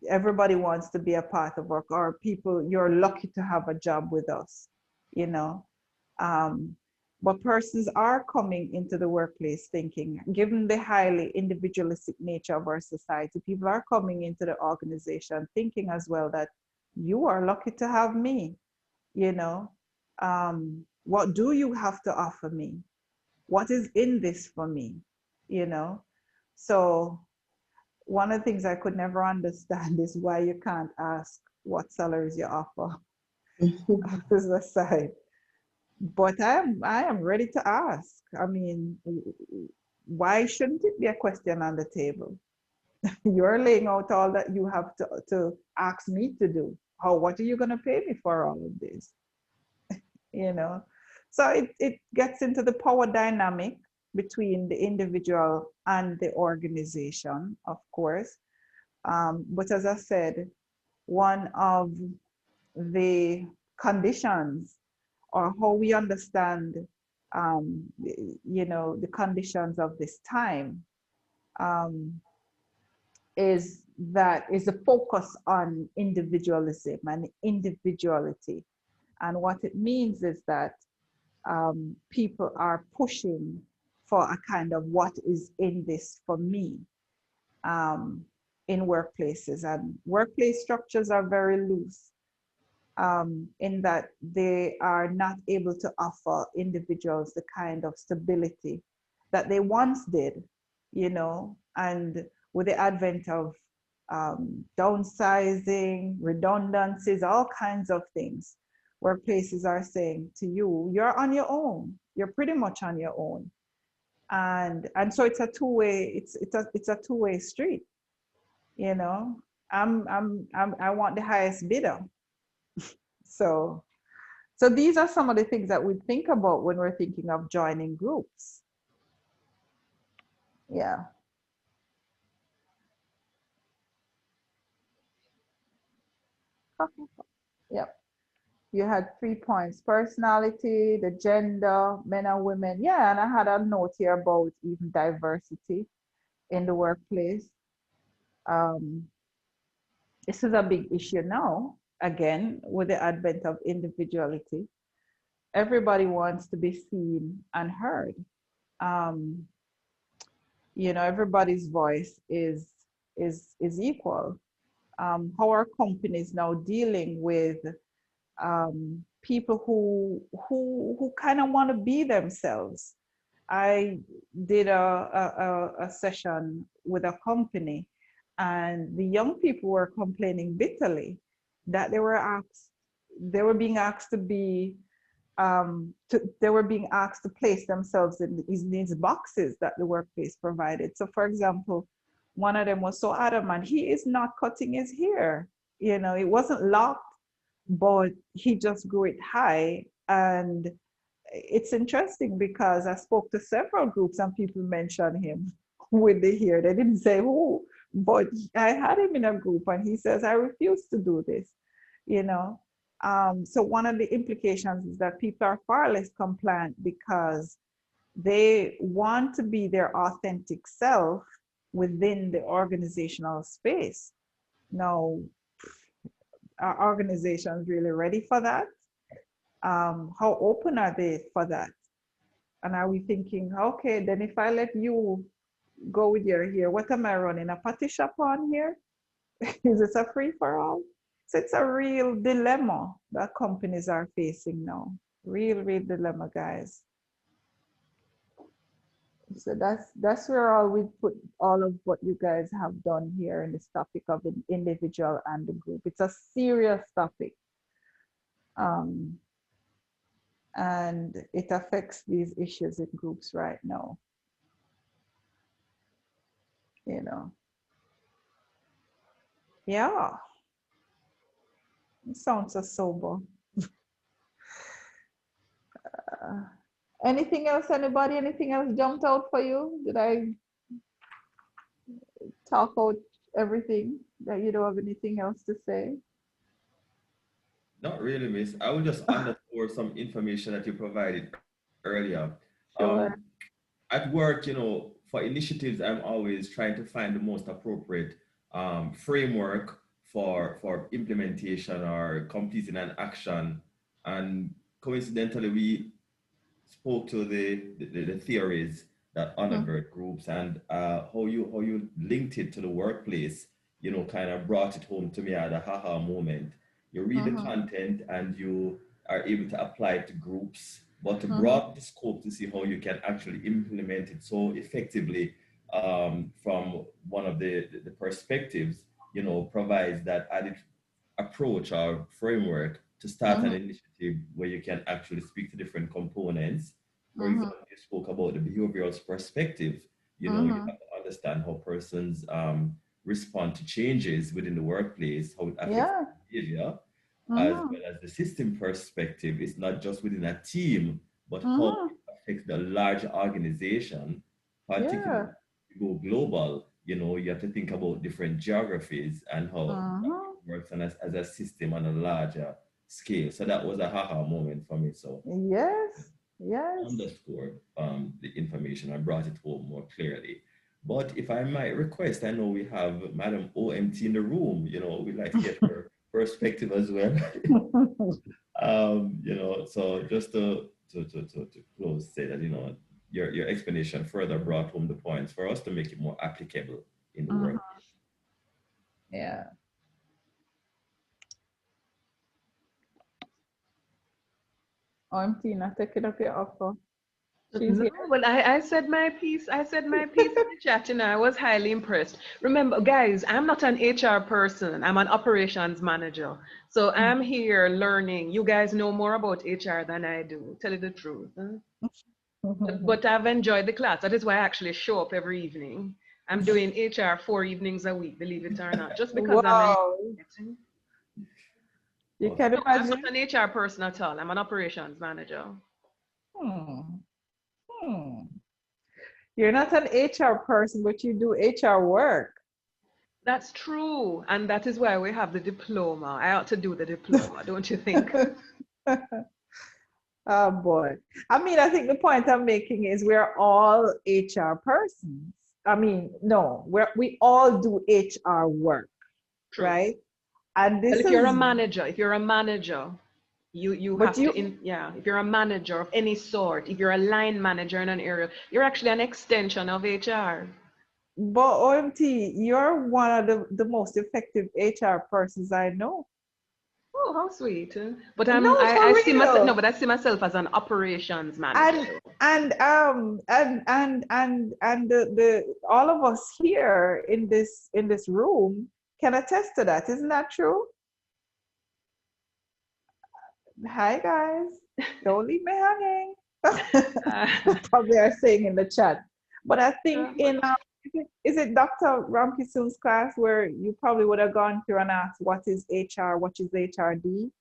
everybody wants to be a part of work, or people, you're lucky to have a job with us, but persons are coming into the workplace thinking, given the highly individualistic nature of our society, people are coming into the organization thinking as well that you are lucky to have me. What do you have to offer me? What is in this for me? So one of the things I could never understand is why you can't ask what salaries you offer. As a side. But I am ready to ask. I mean, why shouldn't it be a question on the table? You're laying out all that you have to ask me to do. What are you going to pay me for all of this? So it gets into the power dynamic between the individual and the organization, of course. But as I said, one of the conditions, or how we understand, the conditions of this time, is the focus on individualism and individuality. And what it means is that people are pushing for a kind of what is in this for me, in workplaces. And workplace structures are very loose, in that they are not able to offer individuals the kind of stability that they once did, and with the advent of downsizing, redundancies, all kinds of things, workplaces are saying to you, you're on your own. You're pretty much on your own. And so it's a two-way, it's a two-way street. I want the highest bidder. So these are some of the things that we think about when we're thinking of joining groups. Yeah. Okay. Yep. You had 3 points: personality, the gender, men and women. Yeah, and I had a note here about even diversity in the workplace. This is a big issue now, again, with the advent of individuality. Everybody wants to be seen and heard. Everybody's voice is equal. How are companies now dealing with people who kind of want to be themselves? I did a session with a company, and the young people were complaining bitterly that they were being asked to be they were being asked to place themselves in these boxes that the workplace provided. So for example, one of them was so adamant, he is not cutting his hair. It wasn't locked, but he just grew it high. And it's interesting because I spoke to several groups and people mentioned him with the hair. They didn't say who, but I had him in a group and he says, I refuse to do this, So one of the implications is that people are far less compliant because they want to be their authentic self within the organizational space. Now, Are organizations really ready for that? How open are they for that? And are we thinking, okay, then if I let you go with your hair, what am I running? A patty shop on here? Is it a free for all? So it's a real dilemma that companies are facing now. Real dilemma, guys. So that's where all we put all of what you guys have done here in this topic of the individual and the group. It's a serious topic. And it affects these issues in groups right now. You know. Yeah. It sounds so sober. Anything else, anybody? Anything else jumped out for you? Did I talk out everything that you don't have anything else to say? Not really, miss. I will just underscore some information that you provided earlier. Sure. At work, for initiatives, I'm always trying to find the most appropriate framework for implementation or completing an action. And coincidentally, we spoke to the theories that undergird groups, and how you linked it to the workplace, kind of brought it home to me at a haha moment. You read the content and you are able to apply it to groups, but to broaden the scope to see how you can actually implement it so effectively, from one of the perspectives, provides that added approach or framework to start an initiative where you can actually speak to different components. For example, you spoke about the behavioral perspective. You have to understand how persons respond to changes within the workplace, how it affects behavior, as well as the system perspective. It's not just within a team, but how it affects the large organization, particularly if you go global. You have to think about different geographies and how that works as a system on a larger scale. So that was a haha moment for me. So yes, underscored the information and brought it home more clearly. But if I might request, I know we have Madam OMT in the room. We'd like to get her perspective as well. So just to close, say that your explanation further brought home the points for us to make it more applicable in the work. Yeah. OMT, not taking up your offer. No, well, I said my piece. I said my piece in the chat, I was highly impressed. Remember, guys, I'm not an HR person. I'm an operations manager. So I'm here learning. You guys know more about HR than I do, tell you the truth. But I've enjoyed the class. That is why I actually show up every evening. I'm doing HR 4 evenings a week, believe it or not, just because You can imagine. I'm not an HR person at all. I'm an operations manager. You're not an HR person, but you do HR work. That's true. And that is why we have the diploma. I ought to do the diploma, don't you think? Oh boy. I mean, I think the point I'm making is we're all HR persons. I mean, no, we all do HR work, right? And this if you're a manager, you have to, if you're a manager of any sort, if you're a line manager in an area, you're actually an extension of HR. But OMT, you're one of the most effective HR persons I know. Oh, how sweet! But I see myself as an operations manager. And the all of us here in this room can attest to that. Isn't that true? Hi guys, don't leave me hanging. Probably are saying in the chat. But I think is it Dr. Ramkisoon's class where you probably would have gone through and asked what is HR, what is HRD?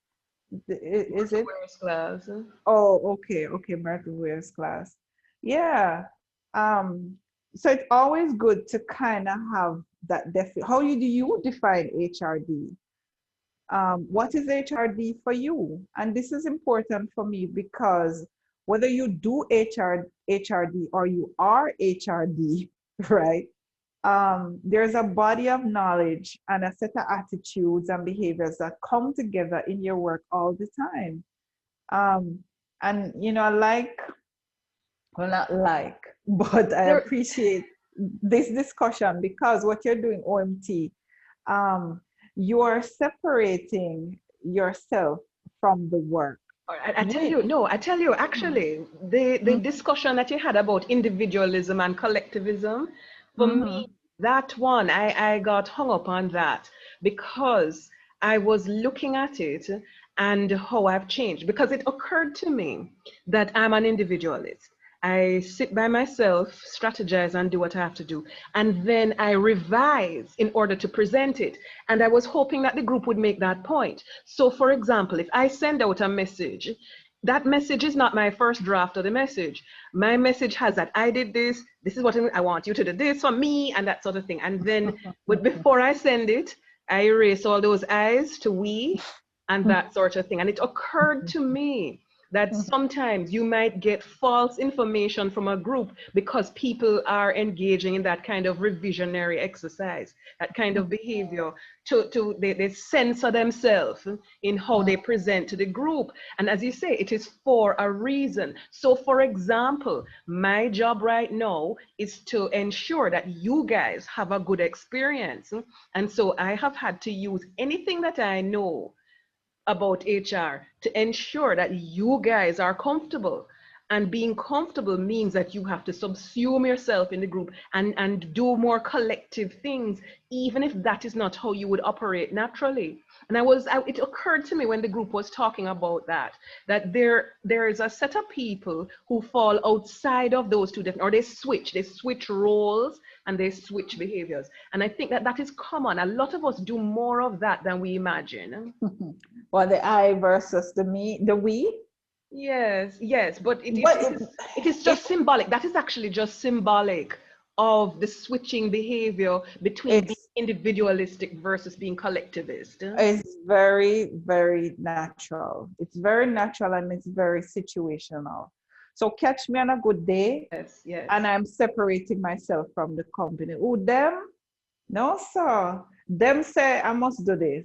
Is it? Class. Oh, okay, Martin Ware's class. Yeah. So it's always good to kind of have that how do you define HRD? What is HRD for you? And this is important for me because whether you do HRD or you are HRD, right? there's a body of knowledge and a set of attitudes and behaviors that come together in your work all the time. And you know, well, not like, but I appreciate this discussion because what you're doing, OMT, you are separating yourself from the work. I tell you, no, I tell you, actually, the discussion that you had about individualism and collectivism, for me, that one, I got hung up on that because I was looking at it and how I've changed. Because it occurred to me that I'm an individualist. I sit by myself, strategize, and do what I have to do. And then I revise in order to present it. And I was hoping that the group would make that point. So, for example, if I send out a message, that message is not my first draft of the message. My message has that I did this, this is what I want you to do this for me, and that sort of thing. And then, but before I send it, I erase all those I's to we and that sort of thing. And it occurred to me that sometimes you might get false information from a group because people are engaging in that kind of revisionary exercise, that kind of behavior they censor themselves in how they present to the group. And as you say, it is for a reason. So for example, my job right now is to ensure that you guys have a good experience. And so I have had to use anything that I know about HR to ensure that you guys are comfortable. And being comfortable means that you have to subsume yourself in the group and do more collective things, even if that is not how you would operate naturally. And it occurred to me when the group was talking about that there is a set of people who fall outside of those two different, or they switch roles and they switch behaviors. And I think that is common. A lot of us do more of that than we imagine. Well, the I versus the me, the we. Yes, but it is just symbolic. That is actually just symbolic of the switching behavior between being individualistic versus being collectivist. It's very, very natural. It's very natural and it's very situational. So catch me on a good day, yes, and I'm separating myself from the company. Oh, them? No, sir. Them say I must do this.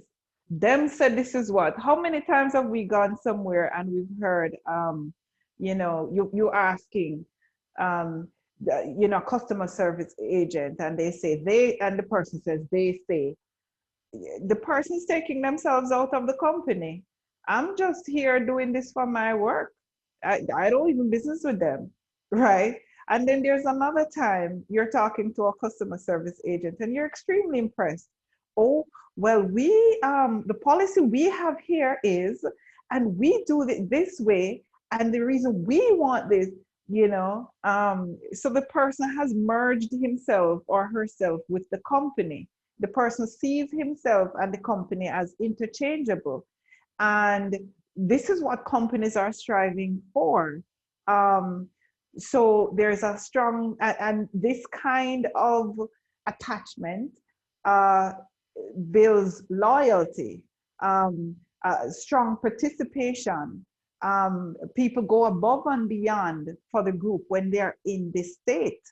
Them said this is what. How many times have we gone somewhere and we've heard, you know, you asking, you know, customer service agent, and they say they, and the person says they say. The person's taking themselves out of the company. I'm just here doing this for my work. I don't even business with them, right? And then there's another time you're talking to a customer service agent and you're extremely impressed. Oh, well, the policy we have here is, and we do it this way, and the reason we want this, you know, so the person has merged himself or herself with the company. The person sees himself and the company as interchangeable. And this is what companies are striving for. So there's a strong, and this kind of attachment builds loyalty, strong participation. People go above and beyond for the group when they're in this state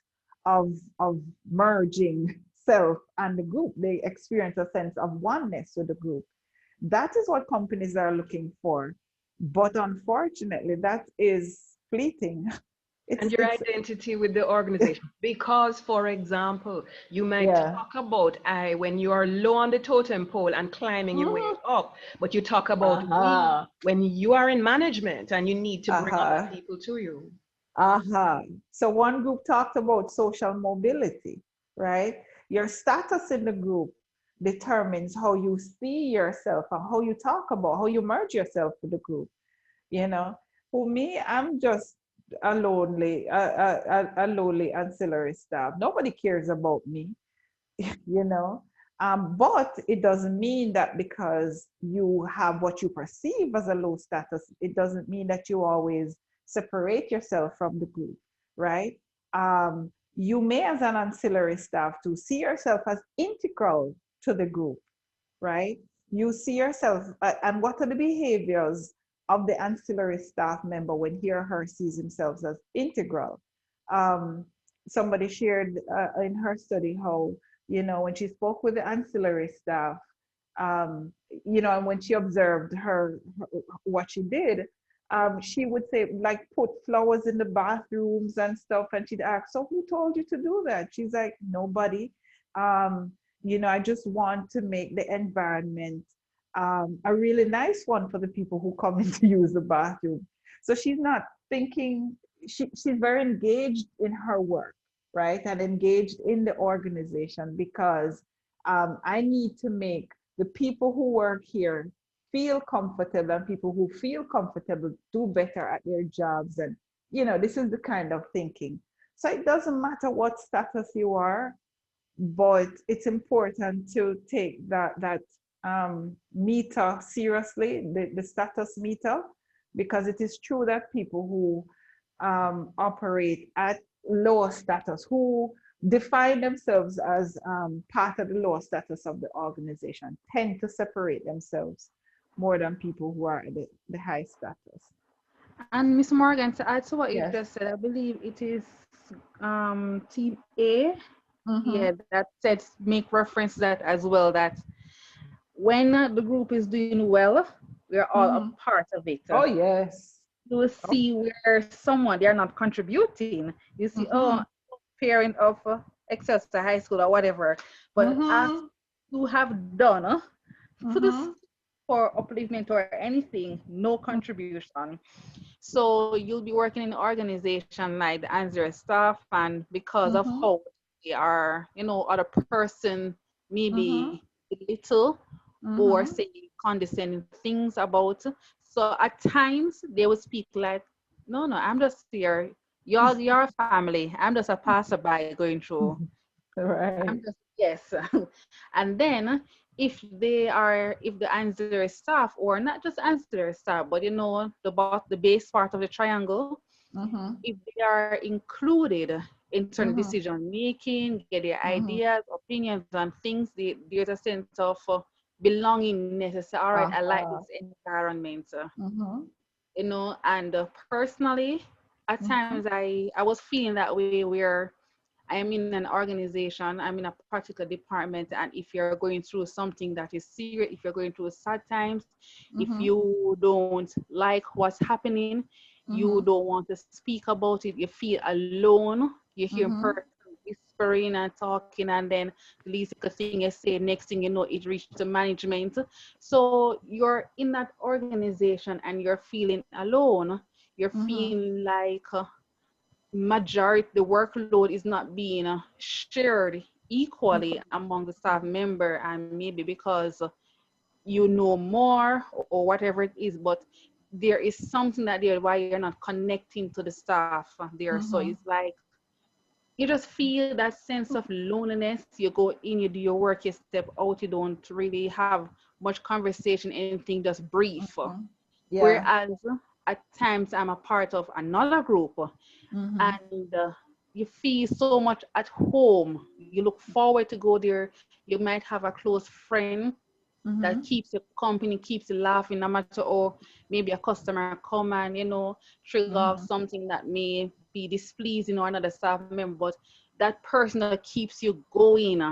of merging self and the group. They experience a sense of oneness with the group. That is what companies are looking for. But unfortunately, that is fleeting. And your identity with the organization. Because, for example, you might talk about I when you are low on the totem pole and climbing your way up, but you talk about we when you are in management and you need to bring other people to you. So one group talked about social mobility, right? Your status in the group determines how you see yourself and how you talk about, how you merge yourself with the group. You know, for me, I'm just a lowly ancillary staff. Nobody cares about me, you know. But it doesn't mean that because you have what you perceive as a low status, it doesn't mean that you always separate yourself from the group, right? You may, as an ancillary staff, to see yourself as integral to the group, right? You see yourself, and what are the behaviors of the ancillary staff member when he or her sees themselves as integral? somebody shared in her study how, when she spoke with the ancillary staff, and when she observed what she did, she would say, like, put flowers in the bathrooms and stuff. And she'd ask, so who told you to do that? She's like, nobody. I just want to make the environment a really nice one for the people who come in to use the bathroom. So she's not thinking, she's very engaged in her work, right? And engaged in the organization, because I need to make the people who work here feel comfortable, and people who feel comfortable do better at their jobs. And, this is the kind of thinking. So it doesn't matter what status you are, but it's important to take that meter seriously, the status meter, because it is true that people who operate at lower status, who define themselves as part of the lower status of the organization, tend to separate themselves more than people who are at the high status. And Miss Morgan, to add to what you Yes. just said, I believe it is Team A, yeah, that sets make reference to that as well, that when the group is doing well, we're all a part of it. Oh, yes. You will see where someone, they're not contributing. You see, oh, parent of Excelsior High School or whatever, but after you have done for this, for upliftment or anything, no contribution. So you'll be working in an organization like the Answer staff, and because of how they are, other person maybe little or say condescending things about. So at times they would speak like, no, I'm just here. You're a family. I'm just a passerby going through. Right. Yes. And then if the ancillary staff, or not just ancillary staff, but the base part of the triangle, if they are included in certain decision making, get their ideas, opinions, and things, there's a sense of belonging necessary. All right, I like this environment. And personally, at times I was feeling that way, where I am in an organization, I'm in a particular department, and if you're going through something that is serious, if you're going through sad times, if you don't like what's happening, you don't want to speak about it, you feel alone, you hear person whispering and talking, and then the least thing you say, next thing you know, it reached the management. So you're in that organization and you're feeling alone. You're feeling like the workload is not being shared equally among the staff member, and maybe because you know more or whatever it is, but there is something that there why you're not connecting to the staff there. So it's like you just feel that sense of loneliness. You go in, you do your work, you step out, you don't really have much conversation, anything, just brief. Yeah. Whereas at times I'm a part of another group, and you feel so much at home. You look forward to go there. You might have a close friend that keeps you company, keeps you laughing, no matter maybe a customer come and trigger off something that may be displeasing or another staff member, but that person that keeps you going,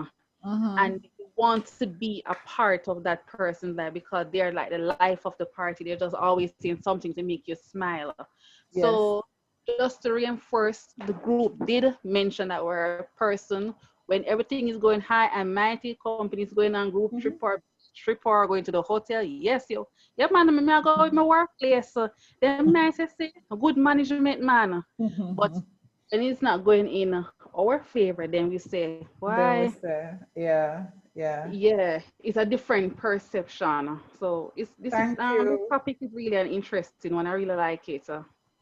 and you want to be a part of that person's life, because they're like the life of the party. They're just always saying something to make you smile. Yes. So just to reinforce, the group did mention that we're a person when everything is going high and mighty, companies going on group trip or going to the hotel. Yes, yeah, man, I go with my workplace. Them nice, I say, a good management man. But when it's not going in our favor, then we say, why? Then we say, yeah, it's a different perception. So this topic is really an interesting one. I really like it.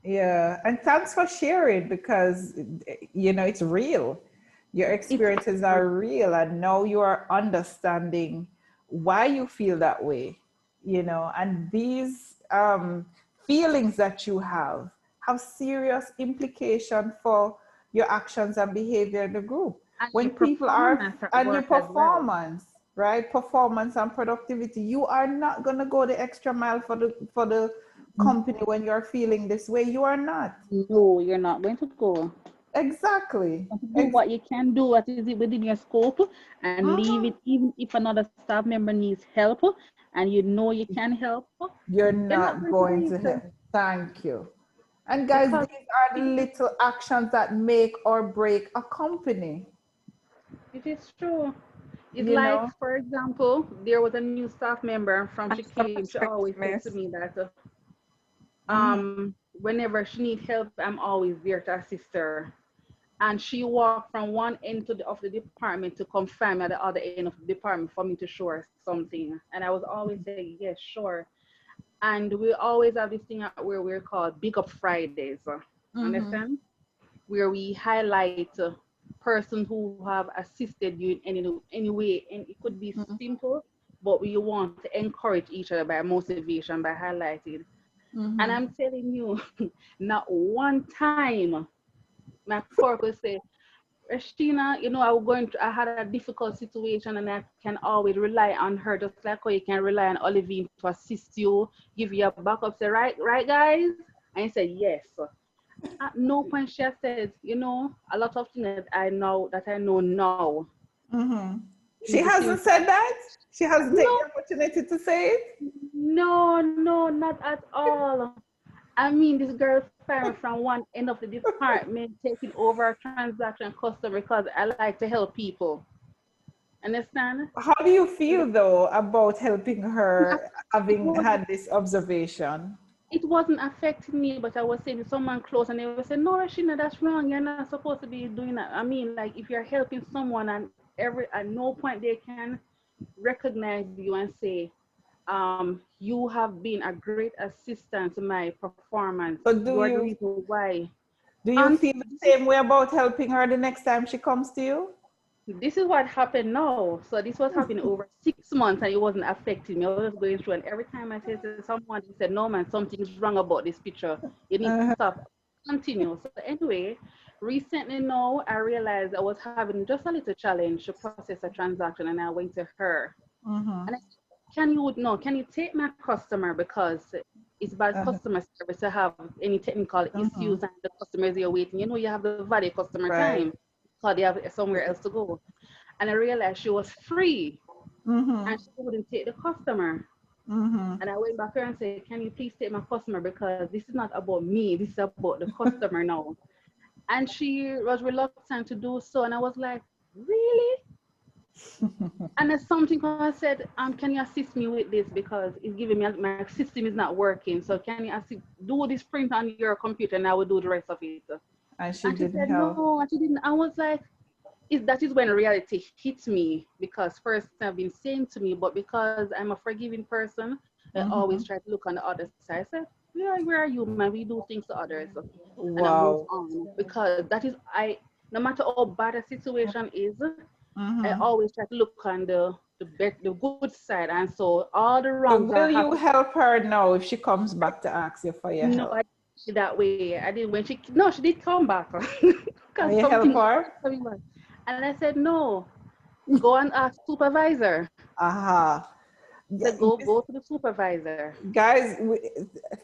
Yeah, and thanks for sharing, because it's real. Your experiences are real, and now you are understanding why you feel that way, and these feelings that you have serious implication for your actions and behavior in the group. And when people are, and your performance, well. Right? Performance and productivity. You are not going to go the extra mile for the company when you're feeling this way. You are not. No, you're not going to go. Exactly. Do what you can do, what is it within your scope, and leave it. Even if another staff member needs help, and you know you can help, You're you're not going to going do to it. help. Thank you. And guys, Because these are the little actions that make or break a company. it is true. It's You like, know? for example, there was a new staff member from she so came. much She space, always said to miss. me that whenever she needs help, I'm always there to assist her. And she walked from one end of the department to come find me at the other end of the department for me to show her something. And I was always saying, yes, sure. And we always have this thing where we're called Big Up Fridays. Understand? Where we highlight persons who have assisted you in any way. And it could be simple, but we want to encourage each other by motivation, by highlighting. And I'm telling you, not one time my coworker say, Rashina, you know, I had a difficult situation and I can always rely on her, just like how you can rely on Olivine to assist you, give you a backup. Say, right, guys? And he said, yes. At no point she has said, you know, a lot of things that I know now. She hasn't said that? She hasn't taken No. the opportunity to say it? No, not at all. I mean, this girl firing from one end of the department, taking over a transaction customer because I like to help people. Understand? How do you feel though about helping her, having had this observation? It wasn't affecting me, but I was saying to someone close and they would say, no, Rashina, that's wrong. You're not supposed to be doing that. I mean, like if you're helping someone and at no point they can recognize you and say, you have been a great assistant to my performance. So You are the reason why. do you feel the same way about helping her the next time she comes to you? This is what happened now. So this was happening over 6 months and it wasn't affecting me. I was going through and every time I said to someone, they said, no man, something's wrong about this picture. You need to stop. Continue. So anyway, recently now I realized I was having just a little challenge to process a transaction and I went to her. And I said, can you take my customer because it's bad customer service to have any technical issues and the customers are waiting. You know, you have the value customer time because they have somewhere else to go. And I realized she was free and she wouldn't take the customer. And I went back to her and said, can you please take my customer because this is not about me, this is about the customer now. And she was reluctant to do so. And I was like, really? And there's something I said, can you assist me with this because it's giving me, my system is not working. So can you do this print on your computer and I will do the rest of it. And she she didn't said, help. no, and she didn't. I was like, that is when reality hit me because first have been saying to me, but because I'm a forgiving person, I always try to look on the other side. I said, where are you, man? We do things to others. And I move on because that is, no matter how bad a situation is, I always try to look on the good side. And so all the wrongs will you help her now if she comes back to ask you for your help? No, I did that way. I did when she did come back. Are you help her? And I said, no, go and ask supervisor. Yeah, go to the supervisor. Guys,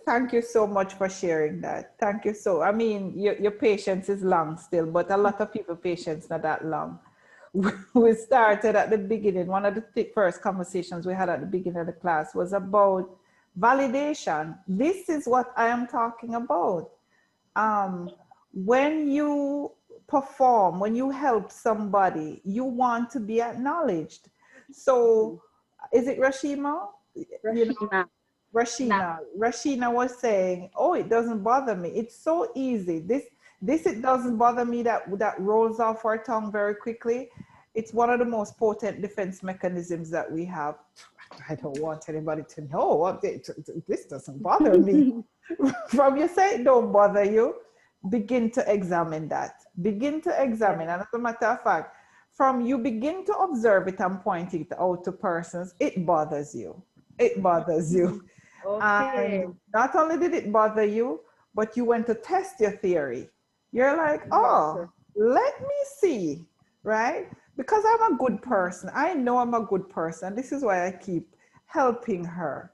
thank you so much for sharing that. Thank you so. I mean, your patience is long still, but a lot of people patience not that long. We started at the beginning. One of the first conversations we had at the beginning of the class was about validation. This is what I am talking about. When you perform, when you help somebody, you want to be acknowledged. So is it Rashima? Rashina was saying, oh, it doesn't bother me. It's so easy. This it doesn't bother me that rolls off our tongue very quickly. It's one of the most potent defense mechanisms that we have. I don't want anybody to know this doesn't bother me. From you say it don't bother you, begin to examine that. Begin to examine. And as a matter of fact, from you begin to observe it and point it out to persons, it bothers you. It bothers you. Okay. And not only did it bother you, but you went to test your theory. You're like, oh, let me see, right? Because I'm a good person. I know I'm a good person. This is why I keep helping her.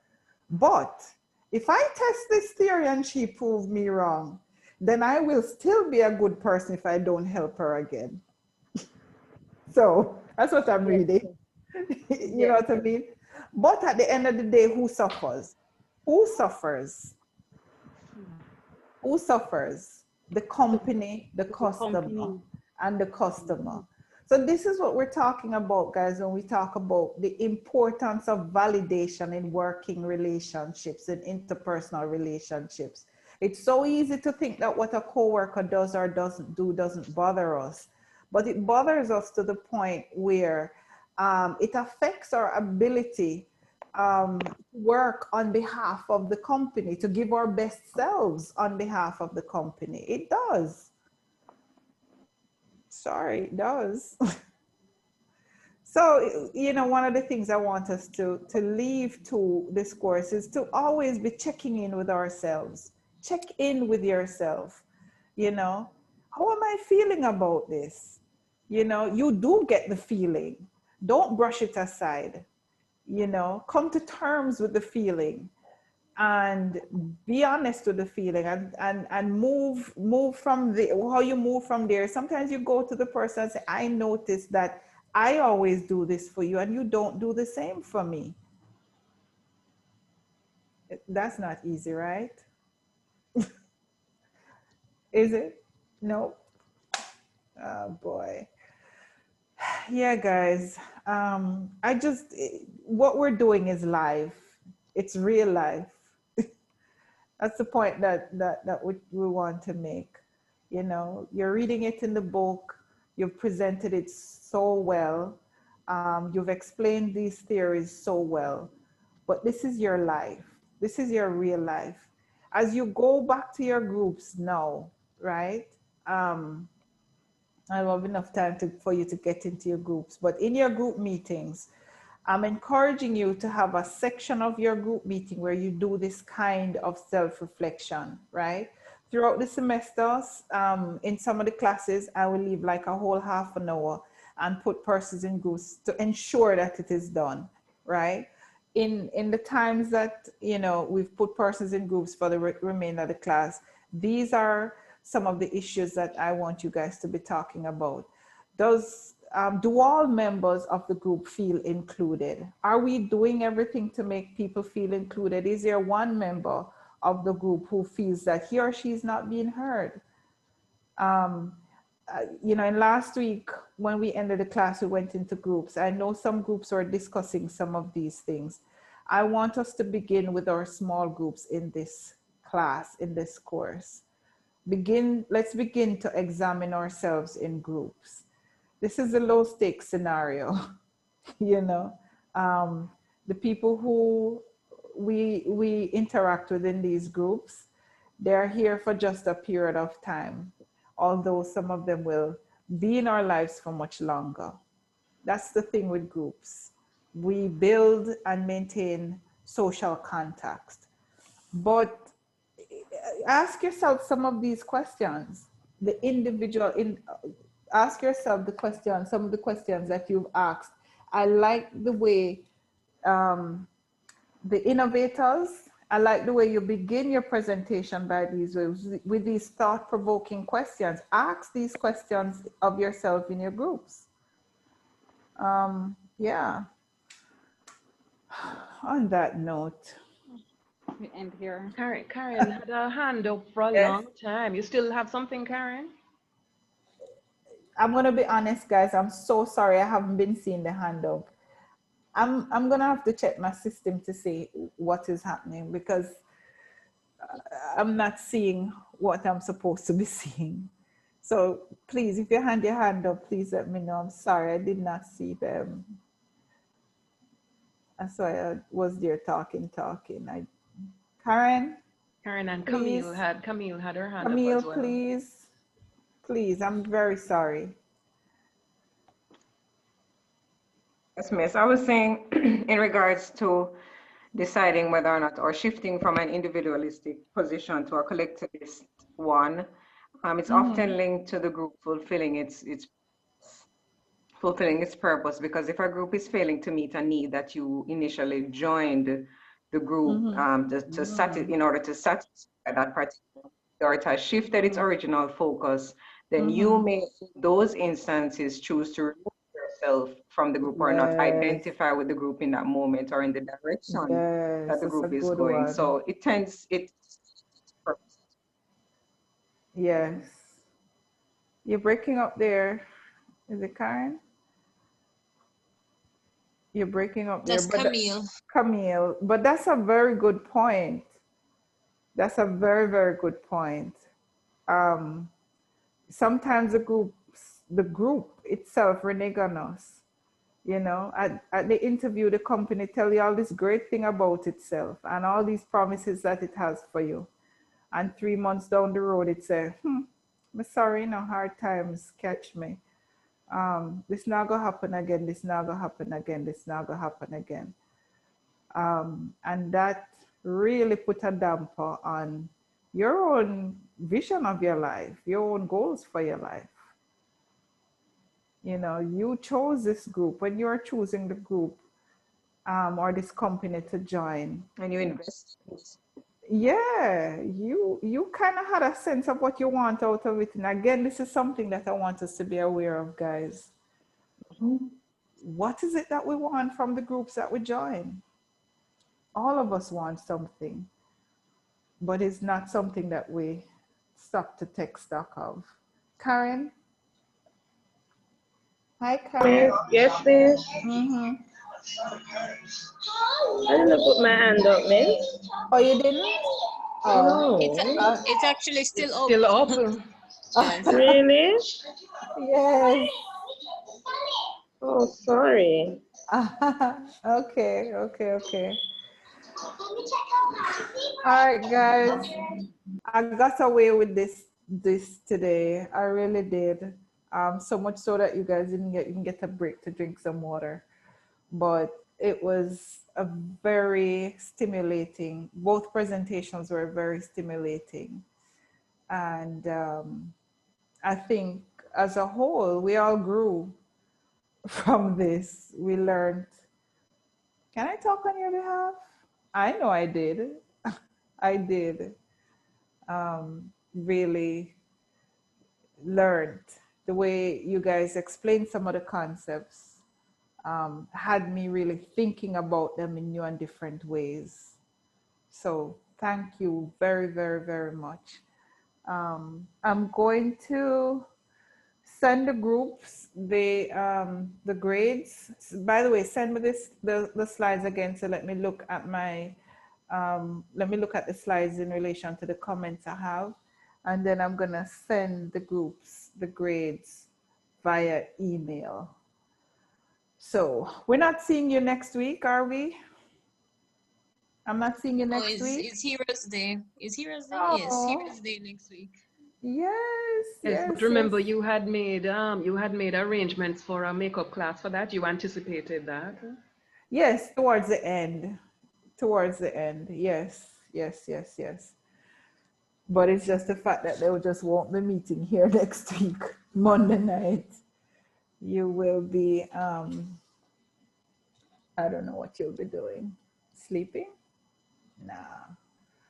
But if I test this theory and she proved me wrong, then I will still be a good person if I don't help her again. So that's what I'm reading. You know what I mean? But at the end of the day, who suffers? Who suffers? Who suffers? The company, the customer, and the customer. So this is what we're talking about, guys, when we talk about the importance of validation in working relationships and interpersonal relationships. It's so easy to think that what a coworker does or doesn't do doesn't bother us, but it bothers us to the point where it affects our ability work on behalf of the company, to give our best selves on behalf of the company. It does. Sorry, it does. So, you know, one of the things I want us to leave to this course is to always be checking in with ourselves. Check in with yourself. You know, how am I feeling about this? You know, you do get the feeling. Don't brush it aside. You know, come to terms with the feeling and be honest with the feeling, and move from the, how you move from there. Sometimes you go to the person and say, I noticed that I always do this for you and you don't do the same for me. That's not easy, right? Is it? No. Oh boy. Yeah, guys. What we're doing is live. It's real life. That's the point that we want to make. You know, you're reading it in the book. You've presented it so well. You've explained these theories so well. But this is your life. This is your real life. As you go back to your groups now, right? I don't have enough time for you to get into your groups, but in your group meetings, I'm encouraging you to have a section of your group meeting where you do this kind of self-reflection, right? Throughout the semesters, in some of the classes, I will leave like a whole half an hour and put persons in groups to ensure that it is done, right? In the times that, you know, we've put persons in groups for the remainder of the class, these are some of the issues that I want you guys to be talking about. Do all members of the group feel included? Are we doing everything to make people feel included? Is there one member of the group who feels that he or she is not being heard? You know, and last week when we ended the class, we went into groups. I know some groups are discussing some of these things. I want us to begin with our small groups in this class, in this course. Let's begin to examine ourselves in groups. This is a low stakes scenario, you know. The people who we interact with in these groups, they're here for just a period of time, although some of them will be in our lives for much longer. That's the thing with groups. We build and maintain social context, but ask yourself some of these questions. The individual ask yourself some of the questions that you've asked. I like the way the innovators, I like the way you begin your presentation by with these thought-provoking questions. Ask these questions of yourself in your groups. Yeah. On that note, we end here. Karen had a hand up for a long time. You still have something, Karen? I'm gonna be honest, guys. I'm so sorry. I haven't been seeing the hand up. I'm gonna have to check my system to see what is happening, because I'm not seeing what I'm supposed to be seeing. So please, if you hand your hand up, please let me know. I'm sorry, I did not see them. That's why I was there talking. Karen And please. Camille had her hand Camille, up as well. Please, I'm very sorry. Yes, miss. I was saying in regards to deciding whether or not, or shifting from an individualistic position to a collectivist one, it's often linked to the group fulfilling its purpose, because if a group is failing to meet a need that you initially joined the group in order to satisfy that particular or it has shifted its original focus, then you may, in those instances, choose to remove yourself from the group or not Yes. identify with the group in that moment or in the direction Yes, that the that's a group is good going. one. So it. Yes. You're breaking up there. Is it Karen? You're breaking up there. That's But Camille. Camille, but that's a very good point. That's a very, very good point. Um, Sometimes the group itself renege on us. You know, at the interview, the company tell you all this great thing about itself and all these promises that it has for you. And 3 months down the road, it say, I'm sorry, no hard times catch me. This not gonna happen again. This not gonna happen again. This not gonna happen again. And that really put a damper on your own vision of your life, your own goals for your life. You know, you chose this group. When you are choosing the group or this company to join, And you invest. yeah, you kind of had a sense of what you want out of it. And again, this is something that I want us to be aware of, guys. What is it that we want from the groups that we join? All of us want something, but it's not something that we stop to take stock of. Karen? Hi, Karen. Yes, miss. Mm-hmm. I didn't put my hand up, miss. Oh, you didn't? No. It's actually still It's open. still open. Yes. Really? Yes. Oh, sorry. Okay, okay, okay. All right, guys. I got away with this today. I really did. So much so that you guys didn't even get a break to drink some water. But it was a very stimulating. Both presentations were very stimulating, and I think as a whole we all grew from this. We learned. Can I talk on your behalf? I know I did. I did. Really learned the way you guys explained some of the concepts, had me really thinking about them in new and different ways. So thank you very, very, very much. I'm going to send the groups the grades. By the way, send me the slides again. So let me look at the slides in relation to the comments I have. And then I'm gonna send the groups the grades via email. So we're not seeing you next week, are we? I'm not seeing you next week. It's Heroes Day. Is Heroes Day? Yes, Oh, Heroes Day next week. yes, Yes, yes, but remember yes. you had made arrangements for a makeup class for that. You anticipated that. Yes, towards the end. Towards the end. Yes, yes, yes, yes. But it's just the fact that they just won't be meeting here next week, Monday night. You will be, I don't know what you'll be doing. Sleeping? Nah.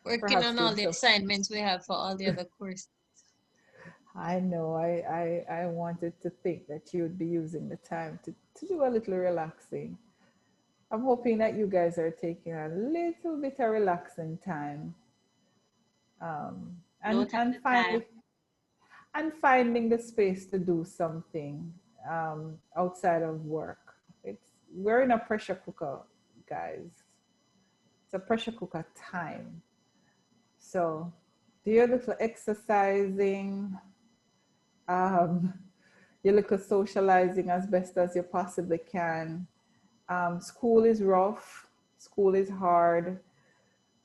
Working Perhaps on all doing the some. assignments we have for all the other courses. I know. I wanted to think that you would be using the time to do a little relaxing. I'm hoping that you guys are taking a little bit of relaxing time. No And time and to time. finding the space to do something outside of work. We're in a pressure cooker, guys. It's a pressure cooker time. So do your little exercising, um, your little socializing as best as you possibly can. School is rough. School is hard.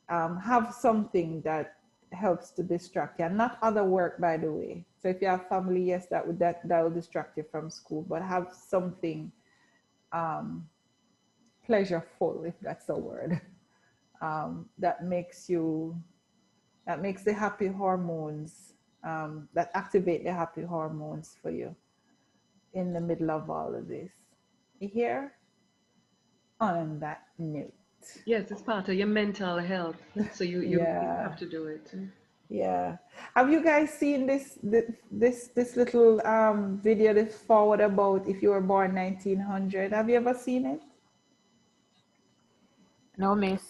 Have something that helps to distract you, and not other work, by the way. So if you have family, yes, that will distract you from school, but have something pleasureful, if that's a word, that makes the happy hormones, that activate the happy hormones for you in the middle of all of this. You hear? On that note. Yes, it's part of your mental health. So you Yeah. have to do it. Yeah. Have you guys seen this little video, this forward about if you were born 1900? Have you ever seen it? No, miss.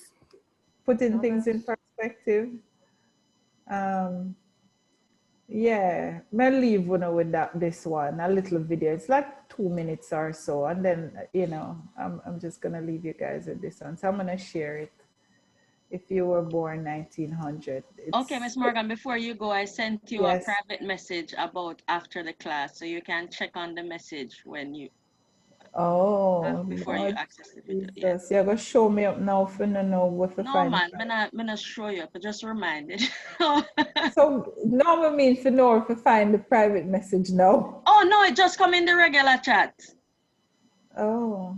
Putting things in perspective. Yeah, may leave with this one, a little video. It's like 2 minutes or so, and then I'm just gonna leave you guys with this one. So I'm gonna share it. If you were born 1900. Okay, Ms. Morgan, before you go, I sent you a Yes. private message about after the class, so you can check on the message when you before you Lord access the video. Yeah. Jesus, you're gonna show me up now for no know what to No, find. man, I'm not show you, but just reminded. So no, I mean for know if I find the private message now. Oh no, it just come in the regular chat. Oh.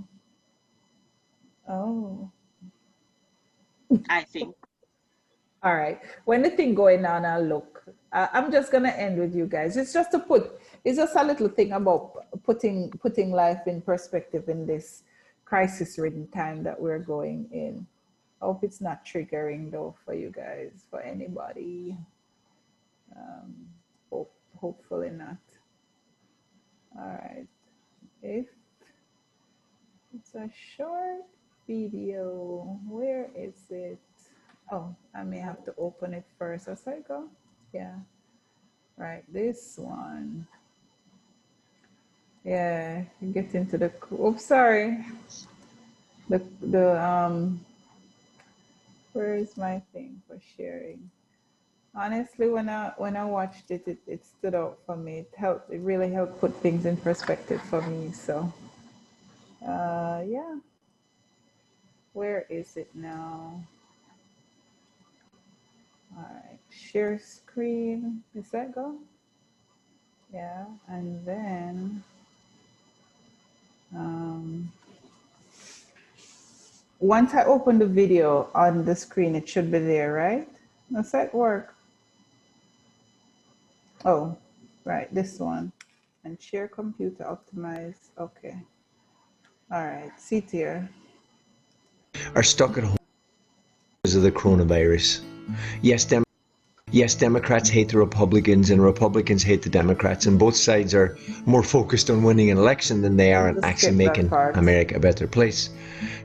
I think. All right. When the thing going on, I'll look. I'm just gonna end with you guys. It's just it's just a little thing about putting life in perspective in this crisis-ridden time that we're going in. I hope it's not triggering though for you guys, for anybody. Hopefully not. All right. If it's a short video, where is it? Oh, I may have to open it first as I go. Yeah. Right, this one. Yeah, you get into the, oops, sorry. Where is my thing for sharing? Honestly, when I watched it, it stood out for me. It really helped put things in perspective for me. So, yeah. Where is it now? All right, share screen. Does that go? Yeah, and then once I open the video on the screen, it should be there, right? Does that work? Oh, right, this one. And share computer optimize. Okay. All right, see it here. Are stuck at home because of the coronavirus. Yes, Democrats hate the Republicans and Republicans hate the Democrats, and both sides are more focused on winning an election than they are on actually making America a better place.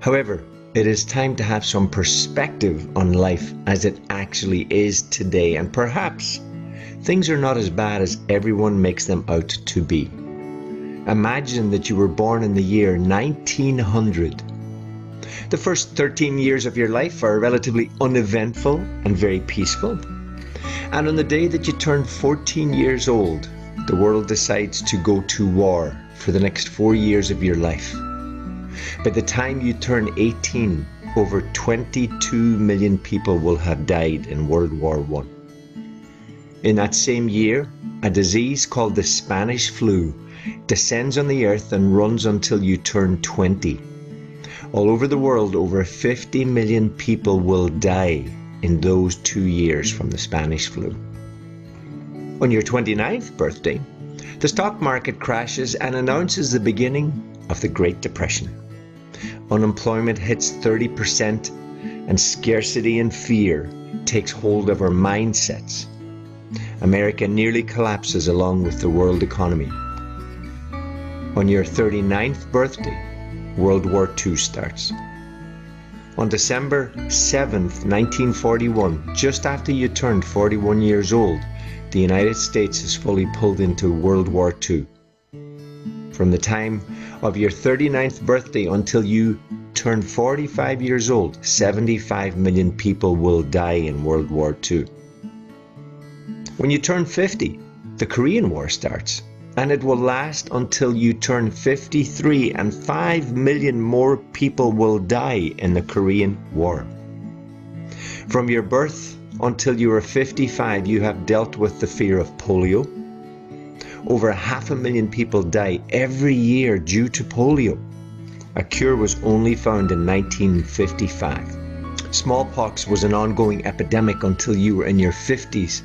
However, it is time to have some perspective on life as it actually is today, and perhaps things are not as bad as everyone makes them out to be. Imagine that you were born in the year 1900. The first 13 years of your life are relatively uneventful and very peaceful. And on the day that you turn 14 years old, the world decides to go to war for the next 4 years of your life. By the time you turn 18, over 22 million people will have died in World War I. In that same year, a disease called the Spanish flu descends on the earth and runs until you turn 20. All over the world, over 50 million people will die in those 2 years from the Spanish flu. On your 29th birthday, the stock market crashes and announces the beginning of the Great Depression. Unemployment hits 30% and scarcity and fear takes hold of our mindsets. America nearly collapses along with the world economy. On your 39th birthday, World War II starts. On December 7th, 1941, just after you turned 41 years old, the United States is fully pulled into World War II. From the time of your 39th birthday until you turn 45 years old, 75 million people will die in World War II. When you turn 50, the Korean War starts, and it will last until you turn 53, and 5 million more people will die in the Korean War. From your birth until you are 55, you have dealt with the fear of polio. Over 500,000 people die every year due to polio. A cure was only found in 1955. Smallpox was an ongoing epidemic until you were in your 50s,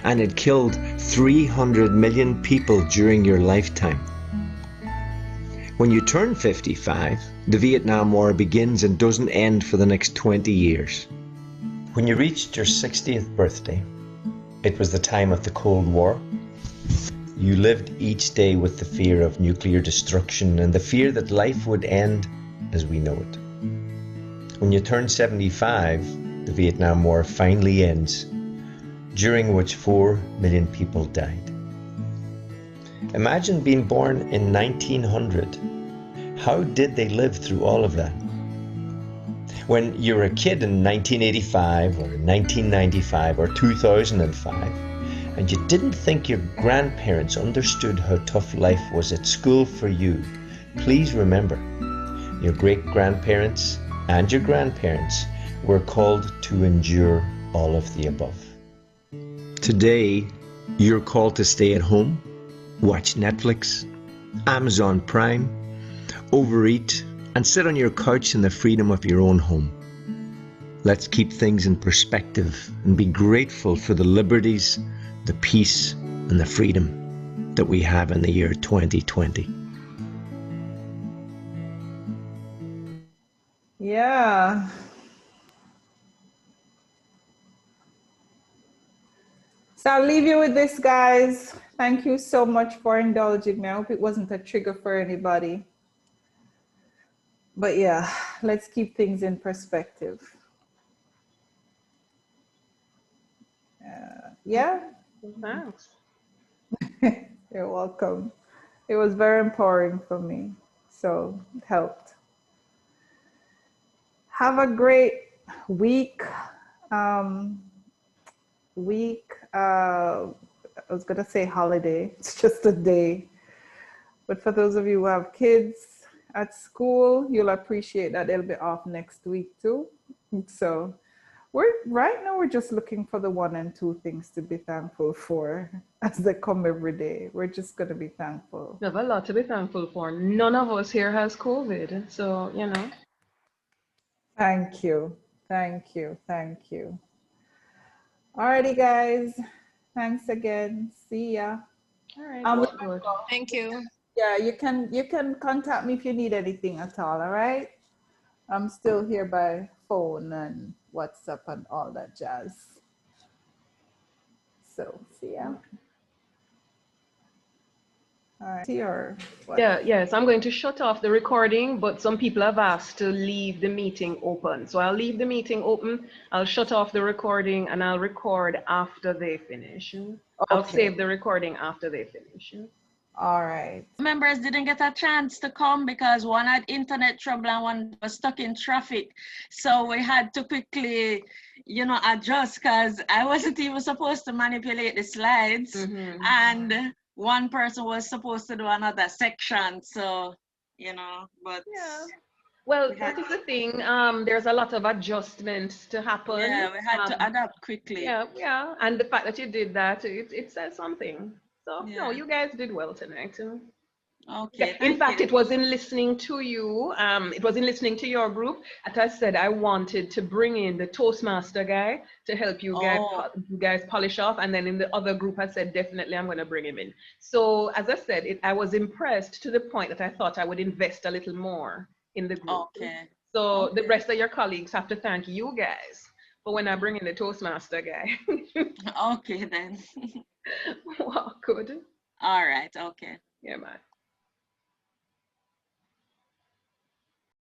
and it killed 300 million people during your lifetime. When you turn 55, the Vietnam War begins and doesn't end for the next 20 years. When you reached your 60th birthday, It was the time of the Cold War. You lived each day with the fear of nuclear destruction and the fear that life would end as we know it. When you turn 75, the Vietnam War finally ends, during which 4 million people died. Imagine being born in 1900. How did they live through all of that? When you were a kid in 1985 or 1995 or 2005, and you didn't think your grandparents understood how tough life was at school for you, please remember, your great-grandparents and your grandparents were called to endure all of the above. Today, you're called to stay at home, watch Netflix, Amazon Prime, overeat, and sit on your couch in the freedom of your own home. Let's keep things in perspective and be grateful for the liberties, the peace, and the freedom that we have in the year 2020. Yeah. So I'll leave you with this, guys. Thank you so much for indulging me. I hope it wasn't a trigger for anybody. But yeah, let's keep things in perspective. Yeah. Thanks. You're welcome. It was very empowering for me, so it helped. Have a great week. I was gonna say holiday. It's just a day. But for those of you who have kids at school, you'll appreciate that they'll be off next week too. So right now we're just looking for the 1 and 2 things to be thankful for as they come every day. We're just gonna be thankful. We have a lot to be thankful for. None of us here has COVID, so you know. Thank you. Thank you. Thank you. Alrighty, guys. Thanks again. See ya. All right. Good. Thank you. Yeah, you can contact me if you need anything at all. All right. I'm still here by phone and WhatsApp and all that jazz. So see ya. All right. See or what? Yes, I'm going to shut off the recording, but some people have asked to leave the meeting open. So I'll leave the meeting open, I'll shut off the recording, and I'll record after they finish. I'll save the recording after they finish. All right. Members didn't get a chance to come because one had internet trouble and one was stuck in traffic. So we had to quickly, adjust because I wasn't even supposed to manipulate the slides. And one person was supposed to do another section. So, but yeah. Well, that is the thing. There's a lot of adjustments to happen. Yeah, we had to adapt quickly. Yeah. And the fact that you did that, it says something. So, no, you guys did well tonight. Okay. In fact, it was in listening to you. It was in listening to your group that I said I wanted to bring in the Toastmaster guy to help you guys polish off. And then in the other group, I said, definitely, I'm going to bring him in. So as I said, I was impressed to the point that I thought I would invest a little more in the group. Okay. So the rest of your colleagues have to thank you guys for when I bring in the Toastmaster guy. Okay, then. Well, good. All right. Okay. Yeah, man.